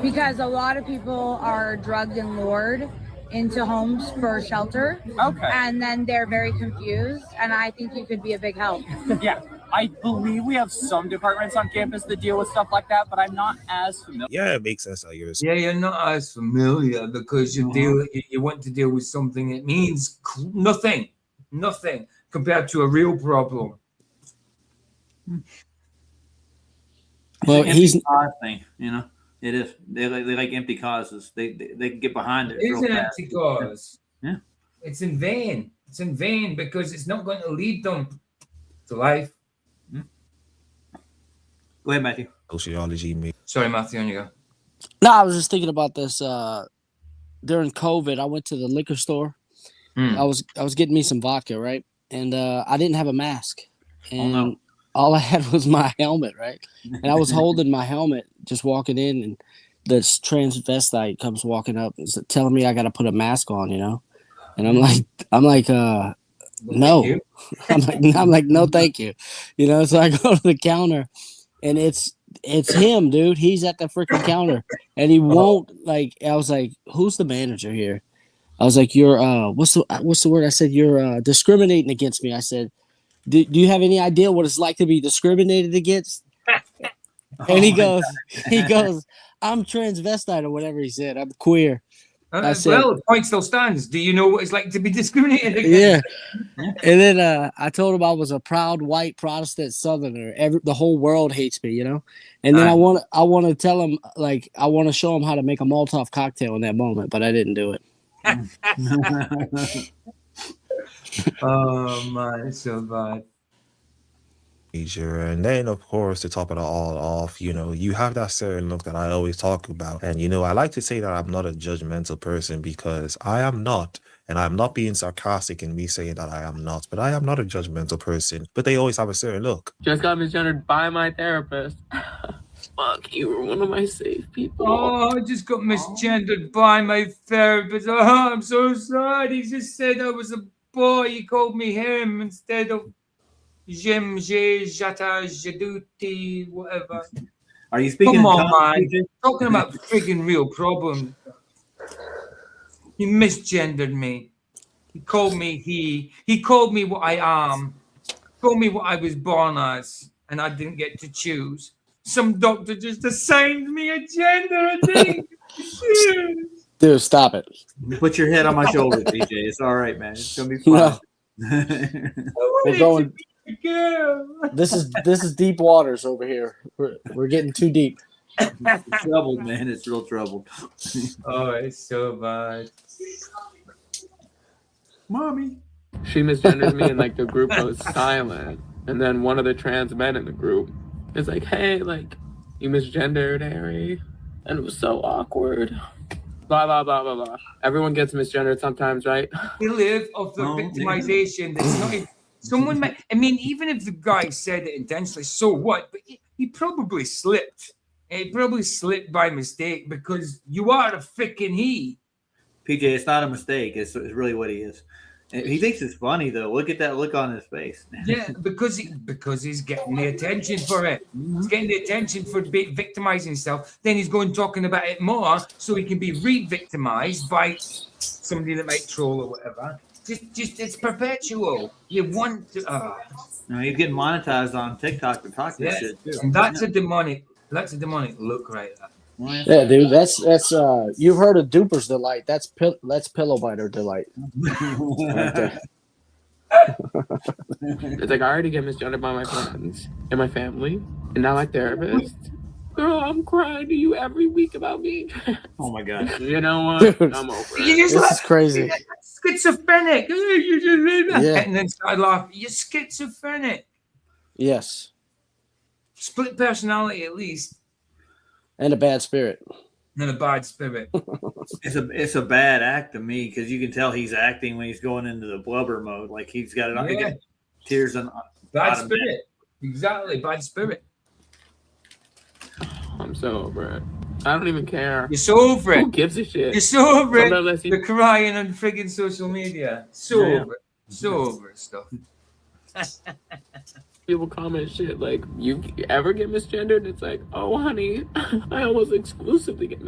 because a lot of people are drugged and lured into homes for shelter. Okay. And then they're very confused, and I think you could be a big help. Yeah, I believe we have some departments on campus that deal with stuff like that, but I'm not as familiar. Yeah, it makes sense how you're saying. Yeah, you're not as familiar because you want to deal with something that means nothing compared to a real problem. Well, he's cause thing, you know. It is. They like empty causes. They can get behind it. It is an empty cause. Yeah. It's in vain. It's in vain because it's not going to lead them to life. Go ahead, Matthew. Sociology, me. Sorry, Matthew, on you go. No, I was just thinking about this. During COVID, I went to the liquor store. I was getting me some vodka, right? And I didn't have a mask. And all I had was my helmet, right? And I was holding my helmet, just walking in, and this transvestite comes walking up and telling me I got to put a mask on, you know? And I'm like, no. I'm like, no, thank you. You know, so I go to the counter, and it's him, dude. He's at the freaking counter, and he won't, like, I was like, who's the manager here? I was like, you're, what's the word? I said, you're discriminating against me. I said, do you have any idea what it's like to be discriminated against? And he goes, I'm transvestite or whatever he said. I'm queer. I said, well, the point still stands. Do you know what it's like to be discriminated against? Yeah. And then I told him I was a proud white Protestant Southerner. The whole world hates me, you know. And then I want to tell him, like, I want to show him how to make a Molotov cocktail in that moment, but I didn't do it. Oh man, it's so bad. And then, of course, to top it all off, you know, you have that certain look that I always talk about. And, you know, I like to say that I'm not a judgmental person because I am not. And I'm not being sarcastic in me saying that I am not. But I am not a judgmental person. But they always have a certain look. Just got misgendered by my therapist. Fuck, you were one of my safe people. Oh, I just got misgendered by my therapist. Oh, I'm so sad. He just said I was a boy. He called me him instead of Jim, Jata, Jaduti, whatever. Are you speaking? Come on, man. Talking about friggin' real problems. He misgendered me. He called me he. He called me what I am. Told me what I was born as, and I didn't get to choose. Some doctor just assigned me a gender. I didn't choose. Dude, stop it. Put your head on my shoulder, DJ. It's all right, man. It's gonna be fun. We're going. This is deep waters over here. We're getting too deep. It's troubled, man. It's real troubled. Oh, it's so bad. Mommy. She misgendered me, and like the group goes silent. And then one of the trans men in the group is like, "Hey, like, you misgendered Harry," and it was so awkward. Blah blah blah blah blah. Everyone gets misgendered sometimes, right? We live off the victimization. That's not Someone might. I mean, even if the guy said it intentionally, so what? But he probably slipped. He probably slipped by mistake because you are a freaking he. PJ, it's not a mistake. It's really what he is. He thinks it's funny though. Look at that look on his face. Yeah, because he's getting the attention for it. He's getting the attention for victimizing himself. Then he's going talking about it more, so he can be re-victimized by somebody that might troll or whatever. Just it's perpetual. You want to. No, he's getting monetized on TikTok to talk this shit too. And that's a demonic look right there. Yeah, dude, that's you've heard of Duper's Delight. That's Pillow Biter Delight. Right there. It's like I already get misgendered by my friends and my family, and now my therapist. Girl, I'm crying to you every week about me. Oh my god! You know what? Dude, I'm over this is crazy. Schizophrenic. Yeah. And then I laugh. You're schizophrenic. Yes. Split personality at least. And a bad spirit. And a bad spirit. It's a bad act to me because you can tell he's acting when he's going into the blubber mode. Like he's got it on. Yeah. Tears on. Bad spirit. Exactly. Bad spirit. I'm so over it. I don't even care. You're so over it. Who gives a shit? You're so over Sometimes I it. see- You're crying on friggin' social media. So over it. So over it stuff. People comment shit like, you ever get misgendered? It's like, oh, honey, I almost exclusively get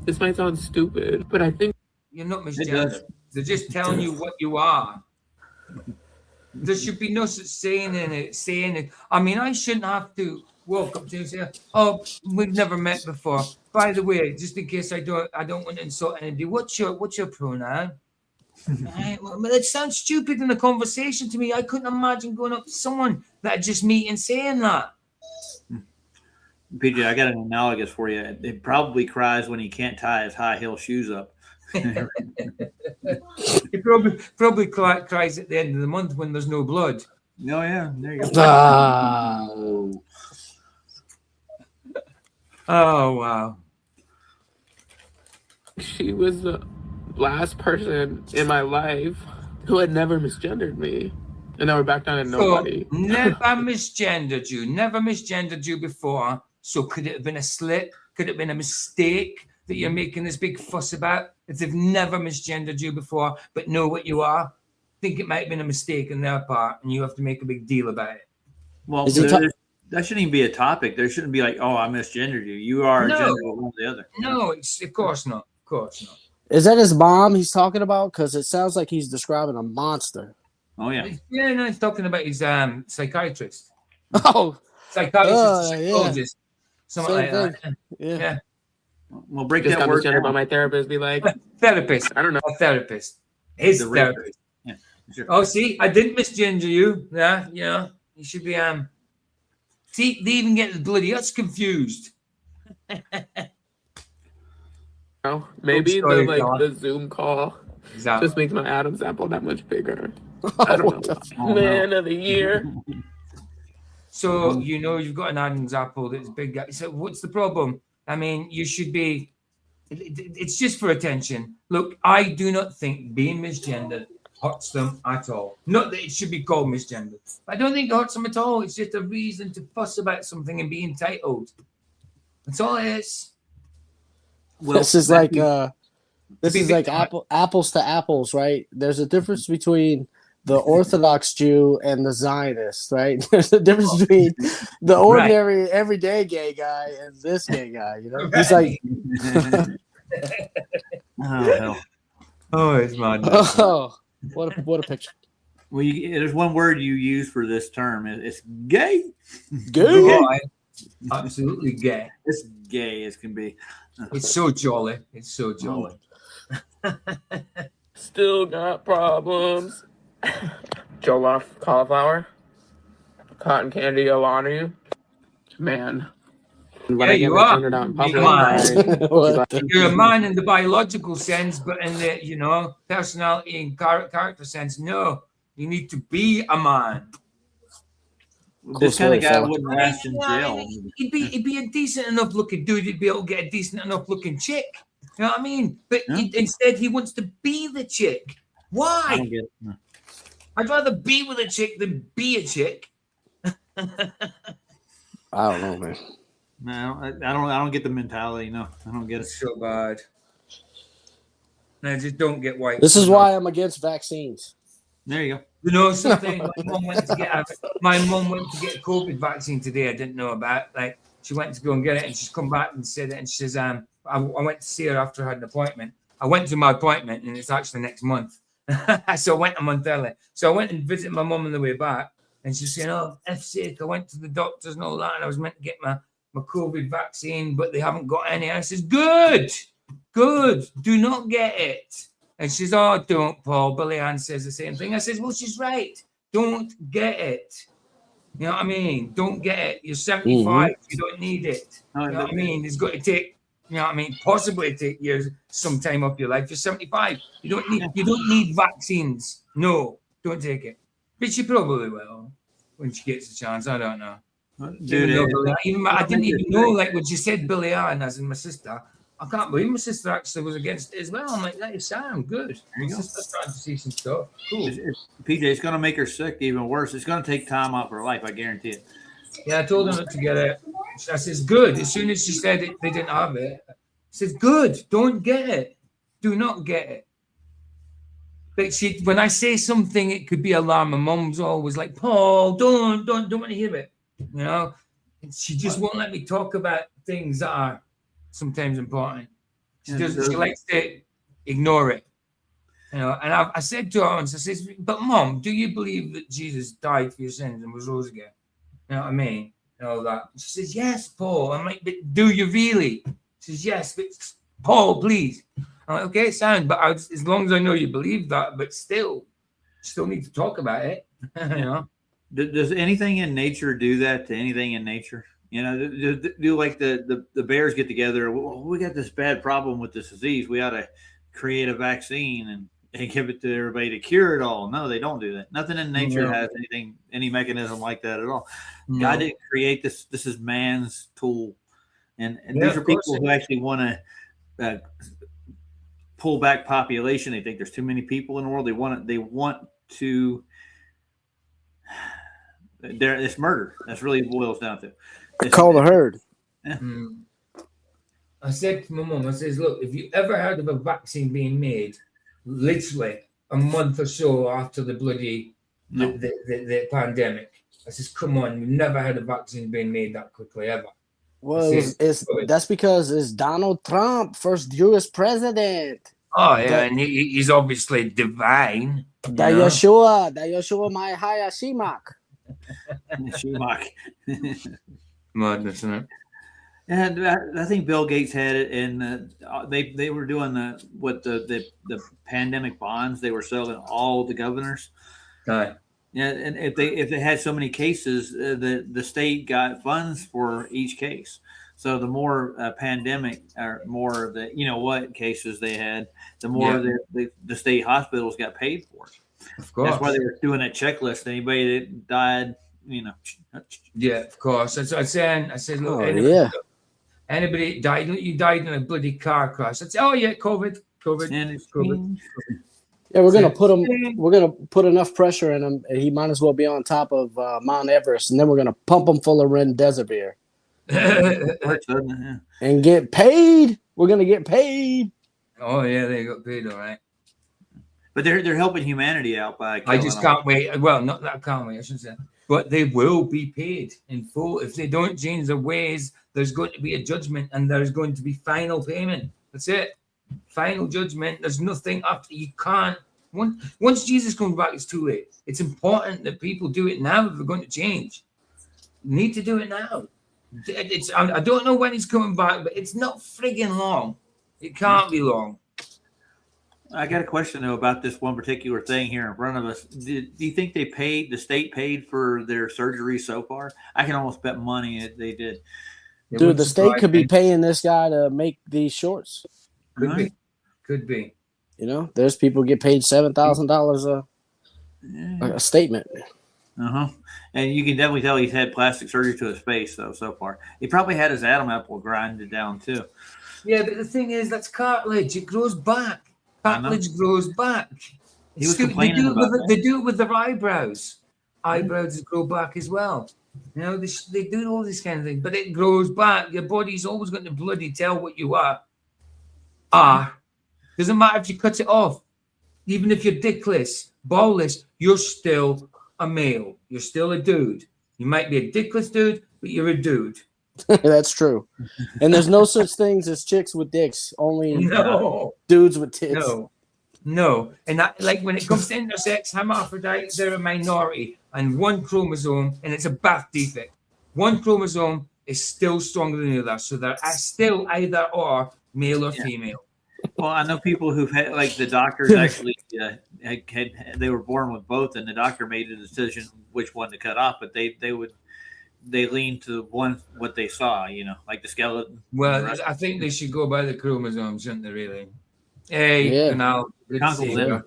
This might sound stupid, but I think... You're not misgendered. They're just telling you what you are. There should be no such saying it. I mean, I shouldn't have to walk up to you and say, oh, we've never met before. By the way, just in case I don't want to insult anybody, what's your pronoun? Right, well, it sounds stupid in a conversation to me. I couldn't imagine going up to someone that I just meet and saying that. PJ, I got an analogous for you. It probably cries when he can't tie his high heel shoes up. He probably cries at the end of the month when there's no blood. Oh yeah, there you go. Oh wow. she was the last person in my life who had never misgendered me. And now we're back down to nobody. So, never misgendered you before. So could it have been a slip? Could it have been a mistake that you're making this big fuss about? If they've never misgendered you before, but know what you are, think it might have been a mistake on their part, and you have to make a big deal about it. Well, that shouldn't even be a topic. There shouldn't be like, oh, I misgendered you. You are a gender one or the other. No, of course not. Of course not. Is that his mom he's talking about? Because it sounds like he's describing a monster. Oh, yeah. Yeah, no, he's talking about his psychiatrist. Oh. Psychiatrist, psychologist. Yeah. Something like that. Yeah. Well, break Just that word down. by my therapist, be like, therapist. I don't know. A therapist. His therapist. Yeah, sure. Oh, see, I didn't misgender you. Yeah, you should be See, they even get the bloody us confused. Oh, maybe the Zoom call exactly. just makes my Adam's apple that much bigger. I don't know. Man of the year. So you've got an Adam's apple that's big. So what's the problem? I mean, you should be. It's just for attention. Look, I do not think being misgendered hurts them at all. Not that it should be called misgendered. I don't think it hurts them at all. It's just a reason to fuss about something and be entitled. That's all it is. Well, this is like apples to apples, right? There's a difference between the Orthodox Jew and the Zionist, right? There's a difference between the ordinary, everyday gay guy and this gay guy. He's like, oh, it's mad. Oh, what a picture. Well, there's one word you use for this term. It's gay. Gay. Oh, absolutely gay. It's gay as can be. It's so jolly. It's so jolly. Still got problems. Jollof cauliflower. Cotton candy Alani. Man. Yeah, you are. You're a man in the biological sense, but in the personality and character sense, no. You need to be a man. This kind of guy wouldn't last in jail. He'd be a decent enough looking dude. He'd be able to get a decent enough looking chick. You know what I mean? But instead, he wants to be the chick. Why? I don't get it. I'd rather be with a chick than be a chick. I don't know, man. No, I don't get the mentality. No, I don't get it. It's so bad. I just don't get why. This is why I'm against vaccines. There you go. You know something? My mum went to get a COVID vaccine today. I didn't know about. Like, she went to go and get it, and she's come back and said it. And she says, I went to see her after I had an appointment. I went to my appointment, and it's actually next month. So I went a month early. So I went and visited my mum on the way back, and she's saying, "Oh, F's sake, I went to the doctors and all that, and I was meant to get my COVID vaccine, but they haven't got any." I says, "Good. Do not get it." And she's, "Oh, don't, Paul." Billy Ann says the same thing. I says, "Well, she's right. Don't get it. You know what I mean? Don't get it. You're 75. You don't need it. You know what I mean? It's got to take, you know what I mean? Possibly take years, some time off your life. You're 75. You don't need vaccines. No, don't take it. But she probably will when she gets a chance. I don't know. Dude, I didn't even know, like, when she said Billy Ann, as in my sister, I can't believe my sister actually was against it as well. I'm like, that is sound good. My sister's trying to see some stuff. Cool. PJ, it's going to make her sick even worse. It's going to take time off her life. I guarantee it. Yeah, I told her not to get it. I says, good. As soon as she said it, they didn't have it. I says, good. Don't get it. Do not get it. But when I say something, it could be alarm. My mum's always like, Paul, don't want to hear it. You know, and she just won't let me talk about things that are sometimes important. She likes to ignore it. You know, and I said to her once, I says, "But Mom, do you believe that Jesus died for your sins and was rose again?" You know what I mean? And all that. And she says, "Yes, Paul." I'm like, "But do you really?" She says, "Yes, but Paul, please." I'm like, "Okay, sound, but as long as I know you believe that, but still need to talk about it." You know? Does anything in nature do that to anything in nature? You know, do like the bears get together? Well, we got this bad problem with this disease. We ought to create a vaccine and give it to everybody to cure it all. No, they don't do that. Nothing in nature has any mechanism like that at all. God didn't create this. This is man's tool, and these are people who actually want to pull back population. They think there's too many people in the world. They want to. It's murder. That's really what it boils down to. Call the herd. Yeah. I said to my mum, I says, "Look, if you ever heard of a vaccine being made, literally a month or so after the bloody the pandemic," I says, "Come on, you've never heard of vaccine being made that quickly ever." Well, that's because it's Donald Trump, first U.S. president. Oh yeah, and he's obviously divine. That Yeshua my Hayashimak. Madness, isn't it? And I think Bill Gates had it, and they were doing the pandemic bonds. They were selling all the governors. Right. Yeah, and if they had so many cases, the state got funds for each case. So the more pandemic or more of the cases they had, the more the state hospitals got paid for it. Of course. That's why they were doing that checklist. Anybody that died, Yeah, of course. That's what I said. I said, look, anybody died, you died in a bloody car crash. I'd say, oh yeah, COVID. And it's COVID. Yeah, we're gonna put him. We're gonna put enough pressure in him, and he might as well be on top of Mount Everest, and then we're gonna pump him full of remdesivir and get paid. We're gonna get paid. Oh yeah, they got paid, all right. But they're helping humanity out by. I just can't wait. Well, not that I can't wait. I shouldn't say. But they will be paid in full if they don't change their ways. There's going to be a judgment, and there's going to be final payment. That's it. Final judgment. There's nothing after. You can't. Once Jesus comes back, it's too late. It's important that people do it now if they're going to change. You need to do it now. I don't know when he's coming back, but it's not friggin' long. It can't be long. I got a question though about this one particular thing here in front of us. Do you think the state paid for their surgery so far? I can almost bet money they did. Dude, the state could be paying this guy to make these shorts. Could be. You know, there's people get paid $7,000 a statement. And you can definitely tell he's had plastic surgery to his face though so far. He probably had his Adam apple grinded down too. Yeah, but the thing is, that's cartilage. It grows back. Cartilage grows back. He was They complaining do, about they do it with their eyebrows. Eyebrows grow back as well. You know, they do all this kind of thing, but it grows back. Your body's always going to bloody tell what you are. Doesn't matter if you cut it off. Even if you're dickless, ballless, you're still a male. You're still a dude. You might be a dickless dude, but you're a dude. That's true. And there's no such things as chicks with dicks. Only dudes with tits. No. And that, like when it comes to intersex, hermaphrodites, they're a minority. And one chromosome, and it's a birth defect. One chromosome is still stronger than the other. So they're still either or male or female. Well, I know people who've had, like the doctors actually they were born with both, and the doctor made a decision which one to cut off, but they leaned to what they saw, you know, like the skeleton. Well, I think they should go by the chromosomes, shouldn't they? Really? Hey, Canal, good to see you.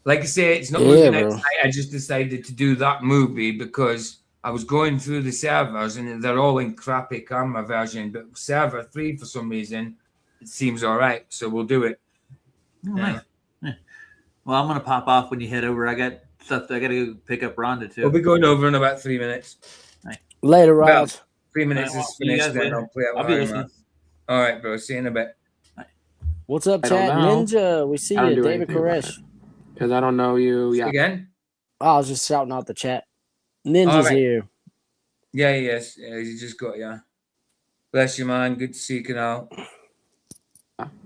Like I say, it's not moving out tonight. I just decided to do that movie because I was going through the servers and they're all in crappy camera version, but server 3 for some reason it seems all right, so we'll do it. Nice. Yeah. Well, I'm gonna pop off when you head over. I got stuff. I gotta go pick up Rhonda too. We'll be going over in about 3 minutes. Nice. Later, Rhonda. Well, 3 minutes is finished. Then I'll play I'll be listening. All right, bro. See you in a bit. What's up, Chat Ninja? We see you, David Koresh. Because I don't know you. Yeah. Again? I was just shouting out the chat. Ninja's here. Yeah, yes. Yeah, you just got Bless you, man. Good to see you, Canal.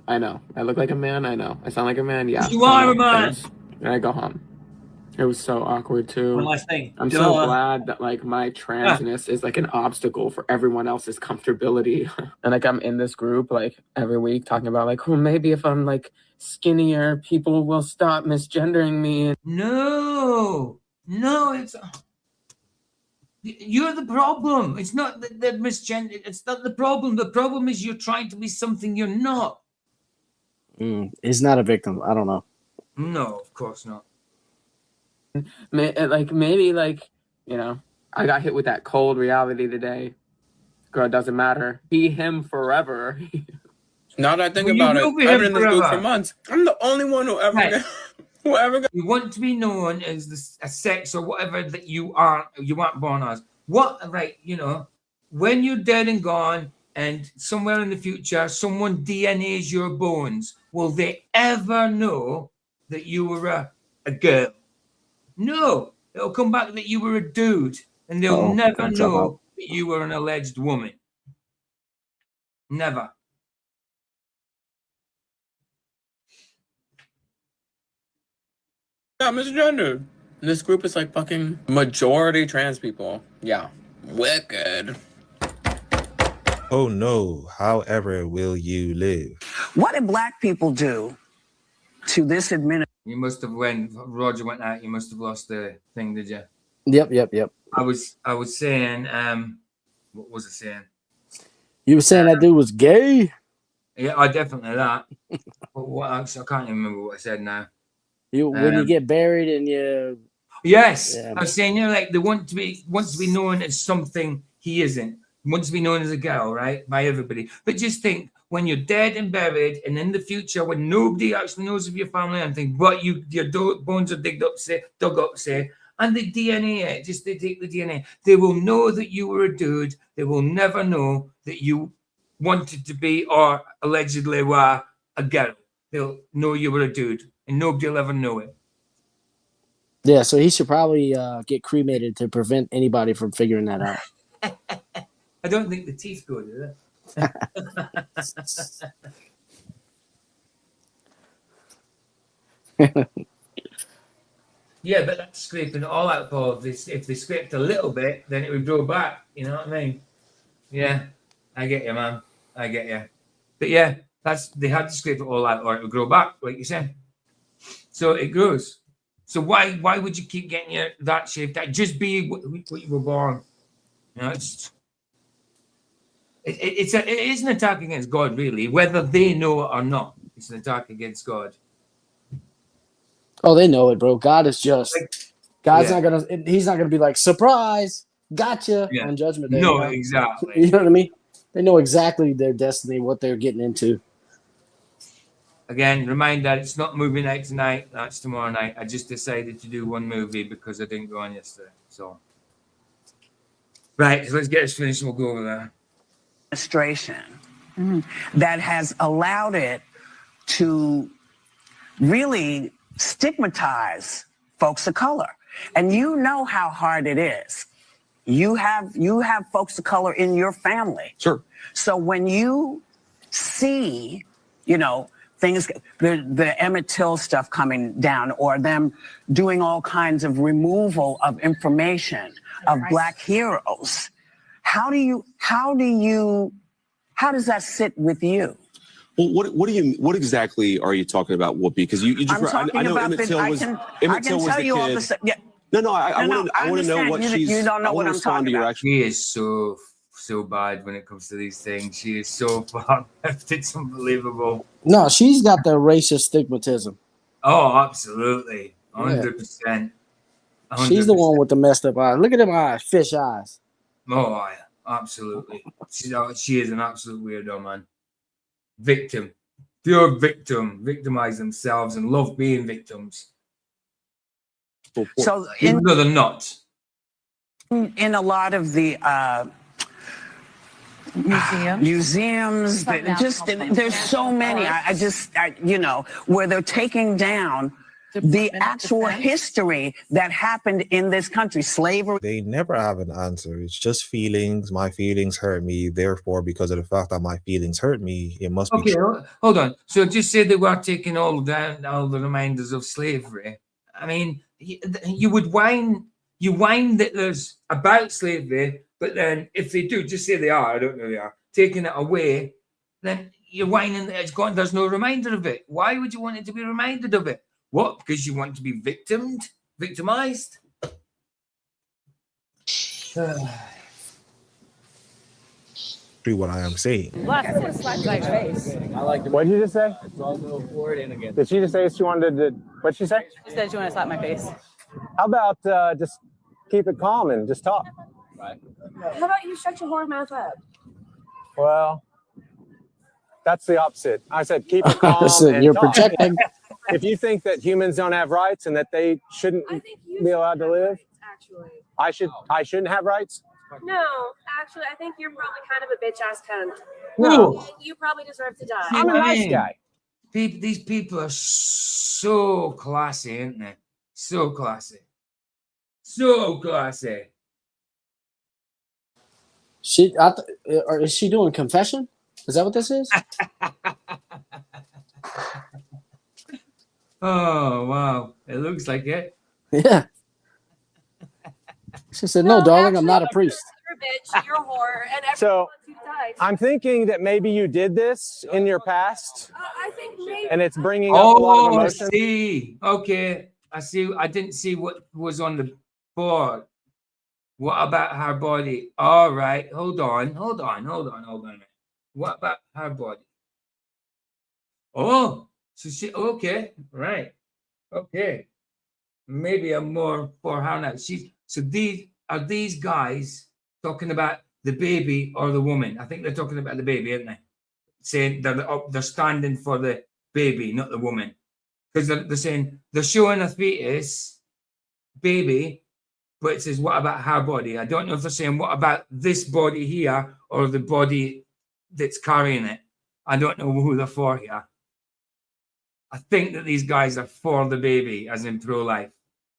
I know. I look like a man. I know. I sound like a man. Yeah. You are a man. And I go home. It was so awkward too. One last thing. I'm so glad that like my transness is like an obstacle for everyone else's comfortability. And like I'm in this group like every week talking about like, well, maybe if I'm like skinnier, people will stop misgendering me. No, it's you're the problem. It's not that they're misgendered. It's not the problem. The problem is you're trying to be something you're not. He's not a victim. I don't know. No, of course not. Like maybe like, you know, I got hit with that cold reality today. Girl, it doesn't matter. Be him forever. Now that I think about it, I've been in this group for months. I'm the only one who ever You want to be known as a sex or whatever that you aren't born as. What, right? You know, when you're dead and gone, and somewhere in the future, someone DNAs your bones, will they ever know that you were a girl? No, it'll come back that you were a dude, and they'll never know that you were an alleged woman. Never. Yeah, misgendered. This group is like fucking majority trans people. Yeah. Wicked. Oh no, however will you live? What did black people do to this administration? You must have, when Roger went out, you must have lost the thing, did you? Yep. I was saying, what was I saying? You were saying that dude was gay? Yeah, I definitely that. But what else? I can't even remember what I said now. When you get buried and you... Yes, yeah. I was saying, you know, like they wants to be known as something he isn't. He wants to be known as a girl, right, by everybody. But just think, when you're dead and buried, and in the future, when nobody actually knows of your family or anything, but your bones are dug up, say, and they DNA it, just they take the DNA, they will know that you were a dude. They will never know that you wanted to be or allegedly were a girl. They'll know you were a dude, and nobody will ever know it. Yeah, so he should probably get cremated to prevent anybody from figuring that out. I don't think the teeth go, do they? Yeah, but that's scraping it all out, Paul. If they scraped a little bit, then it would grow back. You know what I mean? Yeah, I get you, man. I get you. But yeah, they had to scrape it all out, or it would grow back, like you said. So it grows. So why would you keep getting that shape? That just be what you were born. You know, it is an attack against God, really, whether they know it or not. It's an attack against God. Oh, they know it, bro. God is just. God's not gonna. He's not gonna be like, surprise, gotcha on Judgment Day. No, you know? Exactly. You know what I mean? They know exactly their destiny, what they're getting into. Again, reminder, it's not movie night tonight. That's tomorrow night. I just decided to do one movie because I didn't go on yesterday. So, right, so let's get this finished and we'll go over there. Administration that has allowed it to really stigmatize folks of color. And you know how hard it is. You have folks of color in your family. Sure. So when you see, things, the Emmett Till stuff coming down, or them doing all kinds of removal of information of Black heroes, how does that sit with you? Well, what exactly are you talking about, Whoopi? Because you just, I know Emmett Till was the kid. No, I want to know what she's. You don't know what I'm talking about. She is so bad when it comes to these things. She is so far left. It's unbelievable. No, she's got the racist stigmatism. Oh, absolutely. 100%. She's the one with the messed up eyes. Look at them eyes, fish eyes. Oh, yeah, absolutely. She is an absolute weirdo, man. Victim. Pure victim. Victimize themselves and love being victims. So even though they're not. In a lot of the museums, there's so many. Where they're taking down the actual history that happened in this country, slavery. They never have an answer. It's just feelings. My feelings hurt me. Therefore, because of the fact that my feelings hurt me, it must be. Okay, hold on. So just say they were taking all the reminders of slavery. I mean, you would whine that there's about slavery, but then if they do, just say they are, I don't know they are, taking it away, then you're whining that it's gone, there's no reminder of it. Why would you want it to be reminded of it? What? Because you want to be victimized? What I am saying. What did you just say? Did she just say she wanted to? What'd she say? She said she wanted to slap my face. How about just keep it calm and just talk? Right. How about you shut your whore mouth up? Well, that's the opposite. I said keep it calm. And you're talk. projecting. If you think that humans don't have rights and that they shouldn't be allowed to live, actually, I shouldn't have rights. No, actually, I think you're probably kind of a bitch ass cunt. No. You probably deserve to die. I'm a nice guy. These people are so classy, aren't they? So classy. So classy. Is she doing confession? Is that what this is? Oh, wow. It looks like it. Yeah. She said, no, darling, I'm not a priest. You're a bitch, you're a whore, and everyone So wants you to die. I'm thinking that maybe you did this in your past, I think maybe. and it's bringing up a lot of I emotion. see. Okay. I see. I didn't see what was on the board. What about her body? All right. Hold on a minute. What about her body? Oh, so she, okay. Right. Okay. Maybe I'm more for her now. So these guys talking about the baby or the woman? I think they're talking about the baby, aren't they? Saying they're standing for the baby, not the woman. Because they're saying they're showing a fetus, baby, but it says, what about her body? I don't know if they're saying, what about this body here or the body that's carrying it? I don't know who they're for here. I think that these guys are for the baby, as in pro-life.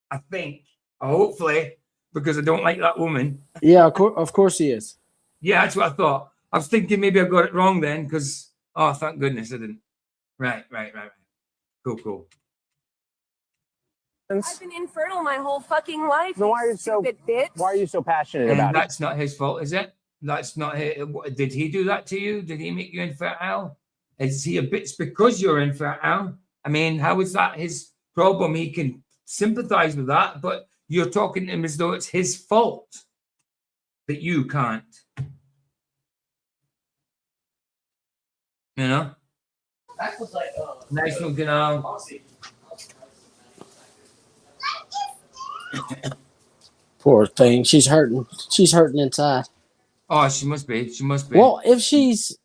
I think, hopefully, because I don't like that woman. Yeah, of course he is. Yeah, that's what I thought. I was thinking maybe I got it wrong then, because, oh, thank goodness I didn't. Right. Cool. I've been infertile my whole fucking life. So why are you stupid bitch? Why are you so passionate about it? That's not his fault, is it? That's not his. Did he do that to you? Did he make you infertile? Is he a bitch because you're infertile? I mean, how is that his problem? He can sympathize with that, but you're talking to him as though it's his fault that you can't. You know? That was like Nice looking arm. Poor thing. She's hurting. She's hurting inside. Oh, she must be. She must be. Well, if she's...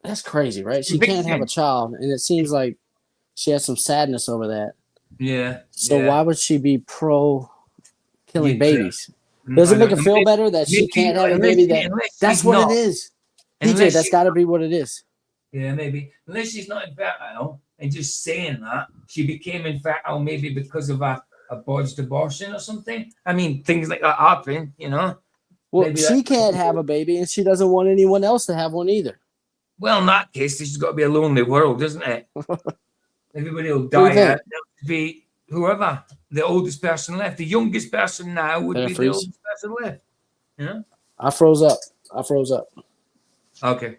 That's crazy, right? She can't have a child, and it seems like She has some sadness over that. Yeah. So yeah. why would she be pro killing Yeah, babies? Does it make her feel maybe- better that she maybe can't have a unless baby? she- unless That's she's what not. it is. PJ, Unless that's she's got to be what it is. Yeah, maybe. Unless she's not infertile and just saying that she became infertile maybe because of a botched abortion or something. I mean, things like that happen, you know. Well, Maybe she that- can't have a baby, and she doesn't want anyone else to have one either. Well, in that case, this has got to be a lonely world, isn't it? Everybody will What do you die think? out. There'll be whoever, the oldest person left. The youngest person now would Did I be the freeze? oldest person left. You know? I froze up. Okay.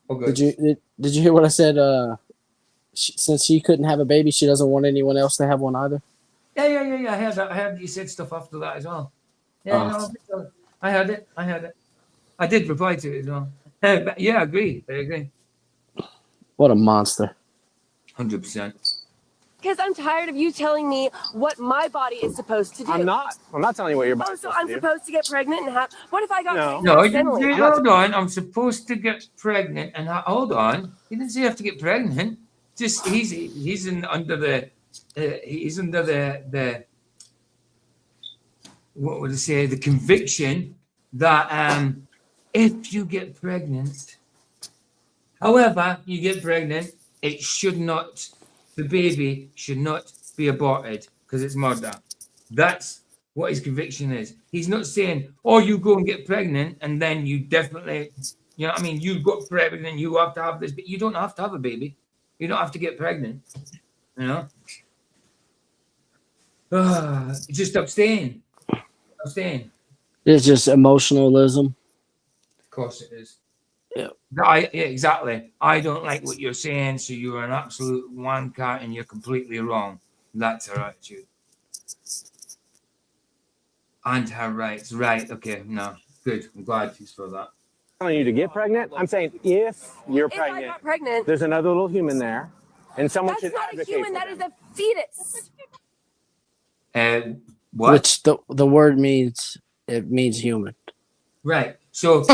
Oh, good. Did you hear what I said? Since she couldn't have a baby, she doesn't want anyone else to have one either. Yeah. I heard that. I heard you said stuff after that as well. Yeah, no, I heard it. I did reply to it as well. But yeah, I agree. What a monster. 100%. Because I'm tired of you telling me what my body is supposed to do. I'm not telling you what your body's so supposed I'm to do. supposed to get pregnant and have. What if I got pregnant No, accidentally? hold on. I'm supposed to get pregnant, and hold on. He didn't say you have to get pregnant. Just he's under the what would I say, the conviction that if you get pregnant, however you get pregnant, the baby should not be aborted because it's murder. That's what his conviction is. He's not saying, oh, you go and get pregnant and then you definitely, you know what I mean? You got pregnant, you have to have this, but you don't have to have a baby. You don't have to get pregnant, you know? Just abstain. It's just emotionalism. Of course it is. Yeah. Yeah, exactly. I don't like what you're saying, so you're an absolute wanker and you're completely wrong. That's her attitude. And her rights. Right, okay, no. Good. I'm glad she's for that. Telling you to get pregnant. I'm saying if you're pregnant, I got pregnant, there's another little human there, and someone that's should not a advocate human. for That them. is a fetus. What? Which the word means, it means human. Right. So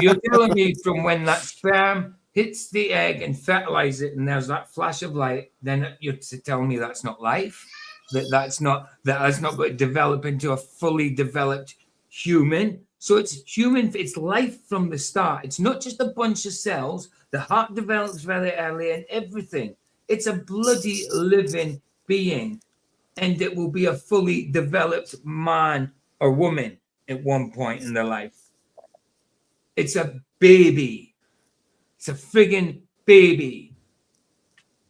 you're telling me from when that sperm hits the egg and fertilizes it, and there's that flash of light, then you're telling me that's not life, that's not going to develop into a fully developed human. So it's human, it's life from the start. It's not just a bunch of cells. The heart develops very early and everything. It's a bloody living being, and it will be a fully developed man or woman at one point in their life. It's a baby. It's a friggin' baby.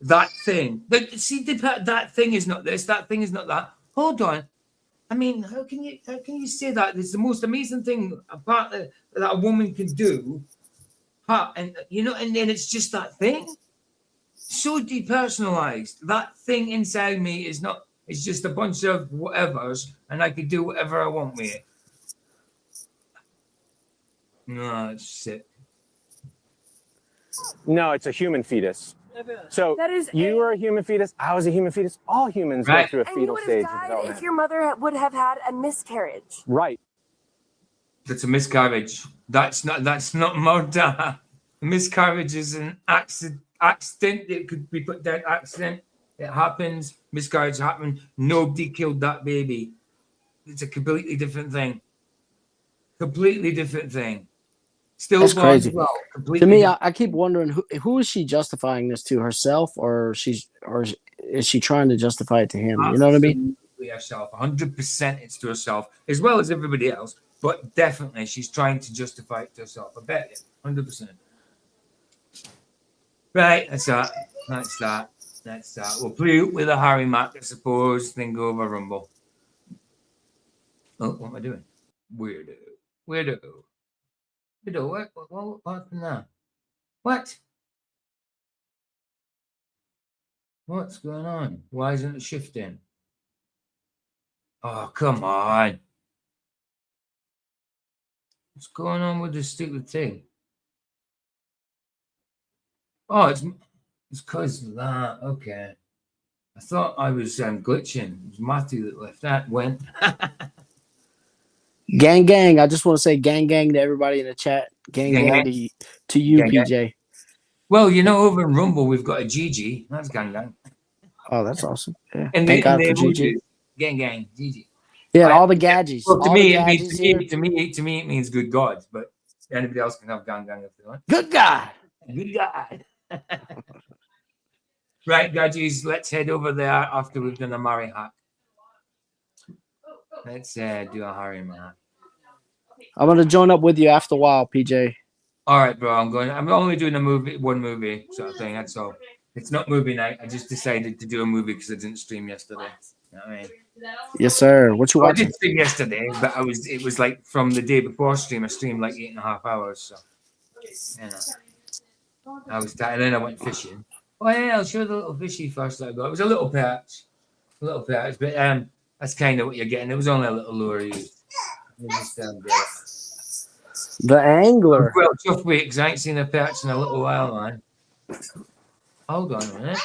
That thing. See, that thing is not this. That thing is not that. Hold on. I mean, how can you say that? It's the most amazing thing apart that a woman can do. And you know, and then it's just that thing. So depersonalized. That thing inside me is not. It's just a bunch of whatevers, and I can do whatever I want with it. No, it's sick. No, it's a human fetus. So you are a human fetus. I was a human fetus. All humans go through a And you fetal would stage have of died development. if your mother would have had a miscarriage. Right. That's a miscarriage. That's not murder. A miscarriage is an accident. It could be put down accident. It happens. Miscarriage happened. Nobody killed that baby. It's a completely different thing. Completely different thing. Still That's crazy. Well, To me, I keep wondering who is she justifying this to, herself, or is she trying to justify it to him? You know what I mean? Absolutely herself. 100% it's to herself, as well as everybody else. But definitely, she's trying to justify it to herself. I bet you, 100%. Right, that's that. We'll play with a Harry Mack, I suppose, then go over Rumble. Oh, what am I doing? Weirdo. What happened there? What? What's going on? Why isn't it shifting? Oh, come on. What's going on with this stupid thing? Oh, it's because of that. Okay. I thought I was glitching. It was Matthew that left. That went. Gang, gang. I just want to say gang, gang to everybody in the chat. Gang, gang to you, Gang, gang. PJ. Well, you know, over in Rumble, we've got a GG. That's gang, gang. Oh, that's awesome. Yeah. And Thank God the for Gigi. emojis. Gang, Gigi. Yeah, and all the gadgets. Well, all the gadgets here. to me, it means good God. But anybody else can have gang if they want. Good God. Good God. Right, gadgets. Let's head over there after we've done a Murray hack. Let's do a Harry hack. I'm gonna join up with you after a while, PJ. All right, bro. I'm only doing one movie sort of thing. That's all. It's not movie night. I just decided to do a movie because I didn't stream yesterday. You know what I mean? Yes, sir. What you watching? I did stream yesterday, but it was like from the day before stream. I streamed like 8.5 hours. So, you know, I was tired. And then I went fishing. Oh yeah, I'll show the little fishy first that I got. It was a little perch, but that's kind of what you're getting. It was only a little lure used. The angler. Well, tough week because I ain't seen a perch in a little while, man. Hold on a minute.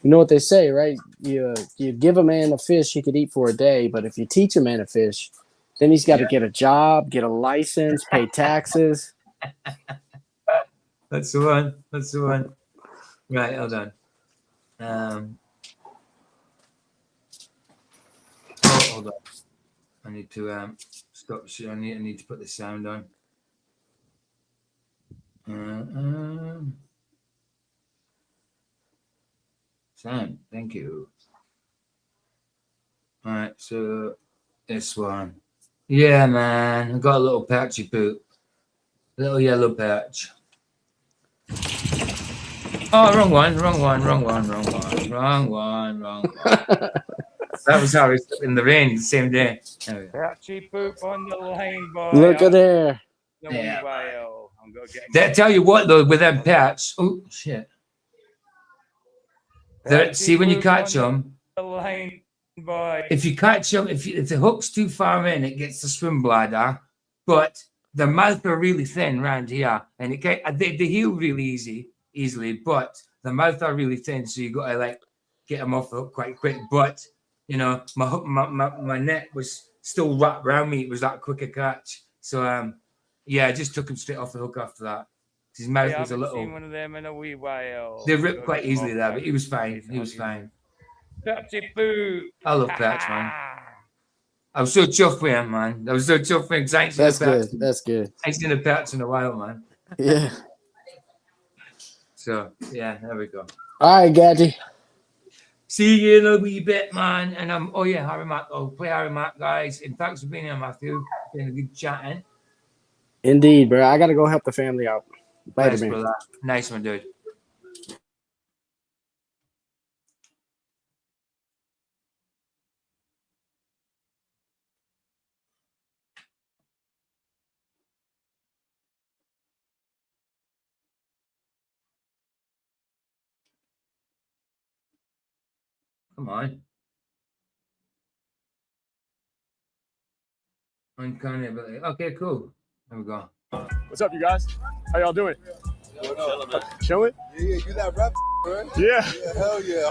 You know what they say, right? You give a man a fish he could eat for a day, but if you teach a man a fish, then he's got to get a job, get a license, pay taxes. That's the one. Right, hold on. Hold on. I need to stop. I need to put the sound on. Sound. Thank you. All right, so this one. Yeah, man. I got a little patchy poop. Little yellow patch. Oh, wrong one. That was how it's in the rain the same day. Patchy poop on the lane, boy. Look at there. Yeah. That tell you what though, with them patch. Oh shit. See when you catch them. If you catch them, if the hook's too far in, it gets the swim bladder. But their mouth are really thin around here, and they heal really easily. But the mouth are really thin, so you got to like get them off the hook quite quick. But you know, my net was still wrapped around me. It was that quick a catch. So yeah, I just took him straight off the hook after that. His mouth was a little. Seen one of them in a wee while. They ripped quite easily there, but he was fine. Patchy poop. I love Patch, man. I was so chuffed with him, man. I was so chuffed with him. That's good. That's good. I ain't seen a Patch in a while, man. Yeah. So yeah, there we go. All right, Gadgy. See you in a wee bit, man. And Harry Mack. I'll play Harry Mack, guys. And thanks for being here, Matthew. Been a good chatting. Indeed, bro. I gotta go help the family out. Later, Nice, man. brother. Nice one, dude. Come on. Uncanny ability. Okay, cool. There we go. What's up, you guys? How y'all doing? Chilling? Yeah, you that rap, bro? Yeah. Yeah, hell yeah.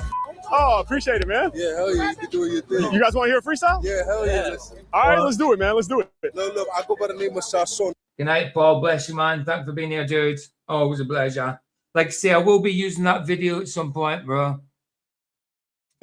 Oh, appreciate it, man. Yeah, hell yeah. You can do your thing. You guys want to hear a freestyle? Yeah, hell yeah. All right, let's do it, man. Let's do it. Look, I go by the name of Sasson. Good night, Paul. Bless you, man. Thanks for being here, dude. Always a pleasure. Like I say, I will be using that video at some point, bro.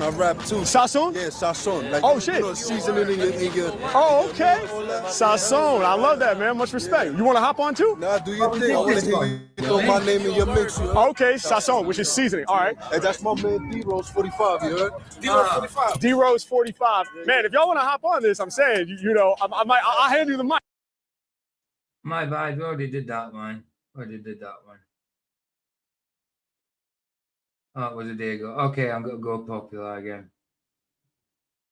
I rap too. Sasson? Yeah, Sasson. Like, Oh, shit. You know, seasoning in your Oh, okay. Sasson. I love that, man. Much respect. You want to hop on too? Nah, do your thing. I want to hear you throw my name in your mix. You heard? Okay, Sasson, which is seasoning. All right. Hey, that's my man D-Rose 45, you heard? D-Rose 45. D-Rose 45. Man, if y'all want to hop on this, I'm saying, I'll hand you the mic. My bad. We already did that one. Oh, it was a day ago. Okay, I'm going to go popular again.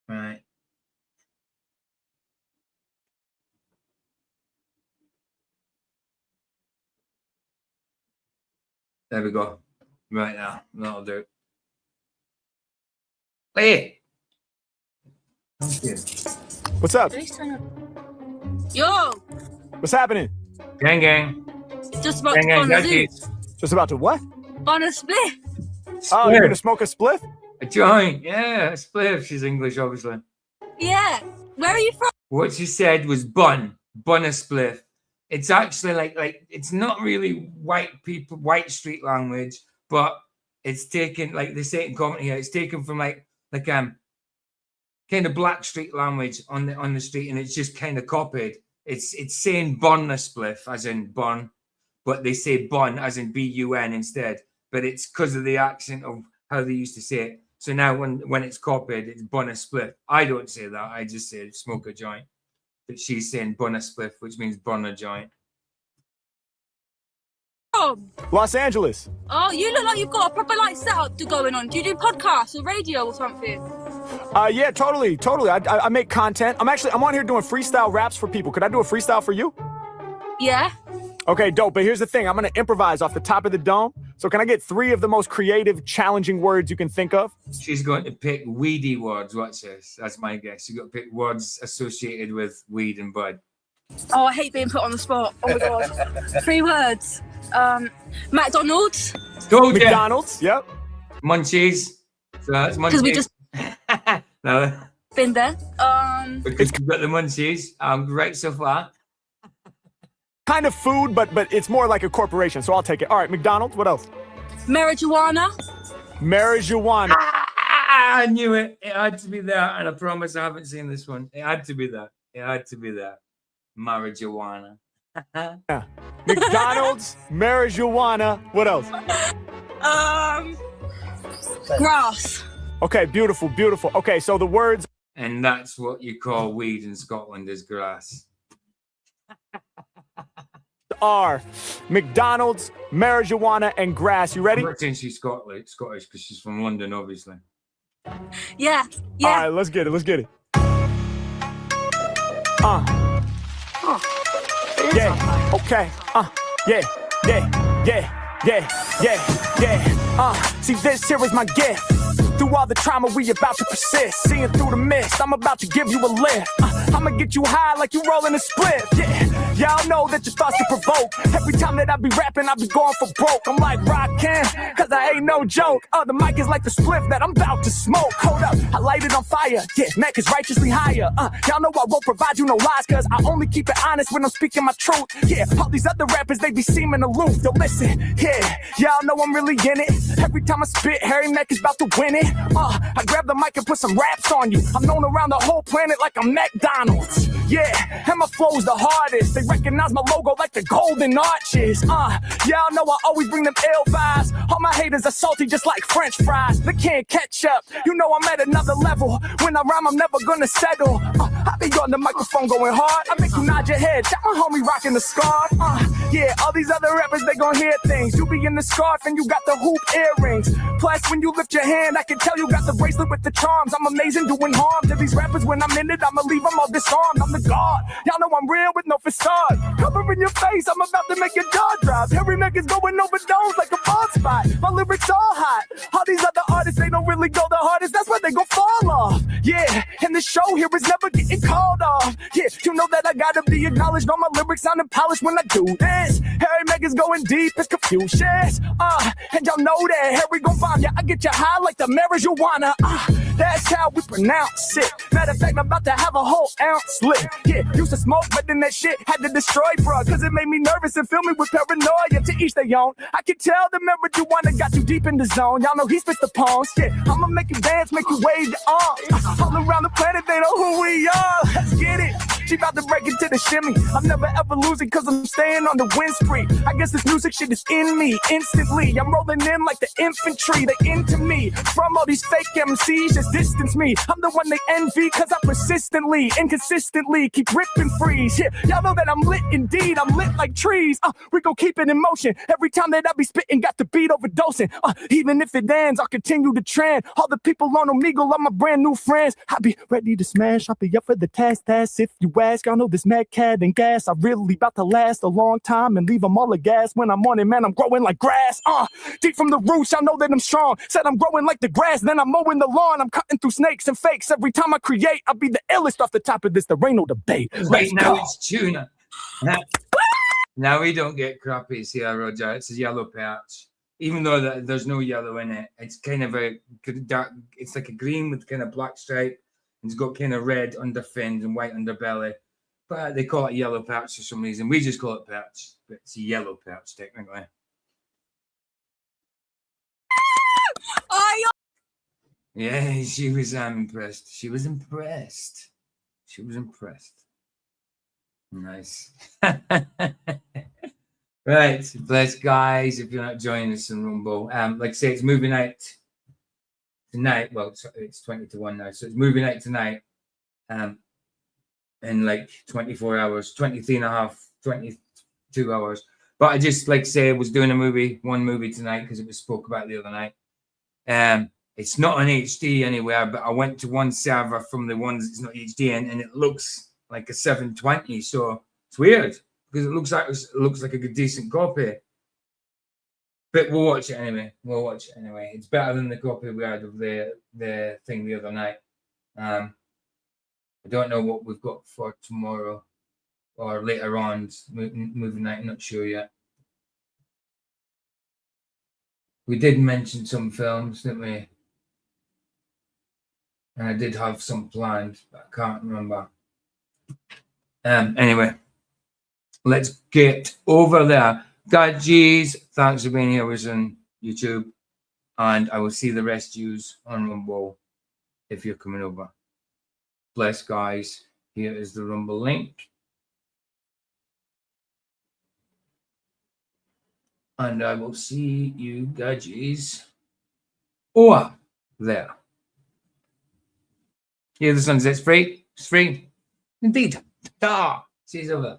Right. There we go. Right now. That'll do. Hey! Thank you. What's up? Yo, What's happening? Gang. just about Gang, to gang, go gang. Just about to what? on a split. Oh, you're going to smoke a spliff? A joint. Yeah, a spliff. She's English, obviously. Yeah. Where are you from? What she said was bun a spliff. It's actually like it's not really white street language, but it's taken, like they say in comedy here, it's taken from like kind of Blackstreet language on the street, and it's just kind of copied. It's saying bun a spliff as in bun, but they say bun as in bun instead. But it's because of the accent of how they used to say it. So now when it's copied, it's bun a spliff. I don't say that. I just say smoke a joint. But she's saying bun a spliff, which means burn a joint. Los Angeles. Oh, you look like you've got a proper like setup going on. Do you do podcasts or radio or something? Yeah, totally. I make content. I'm on here doing freestyle raps for people. Could I do a freestyle for you? Yeah. Okay, dope. But here's the thing. I'm going to improvise off the top of the dome. So can I get 3 of the most creative, challenging words you can think of? She's going to pick weedy words. Watch this. That's my guess. She's got to pick words associated with weed and bud. Oh, I hate being put on the spot. Oh my god. 3 words. McDonald's. McDonald's. Yep. Munchies. So that's munchies. Because we just no. been there. Because you've got the munchies. Great so far. Kind of food, but it's more like a corporation, so I'll take it. All right, McDonald's. What else? Marijuana. Marijuana. I knew it. It had to be that, and I promise I haven't seen this one. It had to be that. Marijuana. Yeah. McDonald's, marijuana. What else? Grass. Okay, beautiful. Okay, so the words. And that's what you call weed in Scotland is grass. Are McDonald's, marijuana, and grass. You ready? I'm not saying she's Scottish because she's from London, obviously. Yeah. All right, let's get it. Yeah. Okay. Yeah. See, this here is my gift. Through all the trauma we about to persist, seeing through the mist, I'm about to give you a lift. I'ma get you high like you rolling a split. Yeah, y'all know that your thoughts to provoke. Every time that I be rapping, I be going for broke. I'm like rockin', cause I ain't no joke. The mic is like the spliff that I'm about to smoke. Hold up, I light it on fire. Yeah, neck is righteously higher. Y'all know I won't provide you no lies, cause I only keep it honest when I'm speaking my truth. Yeah, all these other rappers, they be seeming aloof. Don't listen, yeah, y'all know I'm really in it. Every time I spit, Harry Mack is about to win it. I grab the mic and put some raps on you. I'm known around the whole planet like I'm McDonald's. Yeah, and my flow's the hardest. They recognize my logo like the golden arches. Y'all know I always bring them ill vibes. All my haters are salty just like French fries. They can't catch up. You know I'm at another level. When I rhyme, I'm never gonna settle. I be on the microphone going hard. I make you nod your head. That my homie rocking the scarf. Yeah, all these other rappers, they gon' hear things. You be in the scarf and you got the hoop earrings. Plus, when you lift your hand, I can tell you got the bracelet with the charms. I'm amazing doing harm to these rappers. When I'm in it, I'ma leave them all disarmed. I'm the god. Y'all know I'm real with no facade. Covering your face, I'm about to make your jaw drop. Harry Mack is going over domes like a bald spot. My lyrics all hot. All these other artists, they don't really go the hardest. That's where they gon' fall off. Yeah, and the show here is never getting called off. Yeah, you know that I gotta be acknowledged. All my lyrics sounding polished when I do this. Harry Mack is going deep, it's Confucius. And y'all know that Harry gon' bomb ya. I get you high like the marijuana. That's how we pronounce it. Matter of fact, I'm about to have a whole ounce lit. Yeah, used to smoke, but then that shit had to destroy, bruh. Cause it made me nervous and fill me with paranoia. To each their own. I can tell the marijuana got you deep in the zone. Y'all know he spits the poems. Yeah, I'ma make you dance, make you wave your arms. All around the planet, they know who we are. Let's get it. She about to break into the shimmy. I'm never ever losing cause I'm staying on the win spree. I guess this music shit is in me instantly. I'm rolling in like the infantry. They into me. From all these fake MCs, just distance me. I'm the one they envy cause I persistently, inconsistently keep ripping freeze. Yeah, y'all know that I'm lit indeed. I'm lit like trees. We gon' keep it in motion. Every time that I be spitting, got the beat overdosing. Even if it ends, I'll continue to trend. All the people on Omegle are my brand new friends. I be ready to smash. I'll be up for the task. If you ask, y'all know this mad cat and gas. I really about to last a long time and leave them all a gas. When I'm on it, man, I'm growing like grass. Deep from the roots, y'all know that I'm strong. Said I'm growing like the grass, then I'm mowing the lawn. I'm cutting through snakes and fakes. Every time I create, I'll be the illest off the top of this. There ain't no debate. Right now it's tuna. Now we don't get crappies here, Roger. It's a yellow perch. Even though there's no yellow in it, it's kind of a dark, it's like a green with kind of black stripe. And it's got kind of red under fins and white underbelly. But they call it yellow perch for some reason. We just call it perch, but it's a yellow perch technically. Yeah, she was impressed. She was impressed. She was impressed. Nice. Right, bless guys. If you're not joining us in Rumble, like I say, it's movie night tonight. Well, it's 20 to 1 now, so it's movie night tonight. In like 24 hours, 23 and a half, 22 hours. But I just, like say, I was doing one movie tonight because it was spoke about the other night. It's not an HD anywhere, but I went to one server from the ones it's not HD in, and it looks like a 720. So it's weird because it looks like a good decent copy. But we'll watch it anyway. It's better than the copy we had of the thing the other night. I don't know what we've got for tomorrow or later on movie night. I'm not sure yet. We did mention some films, didn't we? And I did have some planned, but I can't remember. Anyway, let's get over there. God, geez, thanks for being here with us on YouTube. And I will see the rest of you on Rumble if you're coming over. Bless, guys. Here is the Rumble link. And I will see you, gadgies, over there. Here the sunset's free. It's free. Indeed. Ta. See you over there.